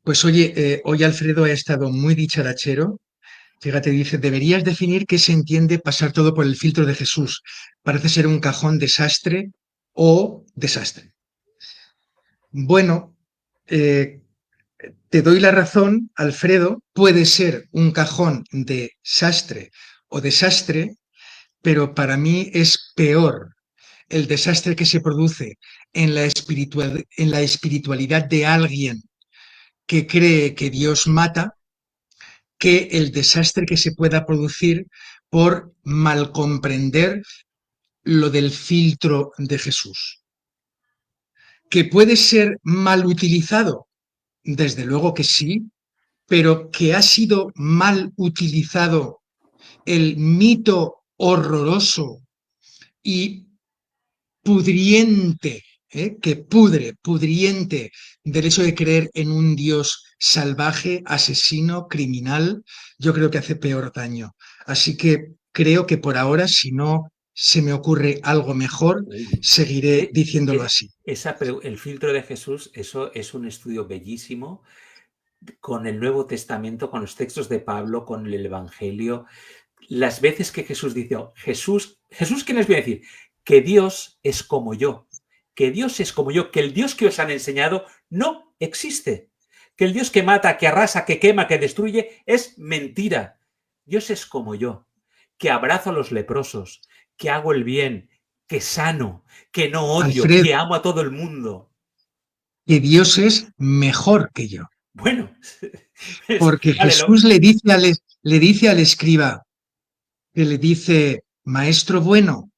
Pues oye, hoy Alfredo ha estado muy dicharachero. Fíjate, dice, deberías definir qué se entiende pasar todo por el filtro de Jesús. Parece ser un cajón desastre o desastre. Bueno, eh, te doy la razón, Alfredo, puede ser un cajón de sastre o desastre, pero para mí es peor el desastre que se produce en la espiritualidad de alguien que cree que Dios mata, que el desastre que se pueda producir por mal comprender lo del filtro de Jesús. ¿Que puede ser mal utilizado? Desde luego que sí, pero que ha sido mal utilizado el mito horroroso y pudriente, que pudriente del hecho de creer en un Dios salvaje, asesino, criminal, yo creo que hace peor daño. Así que creo que por ahora, si no se me ocurre algo mejor, Uy. seguiré Eh, diciéndolo es- así. el filtro de Jesús, eso es un estudio bellísimo con el Nuevo Testamento, con los textos de Pablo, con el Evangelio. Las veces que Jesús dice, oh, Jesús, ¿qué les voy a decir? Que Dios es como yo, que Dios es como yo, que el Dios que os han enseñado no existe, que el Dios que mata, que arrasa, que quema, que destruye, es mentira. Dios es como yo, que abrazo a los leprosos, que hago el bien, que sano, que no odio, Alfred, que amo a todo el mundo. que Dios es mejor que yo, Bueno, porque vale, Jesús le dice al escriba, que le dice, maestro bueno,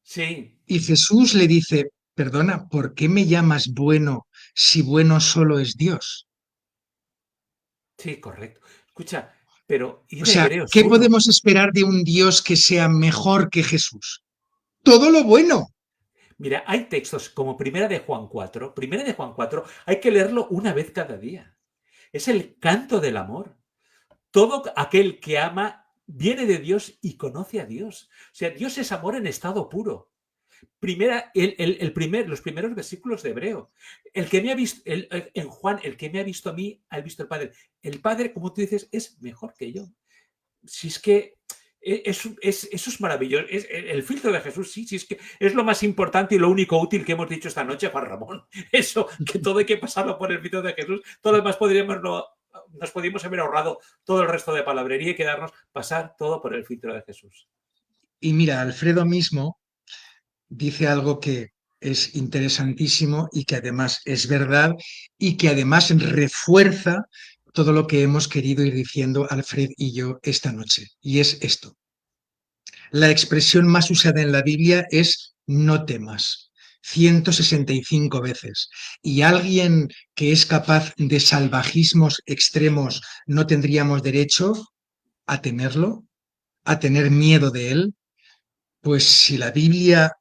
sí, y Jesús le dice, perdona, ¿por qué me llamas bueno si bueno solo es Dios? sí, correcto. Escucha, pero O id a sea, Hebreos ¿qué 1. podemos esperar de un Dios que sea mejor que Jesús? Todo lo bueno. Mira, hay textos como Primera de Juan 4. Primera de Juan 4 hay que leerlo una vez cada día. Es el canto del amor. Todo aquel que ama viene de Dios y conoce a Dios. O sea, Dios es amor en estado puro. Los primeros versículos de Hebreo. El que me ha visto, en Juan, el que me ha visto a mí, ha visto al Padre. El Padre, como tú dices, es mejor que yo. Si es que eso es maravilloso. El filtro de Jesús, sí, sí, es que es lo más importante y lo único útil que hemos dicho esta noche, Juan Ramón. Eso, que todo hay que pasarlo por el filtro de Jesús. Todo lo demás nos podríamos haber ahorrado todo el resto de palabrería y quedarnos pasar todo por el filtro de Jesús. Y mira, Alfredo mismo dice algo que es interesantísimo y que además es verdad y que además refuerza todo lo que hemos querido ir diciendo Alfred y yo esta noche. Y es esto. La expresión más usada en la Biblia es no temas, 165 veces. Y alguien que es capaz de salvajismos extremos no tendríamos derecho a temerlo, a tener miedo de él. Pues si la Biblia,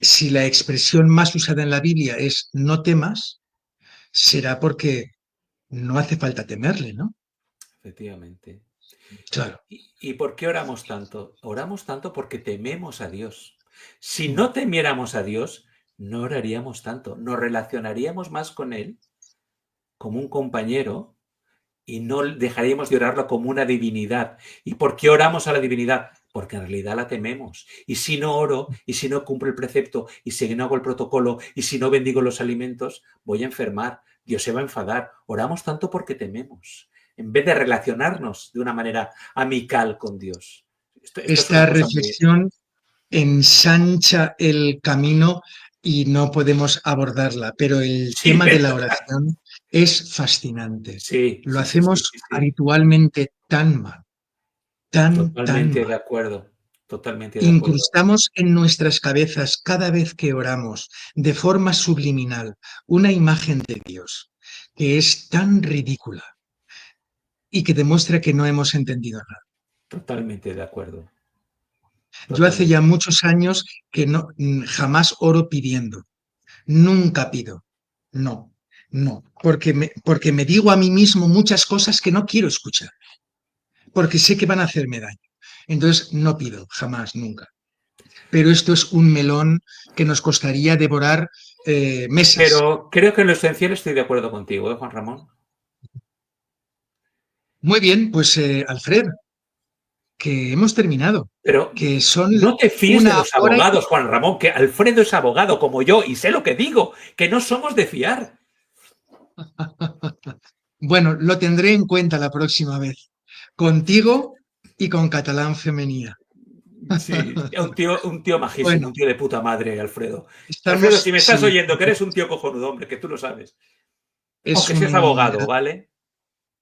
si la expresión más usada en la Biblia es no temas, será porque no hace falta temerle, ¿no? Efectivamente. Claro. ¿Y por qué oramos tanto? Oramos tanto porque tememos a Dios. Si no temiéramos a Dios, no oraríamos tanto. Nos relacionaríamos más con Él como un compañero y no dejaríamos de orarlo como una divinidad. ¿Y por qué oramos a la divinidad? Porque en realidad la tememos. Y si no oro, y si no cumplo el precepto, y si no hago el protocolo, y si no bendigo los alimentos, voy a enfermar. Dios se va a enfadar. Oramos tanto porque tememos, en vez de relacionarnos de una manera amical con Dios. Esto es Esta una cosa muy... reflexión ensancha el camino y no podemos abordarla, pero el Sí, tema de la ¿verdad? oración es fascinante. Sí, Lo sí, sí, sí, hacemos sí, sí. habitualmente tan mal, tan Totalmente de mal. acuerdo. Totalmente de acuerdo. Incrustamos en nuestras cabezas cada vez que oramos, de forma subliminal, una imagen de Dios que es tan ridícula y que demuestra que no hemos entendido nada. Totalmente de acuerdo. Yo hace ya Totalmente. muchos años que no, jamás oro pidiendo. Nunca pido. No, no. Porque me digo a mí mismo muchas cosas que no quiero escuchar. Porque sé que van a hacerme daño. Entonces no pido, jamás, nunca. Pero esto es un melón que nos costaría devorar meses. Pero creo que en lo esencial estoy de acuerdo contigo, ¿eh, Juan Ramón? Muy bien, pues Alfred, que hemos terminado, Pero que son no te fíes de una los hora y... abogados, Juan Ramón, que Alfredo es abogado como yo y sé lo que digo, que no somos de fiar. Bueno, lo tendré en cuenta la próxima vez, contigo y con Catalán Femenía. Sí, un tío majísimo, Bueno, un tío de puta madre, Alfredo. Alfredo, si estamos, me estás sí, oyendo, que eres un tío cojonudo, hombre, que tú lo sabes. es Aunque seas abogado, ¿vale?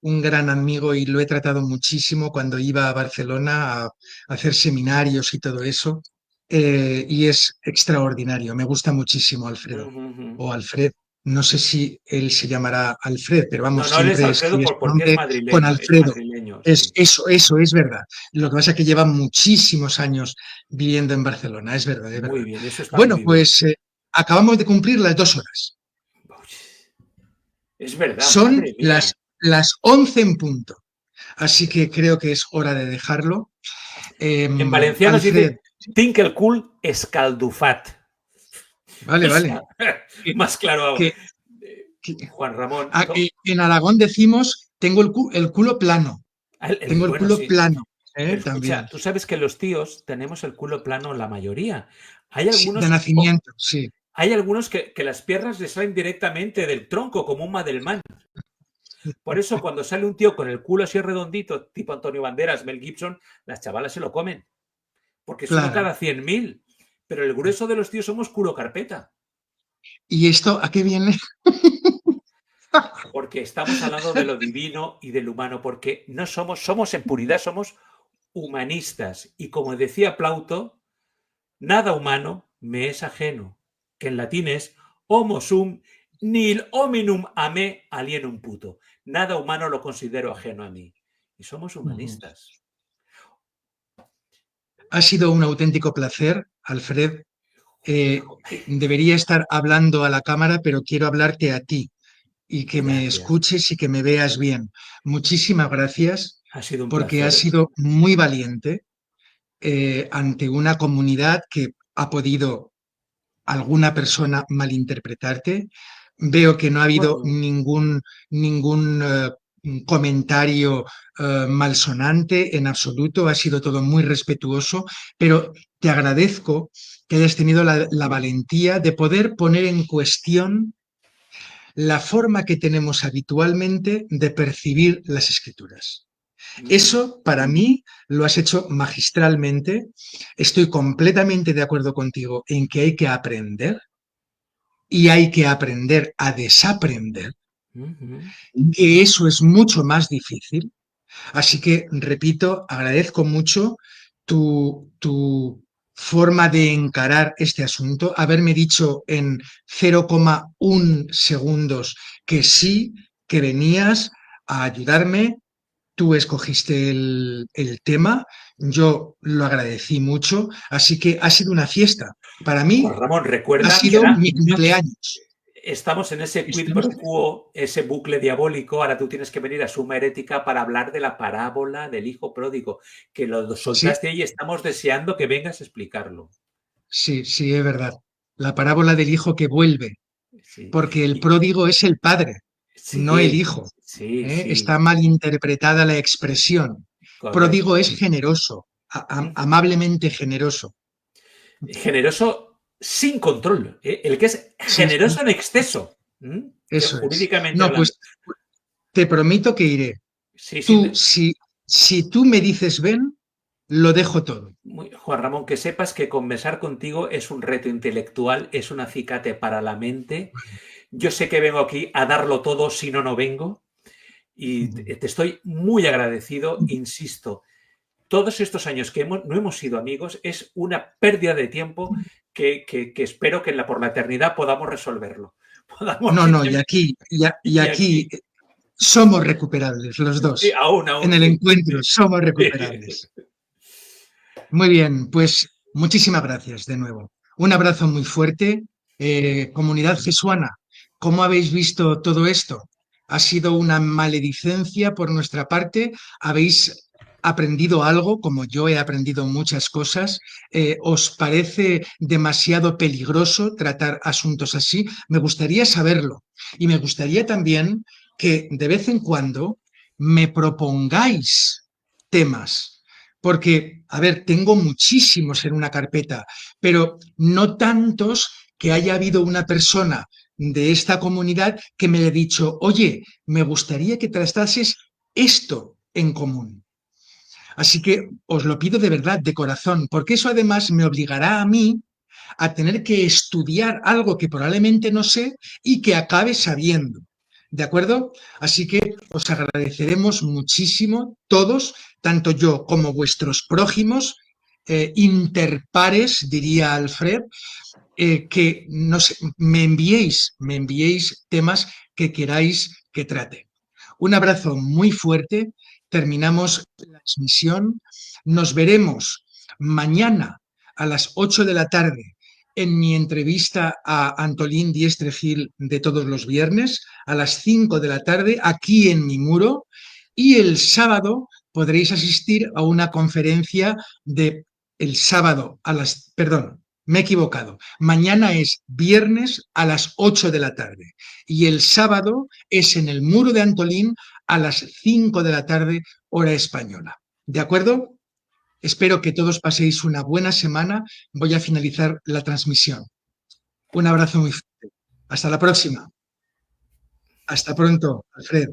un gran amigo y lo he tratado muchísimo cuando iba a Barcelona a hacer seminarios y todo eso. Y es extraordinario. Me gusta muchísimo Alfredo Ujú, ujú. o Alfred. No sé si él se llamará Alfred, pero No, vamos, no, él es siempre Alfredo escribe su porque es nombre con madrileño, Alfredo. Es, sí. eso es verdad. Lo que pasa es que lleva muchísimos años viviendo en Barcelona. Es verdad, es Muy verdad. bien, eso está Bueno, muy bien. pues acabamos de cumplir las 2 horas. Es verdad, Son madre mía. las 11 en punto. Así que creo que es hora de dejarlo. En valenciano se Alfred, dice tinc el cul escaldufat. vale, O vale. sea, Que, más claro. que- que- Juan Ramón, en Aragón decimos, tengo el culo plano. Tengo el bueno, culo sí. plano, Pero también. escucha, tú sabes que los tíos tenemos el culo plano la mayoría. Hay Sí, de algunos, nacimiento, sí. hay algunos que las piernas les salen directamente del tronco, como un Madelman. Por eso, cuando sale un tío con el culo así redondito, tipo Antonio Banderas, Mel Gibson, las chavalas se lo comen. Porque es uno Claro. cada 100.000. Pero el grueso de los tíos somos culo carpeta. ¿Y esto a qué viene? Porque estamos hablando de lo divino y del humano. Porque no somos en puridad, somos humanistas. Y como decía Plauto, nada humano me es ajeno, que en latín es homo sum nil hominum a me alienum puto. Nada humano lo considero ajeno a mí. Y somos Ujú. humanistas. Ha sido un auténtico placer, Alfred. Debería estar hablando a la cámara, pero quiero hablarte a ti y que me Gracias. escuches y que me veas bien. Muchísimas gracias Ha sido un porque has placer. sido muy valiente ante una comunidad que ha podido alguna persona malinterpretarte. Veo que no ha habido Bueno, ningún comentario malsonante en absoluto, ha sido todo muy respetuoso, pero te agradezco que hayas tenido la valentía de poder poner en cuestión la forma que tenemos habitualmente de percibir las escrituras. Eso, para mí, lo has hecho magistralmente. Estoy completamente de acuerdo contigo en que hay que aprender y hay que aprender a desaprender, que eso es mucho más difícil. Así que, repito, agradezco mucho tu forma de encarar este asunto, haberme dicho en 0,1 segundos que sí, que venías a ayudarme. Tú escogiste el tema, yo lo agradecí mucho, así que ha sido una fiesta. Para Juan mí Ramón, ha recuerda que sido ahora mi cumpleaños. estamos en ese quid Estamos, pro quo, ese bucle diabólico. Ahora tú tienes que venir a Suma Herética para hablar de la parábola del hijo pródigo, que lo sí, soltaste ahí y estamos deseando que vengas a explicarlo. sí, sí, es verdad. La parábola del hijo que vuelve, Sí, porque el y, pródigo es el padre, no el sí, hijo. sí, Está sí, mal interpretada la expresión. Pródigo correcto. es generoso, amablemente generoso. Generoso sin control, ¿eh? El que es Sí, sí, generoso en exceso, ¿m? eso es. Jurídicamente No, hablando. pues te prometo que iré. Sí, sí, Tú, si tú me dices ven, lo dejo todo. Juan Ramón, que sepas que conversar contigo es un reto intelectual, es un acicate para la mente. Yo sé que vengo aquí a darlo todo, si no, no vengo. Y te estoy muy agradecido, insisto. Todos estos años que no hemos sido amigos es una pérdida de tiempo que espero que por la eternidad podamos resolverlo. Podamos No, no, y simplemente... aquí, y Y aquí aquí, somos recuperables los sí, dos. En aún, el sí. encuentro Sí. somos Sí. recuperables. Muy bien, pues muchísimas gracias de nuevo. Un abrazo muy fuerte. Comunidad jesuana, ¿cómo habéis visto todo esto? ¿Ha sido una maledicencia por nuestra parte? ¿Habéis aprendido algo, como yo he aprendido muchas cosas? ¿Os parece demasiado peligroso tratar asuntos así? Me gustaría saberlo. Y me gustaría también que de vez en cuando me propongáis temas. Porque, a ver, tengo muchísimos en una carpeta, pero no tantos que haya habido una persona de esta comunidad que me haya dicho, oye, me gustaría que tratases esto en común. Así que os lo pido de verdad, de corazón, porque eso además me obligará a mí a tener que estudiar algo que probablemente no sé y que acabe sabiendo. ¿De acuerdo? Así que os agradeceremos muchísimo todos, tanto yo como vuestros prójimos, interpares, diría Alfred, que me enviéis temas que queráis que trate. Un abrazo muy fuerte. Terminamos la transmisión. Nos veremos mañana a las 8 de la tarde en mi entrevista a Antolín Diestre Gil de todos los viernes, a las 5 de la tarde, aquí en mi muro. Y el sábado podréis asistir a una conferencia de el sábado a las, perdón, me he equivocado. Mañana es viernes a las 8 de la tarde y el sábado es en el muro de Antolín a las 5 de la tarde, hora española. ¿De acuerdo? Espero que todos paséis una buena semana. Voy a finalizar la transmisión. Un abrazo muy fuerte. Hasta la próxima. Hasta pronto, Alfred.